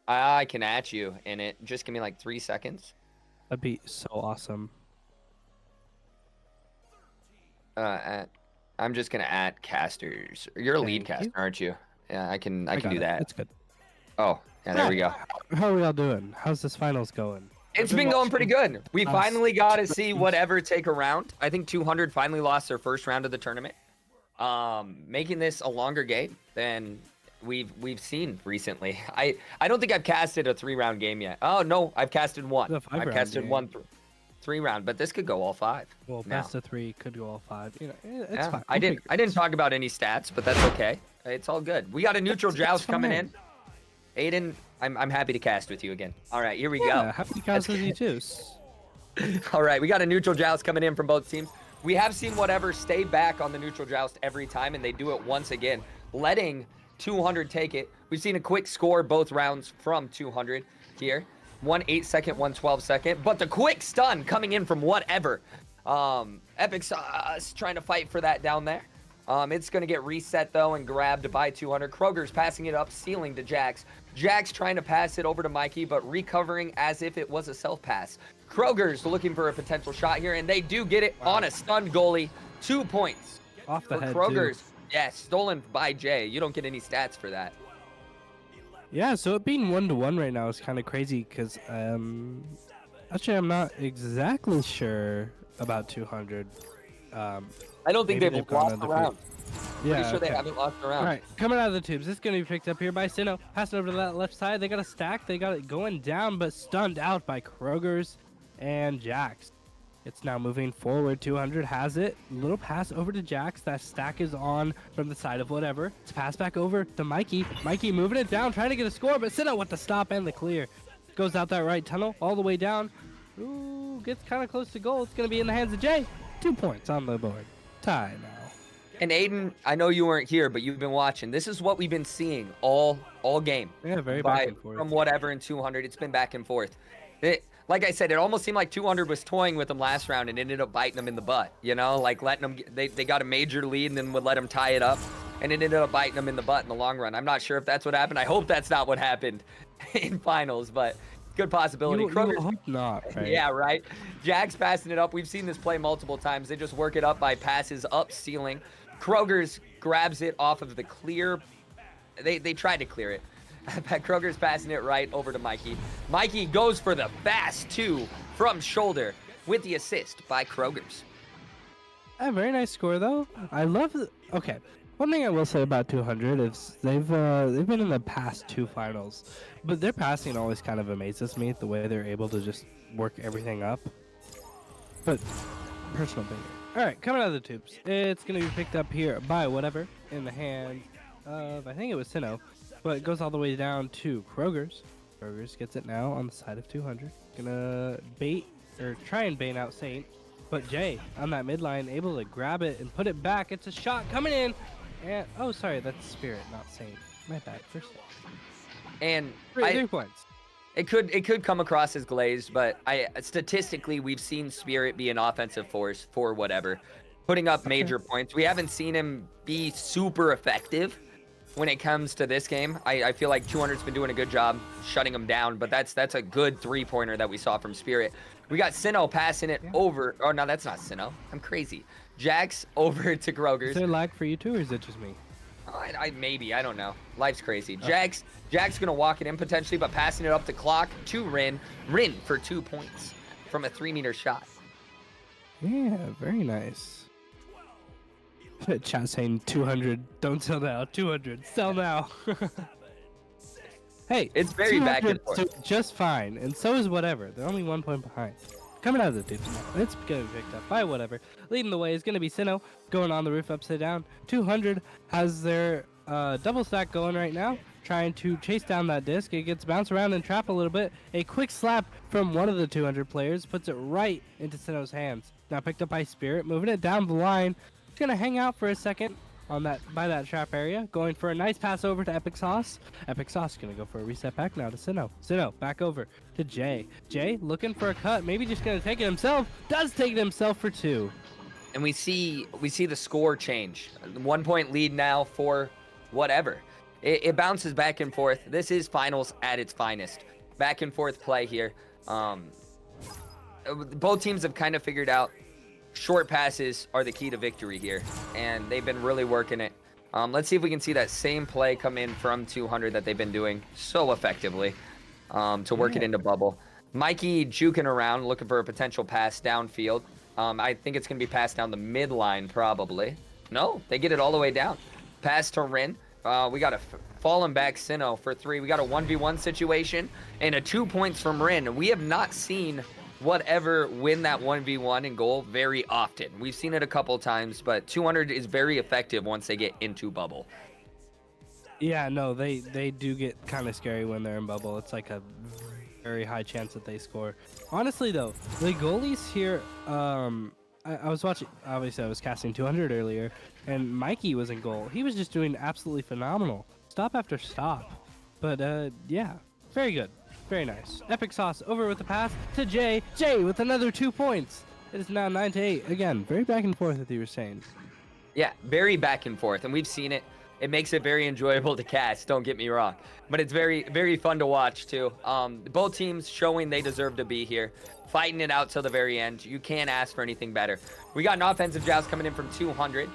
I can at you in it. Just give me like 3 seconds. That'd be so awesome. I'm just gonna add casters. You're a lead caster, aren't you? Yeah, I can do that. That's good. Oh, yeah, there we go. How are we all doing? How's this finals going? It's been going pretty good. We finally got to see whatever take a round. I think 200 finally lost their first round of the tournament, making this a longer game than we've seen recently. I don't think I've casted a 3-round game yet. Oh no, I've casted one. I've casted game. one 3-round, but this could go all 5. Well, now. best of 3 could go all 5. You know, it's Yeah, fine. I didn't talk about any stats, but that's okay. It's all good. We got a neutral joust coming in. Aiden, I'm happy to cast with you again. All right, here we Yeah, go. happy to cast with you too. All right, we got a neutral joust coming in from both teams. We have seen whatever stay back on the neutral joust every time, and they do it once again, letting 200 take it. We've seen a quick score both rounds from 200 here. One 8-second, one 12-second, but the quick stun coming in from whatever. Epic Sauce trying to fight for that down there. It's going to get reset, though, and grabbed by 200. Kroger's passing it up, stealing to Jax. Jax trying to pass it over to Mikey, but recovering as if it was a self-pass. Kroger's looking for a potential shot here, and they do get it on a stunned goalie. 2 points Off the for head, Kroger's. too. Yes, stolen by Jay. You don't get any stats for that. Yeah, so it being 1-1 right now is kind of crazy because actually I'm not exactly sure about 200. I don't think Maybe they've gone lost a undefeated. round. Yeah, Pretty sure they okay. haven't lost a round. All right, coming out of the tubes. This is going to be picked up here by Sinnoh. Passing over to that left side. They got a stack. They got it going down, but stunned out by Kroger's and Jax. It's now moving forward. 200 has it. Little pass over to Jax. That stack is on from the side of whatever. It's passed back over to Mikey. Mikey moving it down, trying to get a score, but Sinnoh with the stop and the clear. Goes out that right tunnel, all the way down. Ooh, gets kind of close to goal. It's going to be in the hands of Jay. 2 points on the board. Tie now. And Aiden, I know you weren't here, but you've been watching. This is what we've been seeing all game. Yeah, very back and forth. From whatever in 200, it's been back and forth. Like I said, it almost seemed like 200 was toying with them last round and ended up biting them in the butt. You know, like letting them, they got a major lead and then would let them tie it up, and it ended up biting them in the butt in the long run. I'm not sure if that's what happened. I hope that's not what happened in finals, but good possibility. You hope not, right? Yeah, right. Jags passing it up. We've seen this play multiple times. They just work it up by passes up ceiling. Kroger's grabs it off of the clear. They tried to clear it. Kroger's passing it right over to Mikey. Mikey goes for the fast 2 from shoulder with the assist by Kroger's. A very nice score though. I love okay. One thing I will say about 200 is they've been in the past 2 finals, but their passing always kind of amazes me, the way they're able to just work everything up. But personal opinion. All right, coming out of the tubes, it's gonna be picked up here by whatever in the hand of, I think it was Sinnoh, but it goes all the way down to Kroger's. Kroger's gets it now on the side of 200. Gonna try and bait out Saint, but Jay on that midline able to grab it and put it back. It's a shot coming in. And oh, sorry, that's Spirit, not Saint. My bad. First. And 3 points. It could come across as glazed, but statistically we've seen Spirit be an offensive force for whatever, putting up major points. We haven't seen him be super effective when it comes to this game. I feel like 200's been doing a good job shutting him down, but that's a good 3-pointer that we saw from Spirit. We got Sinnoh passing it over. Oh no, that's not Sinnoh. I'm crazy. Jax over to Kroger's. Is there lag for you too, or is it just me? Maybe, I don't know. Life's crazy. Jax gonna walk it in potentially, but passing it up to Clock to Rin. Rin for 2 points from a 3-meter shot. Yeah, very nice. Chat saying 200, don't sell now. 200, sell now. Hey, it's very back and forth. So just fine, and so is whatever. They're only 1 point behind. Coming out of the tubes now. It's going to be picked up by whatever. Leading the way is going to be Sinnoh, going on the roof upside down. 200 has their double stack going right now, trying to chase down that disc. It gets bounced around and trapped a little bit. A quick slap from one of the 200 players puts it right into Sinnoh's hands. Now picked up by Spirit, moving it down the line. It's going to hang out for a second on that by that trap area, going for a nice pass over to Epic Sauce. Epic Sauce gonna go for a reset back now to Sinnoh. Sinnoh back over to Jay. Jay looking for a cut, maybe just gonna take it himself. Does take it himself for 2. And we see the score change. 1 point lead now for whatever. It bounces back and forth. This is finals at its finest. Back and forth play here. Both teams have kind of figured out short passes are the key to victory here, and they've been really working it. Let's see if we can see that same play come in from 200 that they've been doing so effectively to work it into bubble. Mikey juking around, looking for a potential pass downfield. I think it's going to be passed down the midline, probably. No, they get it all the way down. Pass to Rin. We got a fallen back Sinnoh for 3. We got a 1v1 situation and a 2 points from Rin. We have not seen whatever win that 1v1 in goal very often. We've seen it a couple times, but 200 is very effective once they get into bubble. Yeah, no, they do get kind of scary when they're in bubble. It's like a very high chance that they score. Honestly, though, the goalies here, I was watching, obviously I was casting 200 earlier, and Mikey was in goal. He was just doing absolutely phenomenal. Stop after stop. But, yeah, very good. Very nice. Epic Sauce over with the pass to Jay. Jay with another 2 points. It is now 9-8. Again, very back and forth, as you were saying. Yeah, very back and forth, and we've seen it. It makes it very enjoyable to cast, don't get me wrong. But it's very, very fun to watch, too. Both teams showing they deserve to be here. Fighting it out till the very end. You can't ask for anything better. We got an offensive joust coming in from 200.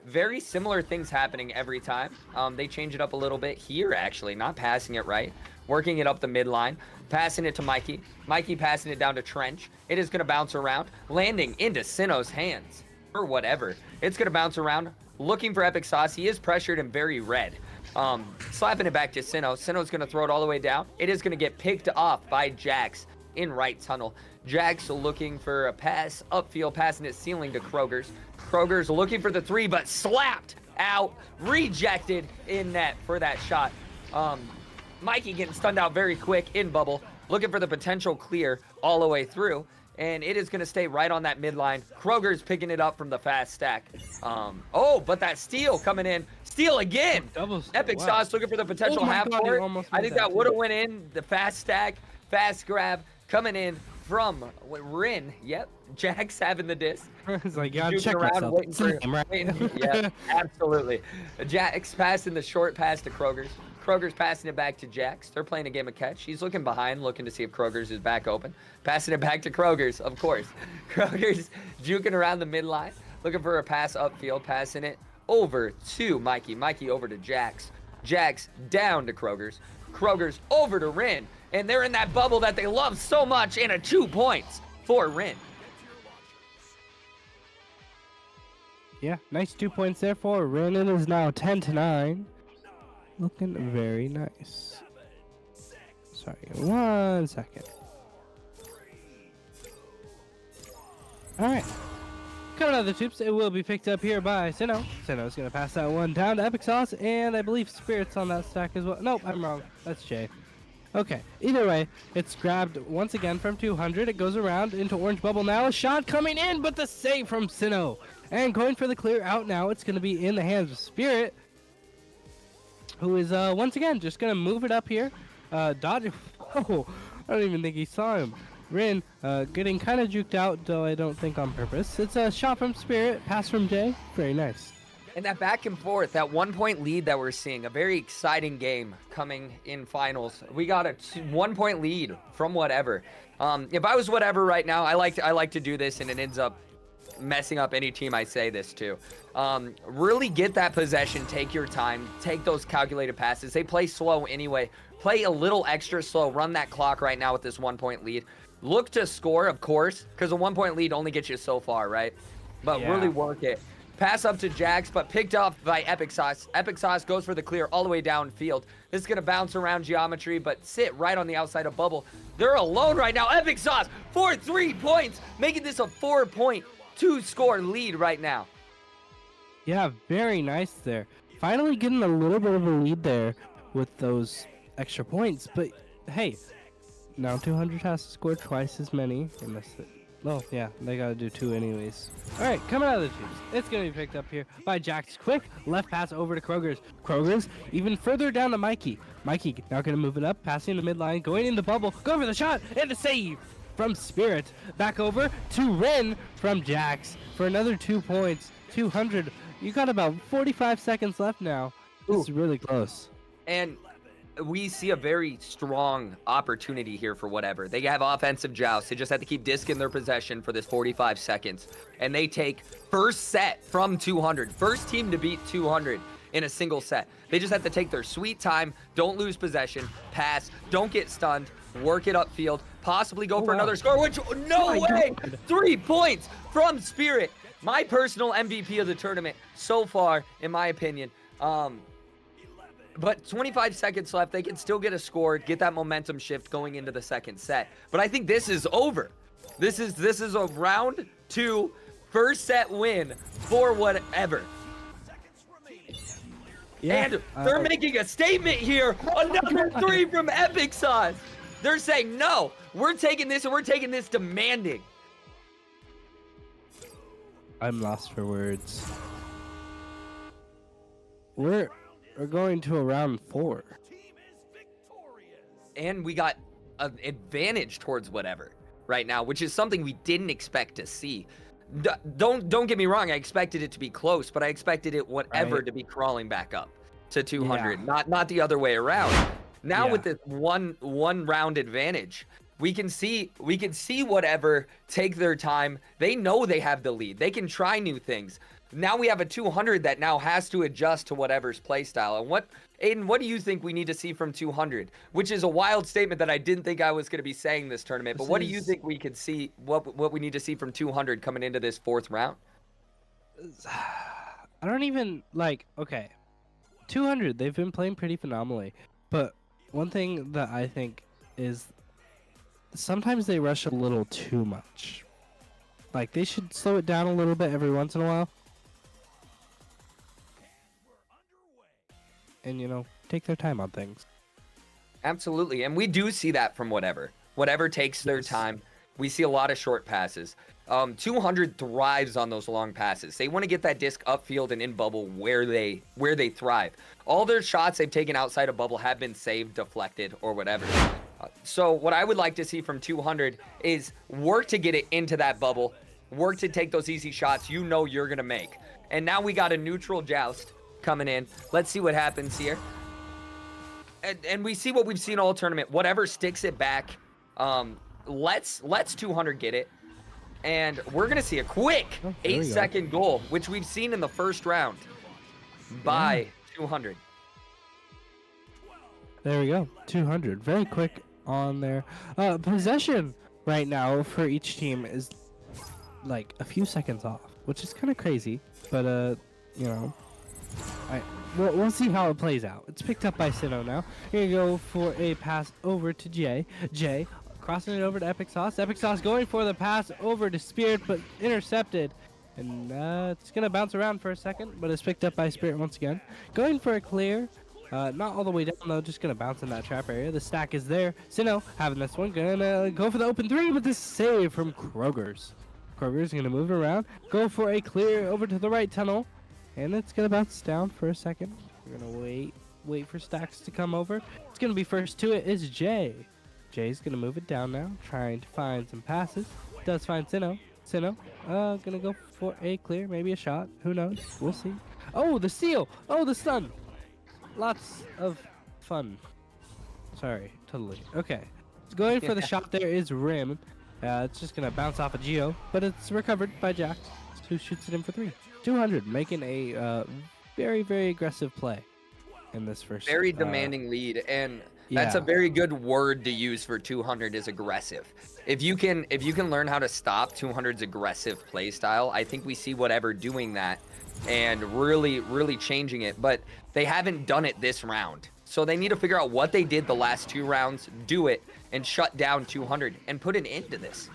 Very similar things happening every time. They change it up a little bit here, actually. Not passing it right. Working it up the midline. Passing it to Mikey. Mikey passing it down to Trench. It is going to bounce around. Landing into Sinnoh's hands. Or whatever. It's going to bounce around. Looking for Epic Sauce. He is pressured and very red. Slapping it back to Sinnoh. Sinnoh's going to throw it all the way down. It is going to get picked off by Jax in right tunnel. Jax looking for a pass upfield, passing it ceiling to Kroger's. Kroger's looking for the 3, but slapped out, rejected in net for that shot. Mikey getting stunned out very quick in bubble, looking for the potential clear all the way through, and it is going to stay right on that midline. Kroger's picking it up from the fast stack. But that steal coming in. Steal again. Epic Sauce looking for the potential half court. I think that would have went in. The fast stack, fast grab coming in from Rin. Yep, Jax having the disc. It's like, yeah, check myself. Yeah, absolutely. Jax passing the short pass to Kroger's. Kroger's passing it back to Jax. They're playing a game of catch. He's looking behind, looking to see if Kroger's is back open. Passing it back to Kroger's, of course. Kroger's juking around the midline, looking for a pass upfield, passing it over to Mikey. Mikey over to Jax. Jax down to Kroger's. Kroger's over to Rin. And they're in that bubble that they love so much, and a 2 points for Rin. Yeah, nice 2 points there for Rin. It is now 10-9. Looking very nice. Sorry, 1 second. Alright. Coming out of the tubes, it will be picked up here by Sinnoh. Sinnoh's going to pass that one down to Epic Sauce, and I believe Spirit's on that stack as well. Nope, I'm wrong. That's Jay. Okay, either way, it's grabbed once again from 200. It goes around into Orange Bubble now. A shot coming in, but the save from Sinnoh. And going for the clear out now. It's going to be in the hands of Spirit, who is once again just going to move it up here. Dodge. Oh, I don't even think he saw him. Rin getting kind of juked out, though I don't think on purpose. It's a shot from Spirit, pass from Jay. Very nice. And that back and forth, that 1 point lead that we're seeing, a very exciting game coming in finals. We got a 1 point lead from whatever. If I was whatever right now, I like to do this, and it ends up messing up any team I say this to. Really get that possession, take your time, take those calculated passes. They play slow anyway. Play a little extra slow, run that clock right now with this 1 point lead. Look to score, of course, because a 1 point lead only gets you so far, right? But really work it. Pass up to Jax, but picked up by Epic Sauce. Epic Sauce goes for the clear all the way downfield. This is going to bounce around geometry, but sit right on the outside of bubble. They're alone right now. Epic Sauce for 3 points, making this a 4-point, 2-score lead right now. Yeah, very nice there. Finally getting a little bit of a lead there with those extra points. But hey, now 200 has to score twice as many. Oh, yeah, they got to do 2 anyways. All right, coming out of the tubes. It's going to be picked up here by Jax. Quick left pass over to Kroger's. Kroger's even further down to Mikey. Mikey now going to move it up, passing the midline, going in the bubble, go for the shot, and the save from Spirit. Back over to Rin from Jax for another 2 points. 200. You got about 45 seconds left now. This is really close. And we see a very strong opportunity here for whatever. They have offensive joust. They just have to keep disking their possession for this 45 seconds. And they take first set from 200. First team to beat 200 in a single set. They just have to take their sweet time. Don't lose possession. Pass. Don't get stunned. work it upfield, possibly go for wow. another score, which, no Oh my way! God. 3 points from Spirit. My personal MVP of the tournament so far, in my opinion. But 25 seconds left. They can still get a score, get that momentum shift going into the second set. But I think this is over. This is a round 2 first set win for whatever. Yeah, And they're making a statement here. Another 3 from Epic Sauce. They're saying, no, we're taking this and we're taking this demanding. I'm lost for words. We're going to a round 4. And we got an advantage towards whatever right now, which is something we didn't expect to see. Don't get me wrong, I expected it to be close, but I expected it whatever Right. to be crawling back up to 200, not the other way around. Now with this one round advantage, we can see whatever take their time. They know they have the lead. They can try new things. Now we have a 200 that now has to adjust to whatever's playstyle. And Aiden, what do you think we need to see from 200? Which is a wild statement that I didn't think I was going to be saying this tournament. But what do you think we could see? What we need to see from 200 coming into this 4th round? I don't even like. Okay, 200. They've been playing pretty phenomenally, but one thing that I think is sometimes they rush a little too much. Like they should slow it down a little bit every once in a while. And, you know, take their time on things. Absolutely. And we do see that from whatever. Whatever takes their time. We see a lot of short passes. 200 thrives on those long passes. They want to get that disc upfield and in bubble where they thrive. All their shots they've taken outside of bubble have been saved, deflected, or whatever. So what I would like to see from 200 is work to get it into that bubble. Work to take those easy shots you know you're going to make. And now we got a neutral joust coming in. Let's see what happens here. And we see what we've seen all tournament. Whatever sticks it back. Let's 200 get it. And we're going to see a quick 8-second goal, which we've seen in the first round by 200. There we go. 200. Very quick on there. Possession right now for each team is like a few seconds off, which is kind of crazy. But, you know, we'll see how it plays out. It's picked up by Sinnoh now. Here you go for a pass over to Jay. Jay crossing it over to Epic Sauce. Epic Sauce going for the pass over to Spirit, but intercepted. And it's going to bounce around for a second, but it's picked up by Spirit once again. Going for a clear. Not all the way down, though. Just going to bounce in that trap area. The stack is there. Sinnoh having this one. Going to go for the open 3, but this save from Kroger's. Kroger's going to move around. Go for a clear over to the right tunnel. And it's going to bounce down for a second. We're going to wait for stacks to come over. It's going to be first to it is Jay. Jay's going to move it down now, trying to find some passes. Does find Sinnoh. Sinnoh, going to go for a clear, maybe a shot. Who knows? We'll see. Oh, the steal. Oh, the stun. Lots of fun. Sorry, totally. Okay. Going for the shot there is Rim. It's just going to bounce off of Geo, but it's recovered by Jax, who shoots it in for 3. 200, making a very, very aggressive play in this first. Very demanding lead, and that's a very good word to use for 200 is aggressive. If you can learn how to stop 200's aggressive play style, I think we see whatever doing that and really changing it. But they haven't done it this round, so they need to figure out what they did the last 2 rounds, do it, and shut down 200 and put an end to this.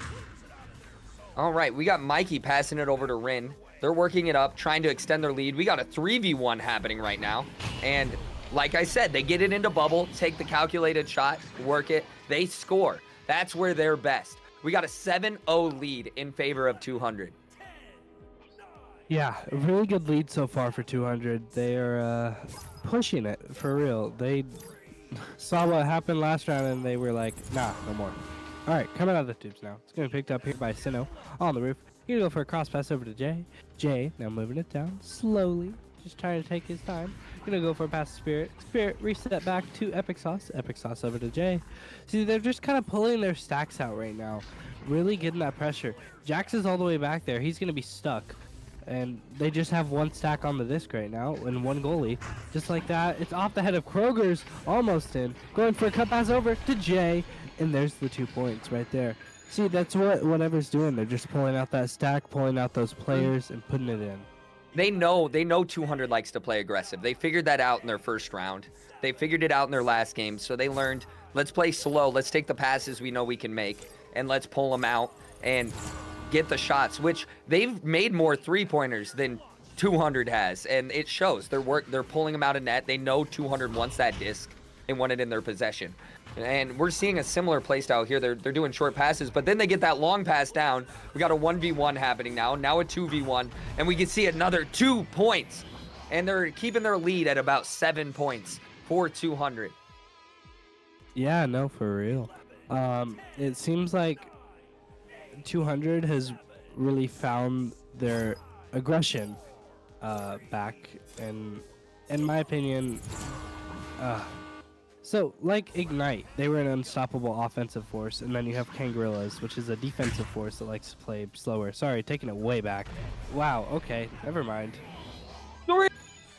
All right, we got Mikey passing it over to Rin. They're working it up, trying to extend their lead. We got a 3v1 happening right now. And like I said, they get it into bubble, take the calculated shot, work it, they score. That's where they're best. We got a 7-0 lead in favor of 200. Yeah, a really good lead so far for 200. They are pushing it for real. They saw what happened last round and they were like, nah, no more. All right, coming out of the tubes now. It's going to be picked up here by Sinnoh on the roof. Gonna go for a cross pass over to Jay. Jay now moving it down slowly, just trying to take his time. Gonna go for a pass to Spirit. Spirit reset back to Epic Sauce. Epic Sauce over to Jay. See, they're just kind of pulling their stacks out right now, really getting that pressure. Jax is all the way back there. He's gonna be stuck. And they just have one stack on the disc right now and one goalie. Just like that, it's off the head of Kroger's, almost in. Going for a cut pass over to Jay, and there's the 2 points right there. See, that's what whatever's doing. They're just pulling out that stack, pulling out those players, and putting it in. They know 200 likes to play aggressive. They figured that out in their first round. They figured it out in their last game. So they learned, let's play slow. Let's take the passes we know we can make, and let's pull them out and get the shots, which they've made more 3-pointers than 200 has, and it shows. They're pulling them out of net. They know 200 wants that disc and want it in their possession. And we're seeing a similar play style here. They're doing short passes, but then they get that long pass down. We got a 1v1 happening now a 2v1, and we can see another 2 points. And they're keeping their lead at about 7 points for 200. Yeah, no, for real. It seems like 200 has really found their aggression back, and in my opinion, so like Ignite, they were an unstoppable offensive force, and then you have Kangorillas, which is a defensive force that likes to play slower. Sorry, taking it way back. Wow, okay, never mind.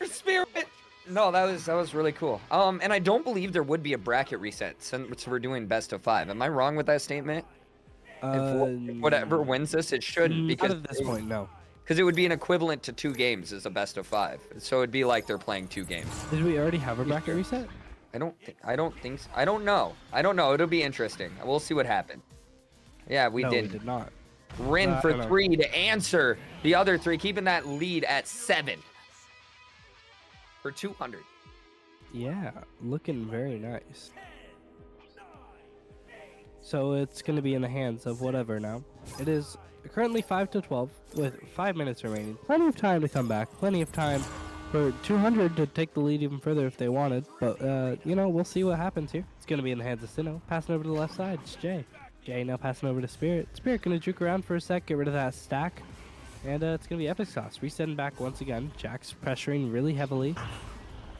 Spirit. No, that was really cool. And I don't believe there would be a bracket reset since we're doing best of 5. Am I wrong with that statement? If whatever wins this, it shouldn't, because at this point, no. Because it would be an equivalent to 2 games as a best of 5. So it'd be like they're playing 2 games. Did we already have a bracket reset? I don't think so. I don't know. It'll be interesting. We'll see what happened. Yeah, we No, did. we did not. Rin for 3 to answer the other 3, keeping that lead at 7 for 200. Yeah, looking very nice. So it's going to be in the hands of whatever now. It is currently 5-12 with 5 minutes remaining. Plenty of time to come back. Plenty of time for 200 to take the lead even further if they wanted. But, we'll see what happens here. It's going to be in the hands of Sinnoh. Passing over to the left side. It's Jay. Jay now passing over to Spirit. Spirit going to juke around for a sec, get rid of that stack. And it's going to be Epic Sauce. Resetting back once again. Jax pressuring really heavily.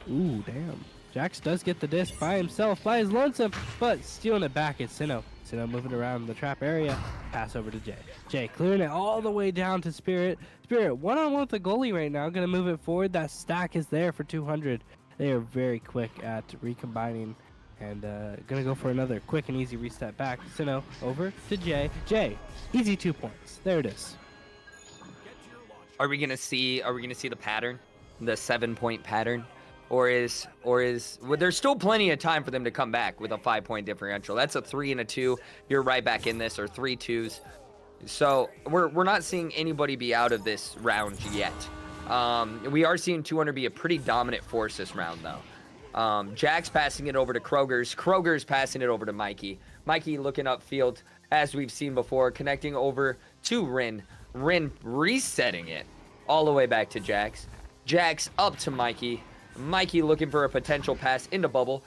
Ooh, damn. Jax does get the disc by himself, by his lonesome, but stealing it back is Sinnoh. Sinnoh moving around the trap area. Pass over to Jay. Jay clearing it all the way down to Spirit. Spirit one-on-one with the goalie right now. Going to move it forward. That stack is there for 200. They are very quick at recombining. And going to go for another quick and easy reset back. Sinnoh over to Jay. Jay, easy 2 points. There it is. Are we gonna see the pattern, the 7-point pattern, or is well, there's still plenty of time for them to come back with a 5-point differential? That's a 3 and a 2. You're right back in this, or 3 2s. So we're not seeing anybody be out of this round yet. We are seeing 200 be a pretty dominant force this round though. Jax passing it over to Kroger's. Kroger's passing it over to Mikey. Mikey looking upfield as we've seen before, connecting over to Rin. Rin resetting it all the way back to Jax. Jax up to Mikey. Mikey looking for a potential pass into bubble.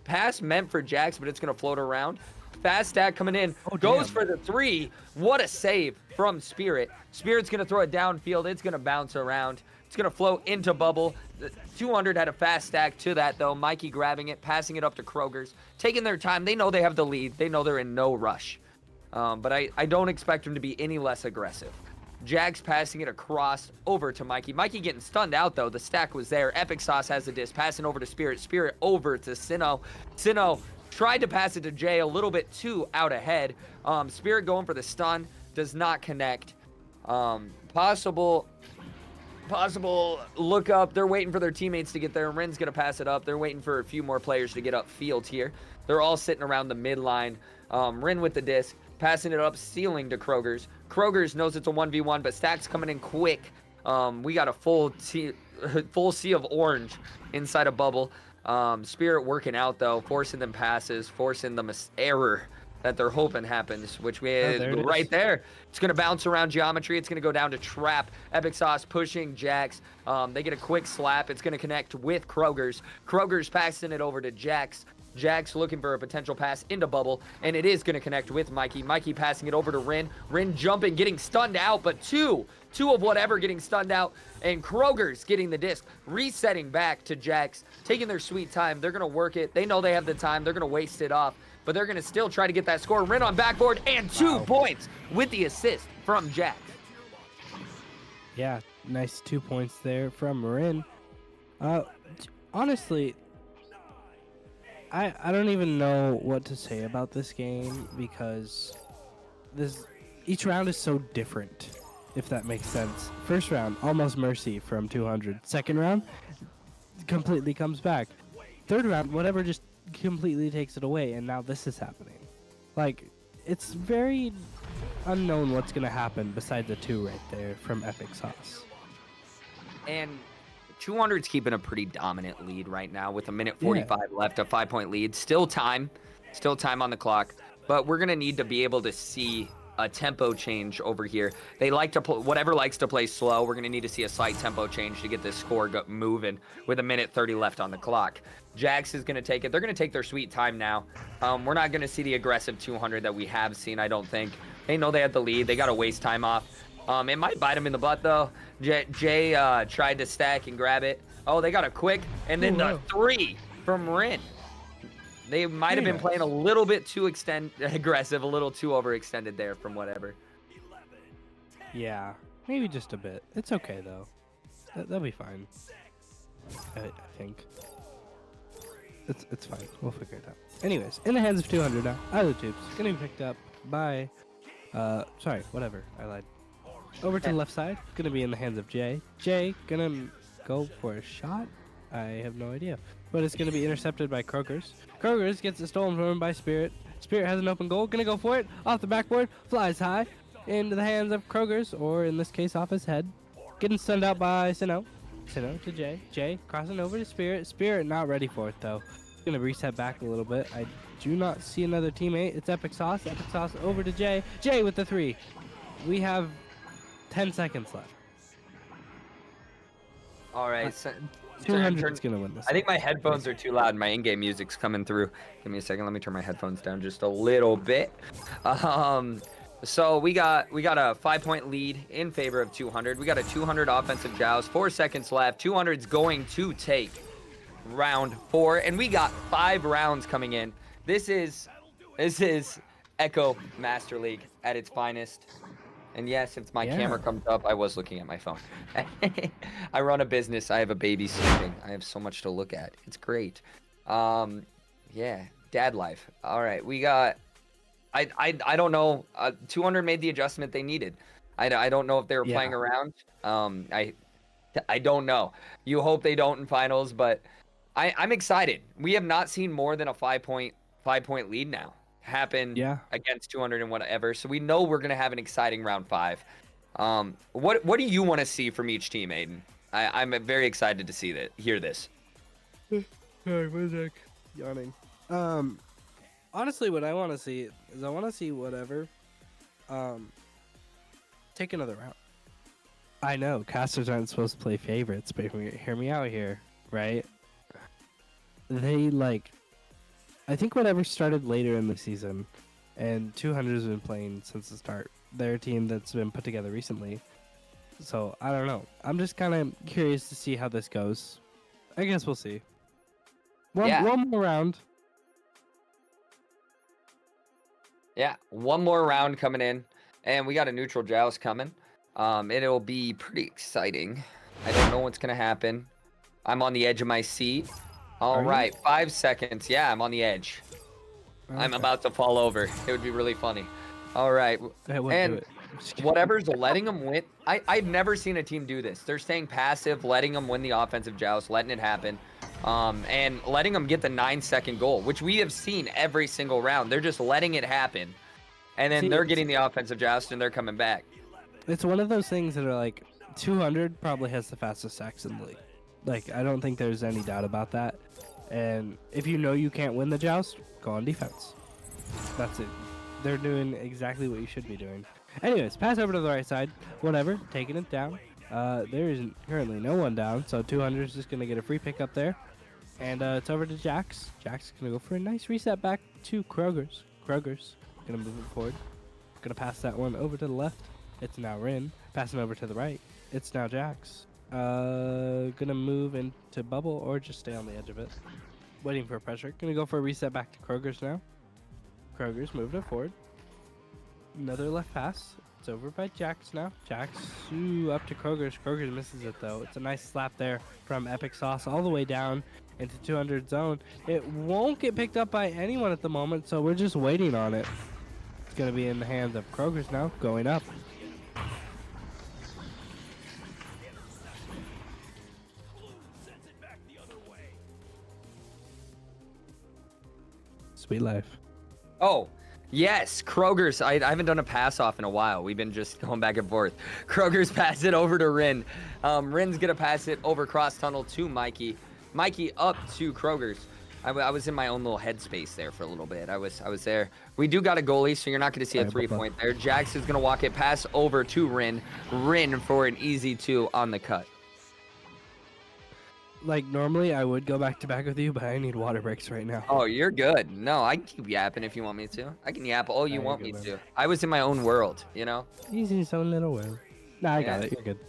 Pass meant for Jax, but it's going to float around. Fast stack coming in. Goes for the 3. What a save from Spirit. Spirit's going to throw it downfield. It's going to bounce around. It's going to float into bubble. 200 had a fast stack to that, though. Mikey grabbing it, passing it up to Kroger's. Taking their time. They know they have the lead. They know they're in no rush. But I don't expect him to be any less aggressive. Jax passing it across over to Mikey. Mikey getting stunned out, though. The stack was there. Epic Sauce has the disc. Passing over to Spirit. Spirit over to Sinnoh. Sinnoh tried to pass it to Jay a little bit too out ahead. Spirit going for the stun. Does not connect. Possible look up. They're waiting for their teammates to get there. Rin's going to pass it up. They're waiting for a few more players to get upfield here. They're all sitting around the midline. Rin with the disc. Passing it up, stealing to Kroger's. Kroger's knows it's a 1v1, but Stack's coming in quick. We got a full sea of orange inside a bubble. Spirit working out, though, forcing them passes, forcing them error that they're hoping happens, which we right there. It's going to bounce around geometry. It's going to go down to trap. Epic Sauce pushing Jax. They get a quick slap. It's going to connect with Kroger's. Kroger's passing it over to Jax. Jax looking for a potential pass into bubble, and it is going to connect with Mikey. Mikey passing it over to Rin. Rin jumping, getting stunned out, but two of whatever getting stunned out, and Kroger's getting the disc, resetting back to Jax, taking their sweet time. They're going to work it. They know they have the time. They're going to waste it off, but they're going to still try to get that score. Rin on backboard, and 2 points with the assist from Jax. Yeah, Nice 2 points there from Marin. Honestly, I don't even know what to say about this game because each round is so different, if that makes sense. First round, almost mercy from 200. Second round, completely comes back. Third round, whatever just completely takes it away, and now this is happening. Like, it's very unknown what's going to happen besides the 2 right there from Epic Sauce. And 200's keeping a pretty dominant lead right now with 1:45 left, a 5-point lead. Still time on the clock, but we're going to need to be able to see a tempo change over here. They like to whatever likes to play slow. We're going to need to see a slight tempo change to get this score moving with 1:30 left on the clock. Jax is going to take it. They're going to take their sweet time now. We're not going to see the aggressive 200 that we have seen, I don't think. They know they had the lead. They got to waste time off. It might bite him in the butt, though. Jay tried to stack and grab it. Oh, they got a quick. And then the 3 from Rin. They might have been playing a little bit too aggressive, a little too overextended there from whatever. Yeah, maybe just a bit. It's okay, though. That'll be fine. I think. It's fine. We'll figure it out. Anyways, in the hands of 200 now. Out of the tubes. Gonna be picked up by... sorry, whatever. I lied. Over to the left side. Gonna be in the hands of Jay. Jay gonna go for a shot? I have no idea. But it's gonna be intercepted by Krogers. Krogers gets it stolen from him by Spirit. Spirit has an open goal. Gonna go for it. Off the backboard. Flies high. Into the hands of Krogers. Or in this case, off his head. Getting stunned out by Sinnoh. Sinnoh to Jay. Jay crossing over to Spirit. Spirit not ready for it though. Gonna reset back a little bit. I do not see another teammate. It's Epic Sauce. Epic Sauce over to Jay. Jay with the 3. We have 10 seconds left. All right. 200's gonna win this. I think my headphones are too loud. My in-game music's coming through. Give me a second. Let me turn my headphones down just a little bit. So we got a 5-point lead in favor of 200. We got a 200 offensive joust. 4 seconds left. 200's going to take round 4, and we got 5 rounds coming in. This is Echo Master League at its finest. And yes, if my camera comes up, I was looking at my phone. I run a business. I have a baby sleeping. I have so much to look at. It's great. Yeah, dad life. All right, we got. I don't know. 200 made the adjustment they needed. I don't know if they were playing around. I don't know. You hope they don't in finals, but I'm excited. We have not seen more than a 5-point lead now happen against 200 and whatever. So we know we're gonna have an exciting round 5. What do you want to see from each team, Aiden? I'm very excited to see hear this. Sorry, one sec. Yawning. Honestly, what I want to see is I want to see whatever. Take another round. I know casters aren't supposed to play favorites, but hear me out here, right? They I think whatever started later in the season, and 200 has been playing since the start. They're a team that's been put together recently. So, I don't know. I'm just kind of curious to see how this goes. I guess we'll see. One more round. Yeah, one more round coming in. And we got a neutral joust coming. It'll be pretty exciting. I don't know what's going to happen. I'm on the edge of my seat. All right, 5 seconds. Yeah, I'm on the edge. Okay. I'm about to fall over. It would be really funny. All right. And whatever's letting them win. I've never seen a team do this. They're staying passive, letting them win the offensive joust, letting it happen, and letting them get the 9-second goal, which we have seen every single round. They're just letting it happen, and then they're getting the offensive joust, and they're coming back. It's one of those things that are 200 probably has the fastest stacks in the league. I don't think there's any doubt about that. And if you know you can't win the joust, go on defense. That's it. They're doing exactly what you should be doing. Anyways, pass over to the right side. Whatever, taking it down. There is currently no one down, so 200 is just going to get a free pick up there. And it's over to Jax. Jax is going to go for a nice reset back to Krogers. Krogers going to move it forward. Going to pass that one over to the left. It's now Rin. Passing over to the right. It's now Jax. Gonna move into bubble or just stay on the edge of it. Waiting for pressure. Gonna go for a reset back to Krogers now. Krogers moving it forward. Another left pass. It's over by Jax now. Jax, up to Kroger's. Kroger's misses it though. It's a nice slap there from Epic Sauce all the way down into 200 zone. It won't get picked up by anyone at the moment, so we're just waiting on it. It's gonna be in the hands of Kroger's now, going up. Sweet life. Oh, yes, Kroger's. I haven't done a pass off in a while. We've been just going back and forth. Kroger's pass it over to Rin. Rin's gonna pass it over cross tunnel to Mikey. Mikey up to Kroger's. I was in my own little headspace there for a little bit. I was there. We do got a goalie, so you're not gonna see a 3-point there. Jax is gonna walk it pass over to Rin. Rin for an easy 2 on the cut. Like, normally I would go back to back with you, but I need water breaks right now. Oh, you're good. No, I can keep yapping if you want me to. I can yap all you want me to. I was in my own world, you know? Easy, so little world. Nah, I got it. You're good.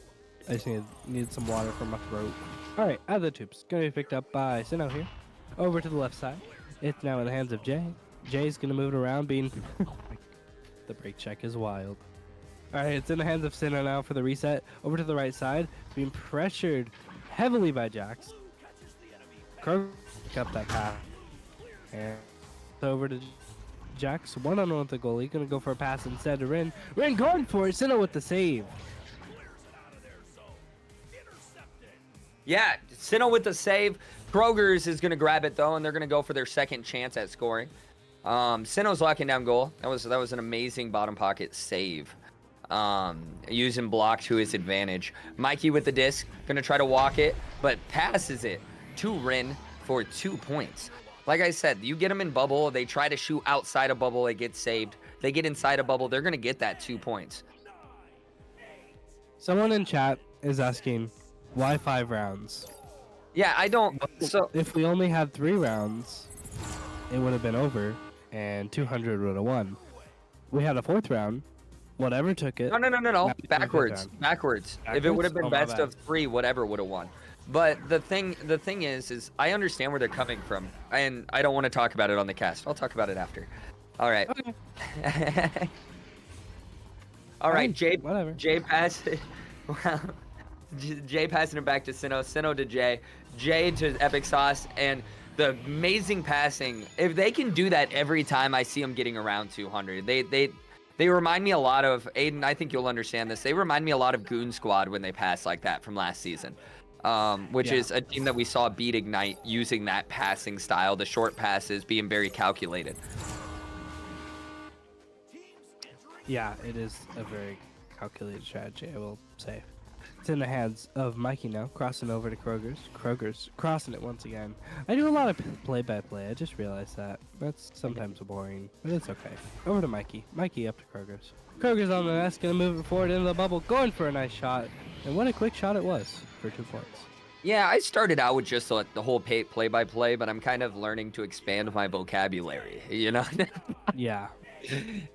I just need some water for my throat. All right, other tubes. Gonna be picked up by Sinnoh here. Over to the left side. It's now in the hands of Jay. Jay's gonna move it around, being... The break check is wild. All right, it's in the hands of Sinnoh now for the reset. Over to the right side, being pressured heavily by Jax. Kroger pick up that pass. And over to Jax. One-on-one with the goalie. Gonna go for a pass instead to Rin. Rin going for it. Sinnoh with the save. Yeah, Sinnoh with the save. Kroger's is going to grab it, though, and they're going to go for their second chance at scoring. Sinnoh's locking down goal. That was an amazing bottom pocket save. Using block to his advantage. Mikey with the disc, going to try to walk it, but passes it to Rin for 2 points. Like I said, you get them in bubble, they try to shoot outside a bubble, they get saved. They get inside a bubble, they're going to get that 2 points. Someone in chat is asking, why 5 rounds? Yeah, I don't... So if we only had 3 rounds, it would have been over, and 200 would have won. We had a 4th round. Whatever took it. No. Backwards. If it would have been best of 3, whatever would have won. But the thing is I understand where they're coming from, and I don't want to talk about it on the cast. I'll talk about it after. All right. Okay. All right, Jay. Whatever. Jay pass. Well, Jay passing it back to Sinnoh. Sinnoh to Jay. Jay to Epic Sauce, and the amazing passing. If they can do that every time I see them getting around 200, they remind me a lot of, Aiden, I think you'll understand this. They remind me a lot of Goon Squad when they pass like that from last season, which is a team that we saw beat Ignite using that passing style, the short passes being very calculated. Yeah, it is a very calculated strategy, I will say. It's in the hands of Mikey now, crossing over to Kroger's. Kroger's crossing it once again. I do a lot of play-by-play. I just realized that. That's sometimes boring, but it's okay. Over to Mikey. Mikey up to Kroger's. Kroger's on the nest, gonna move it forward into the bubble, going for a nice shot. And what a quick shot it was for 2 points. Yeah, I started out with just the whole play-by-play, but I'm kind of learning to expand my vocabulary, you know? Yeah.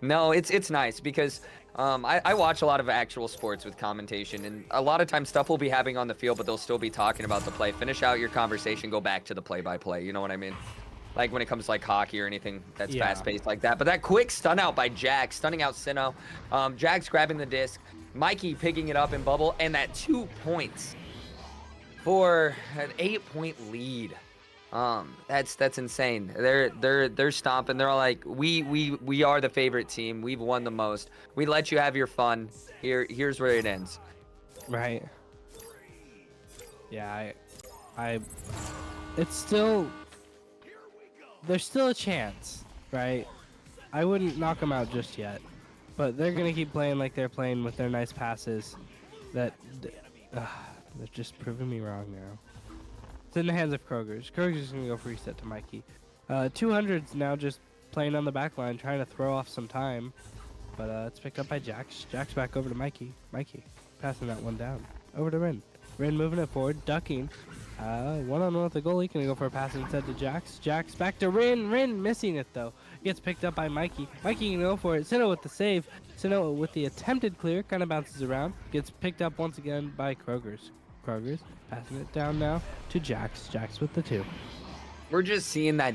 No, it's nice because I watch a lot of actual sports with commentation, and a lot of times stuff will be happening on the field, but they'll still be talking about the play. Finish out your conversation, go back to the play-by-play, you know what I mean? Like when it comes to like hockey or anything that's fast-paced like that. But that quick stun out by Jax, stunning out Sinnoh. Jax grabbing the disc, Mikey picking it up in bubble, and that 2 points for an 8-point lead. That's insane. They're stomping. They're all like, we are the favorite team. We've won the most. We let you have your fun. Here's where it ends. Right. Yeah, it's still, there's still a chance, right? I wouldn't knock them out just yet, but they're gonna keep playing like they're playing with their nice passes. They're just proving me wrong now. It's in the hands of Kroger's. Kroger's going to go for reset to Mikey. 200's now just playing on the back line, trying to throw off some time. But it's picked up by Jax. Jax back over to Mikey. Mikey passing that one down. Over to Rin. Rin moving it forward, ducking. One-on-one with the goalie. Going to go for a pass instead to Jax. Jax back to Rin. Rin missing it, though. Gets picked up by Mikey. Mikey can go for it. Sinnoh with the save. Sinnoh with the attempted clear. Kind of bounces around. Gets picked up once again by Kroger's. Kroger's passing it down now to Jax. Jax with the 2. We're just seeing that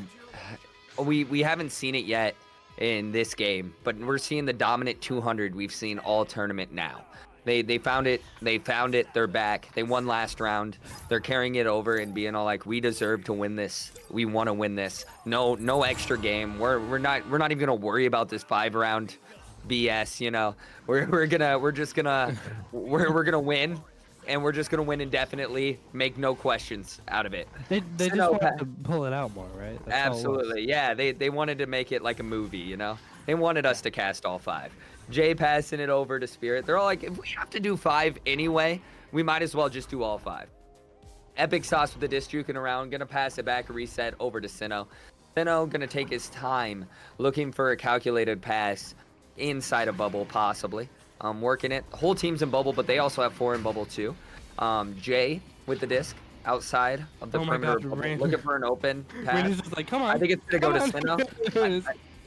we haven't seen it yet in this game, but we're seeing the dominant 200 we've seen all tournament now. They found it. They found it. They're back. They won last round. They're carrying it over and being all like, we deserve to win this. We want to win this. No extra game. We're not even gonna worry about this 5-round BS. You know, we're gonna win, and we're just gonna win indefinitely. Make no questions out of it. They just wanted to pull it out more, right? That's all it was. Absolutely, yeah. They wanted to make it like a movie, you know. They wanted us to cast all 5. Jay passing it over to Spirit. They're all like, if we have to do 5 anyway, we might as well just do all 5. Epic Sauce with the disc juking around, gonna pass it back, reset over to Sinnoh. Sinnoh gonna take his time, looking for a calculated pass inside a bubble, possibly. Working it. The whole team's in bubble, but they also have 4 in bubble too. Jay with the disc outside of the perimeter of bubble, looking for an open pass. Randy's just like, come on. I think it's gonna go to Come on. Sinnoh.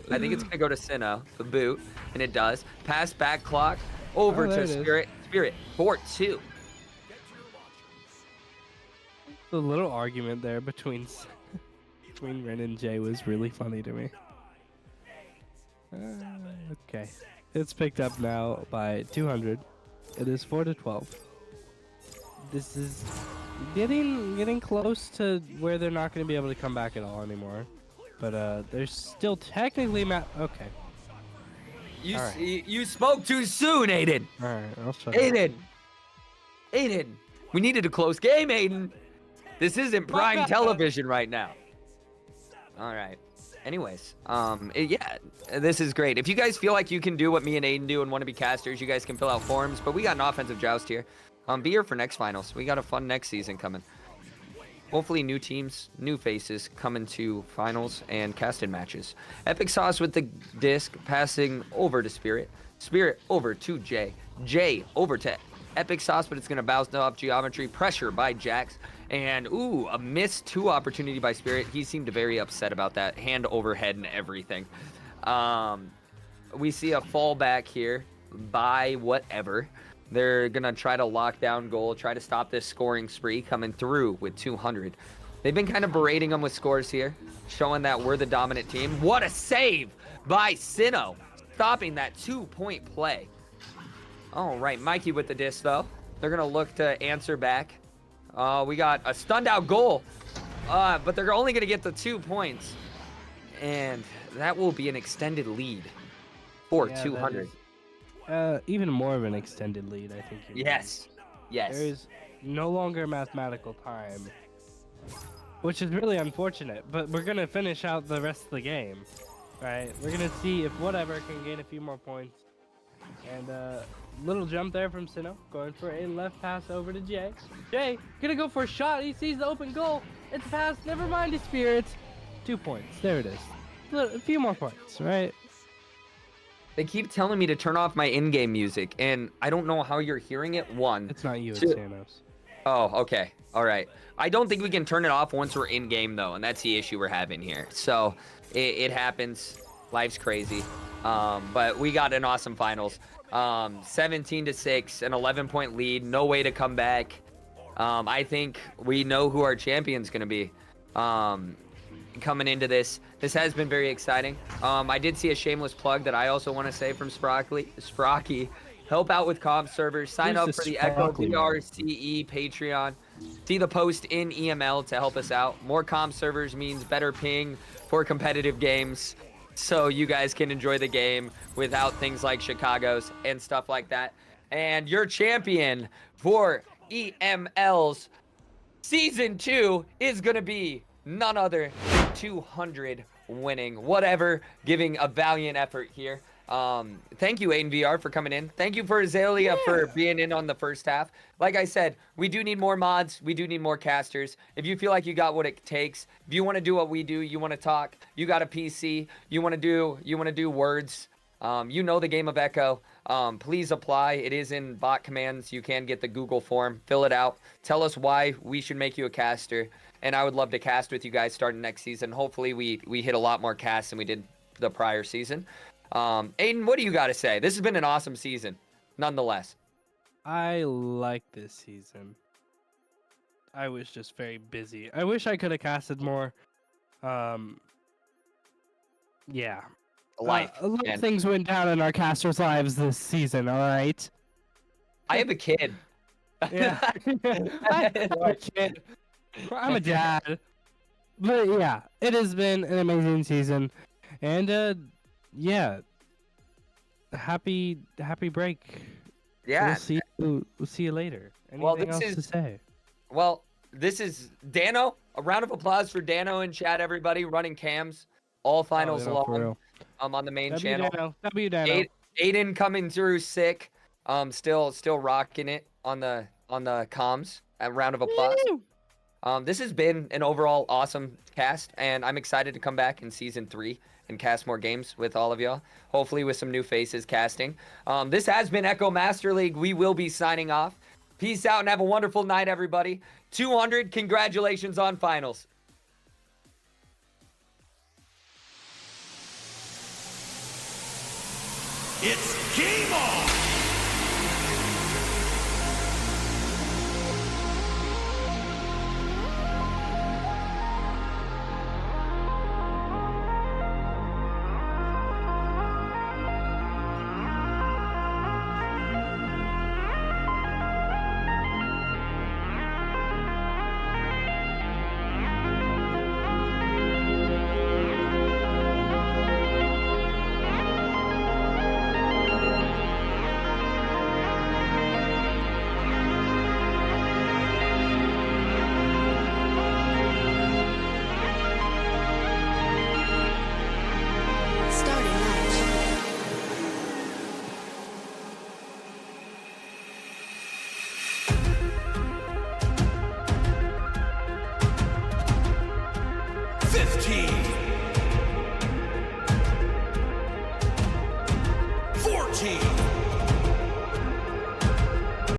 I think it's gonna go to Sinnoh, the boot, and it does. Pass back clock over Oh, there to it is. Spirit. Spirit 4-2. The little argument there between Ren and Jay was really funny to me. Okay, it's picked up now by 200. It is 4-12. This is getting close to where they're not going to be able to come back at all anymore. But there's still technically okay. You spoke too soon, Aiden. All right, I'll shut up. Aiden, we needed a close game, Aiden. This isn't prime television right now. All right. Anyways, yeah, this is great. If you guys feel like you can do what me and Aiden do and want to be casters, you guys can fill out forms. But we got an offensive joust here. Be here for next finals. We got a fun next season coming. Hopefully new teams, new faces coming to finals and casted matches. Epic Sauce with the disc passing over to Spirit. Spirit over to Jay. Jay over to Epic Sauce, but it's going to bounce off geometry. Pressure by Jax. And, ooh, a missed 2 opportunity by Spirit. He seemed very upset about that. Hand overhead and everything. We see a fallback here by whatever. They're going to try to lock down goal, try to stop this scoring spree coming through with 200. They've been kind of berating them with scores here, showing that we're the dominant team. What a save by Sinnoh, stopping that 2-point play. All right, Mikey with the disc, though. They're going to look to answer back. We got a stunned out goal, but they're only going to get the 2 points. And that will be an extended lead for 200. Even more of an extended lead, I think. Yes. Yes. There is no longer mathematical time, which is really unfortunate. But we're gonna finish out the rest of the game, right? We're gonna see if whatever can gain a few more points. And little jump there from Sinnoh, going for a left pass over to Jay. Jay gonna go for a shot. He sees the open goal. It's a pass. Never mind the Spirit. 2 points. There it is. A few more points, right? They keep telling me to turn off my in-game music, and I don't know how you're hearing it. One. It's not you, it's 2. Thanos. Oh, okay. All right. I don't think we can turn it off once we're in-game, though, and that's the issue we're having here. So, it happens. Life's crazy. But we got an awesome finals. 17-6, an 11-point lead. No way to come back. I think we know who our champion's going to be. Coming into this has been very exciting. I did see a shameless plug that I also want to say from Sprocky. Help out with comp servers. Sign up for the Echo VRCE Patreon. See the post in EML to help us out. More comp servers means better ping for competitive games, so you guys can enjoy the game without things like Chicago's and stuff like that. And your champion for EML's Season 2 is going to be none other than 200 winning, whatever, giving a valiant effort here. Thank you, Aiden VR, for coming in. Thank you for Azalea for being in on the first half. Like I said, we do need more mods. We do need more casters. If you feel like you got what it takes, if you want to do what we do, you want to talk, you got a PC, you want to do words, you know the game of Echo, please apply. It is in bot commands. You can get the Google form, fill it out, tell us why we should make you a caster. And I would love to cast with you guys starting next season. Hopefully we hit a lot more casts than we did the prior season. Aiden, what do you got to say? This has been an awesome season, nonetheless. I like this season. I was just very busy. I wish I could have casted more. Yeah. life. A lot and of things went down in our casters' lives this season. All right. I have a kid. Yeah. I'm a kid. I'm a dad. But yeah, it has been an amazing season, and yeah, happy break. Yeah. We'll see you later. Anything Well, this else is to say? Well, this is Dano. A round of applause for Dano in chat, everybody, running cams all finals Dano, for along. real. On the main W channel. Dano. W Dano. Aiden coming through sick. Still rocking it on the comms. A round of applause. This has been an overall awesome cast, and I'm excited to come back in season 3 and cast more games with all of y'all. Hopefully with some new faces casting. This has been Echo Master League. We will be signing off. Peace out and have a wonderful night, everybody. 200, congratulations on finals. It's game on! Starting match. $15, 14.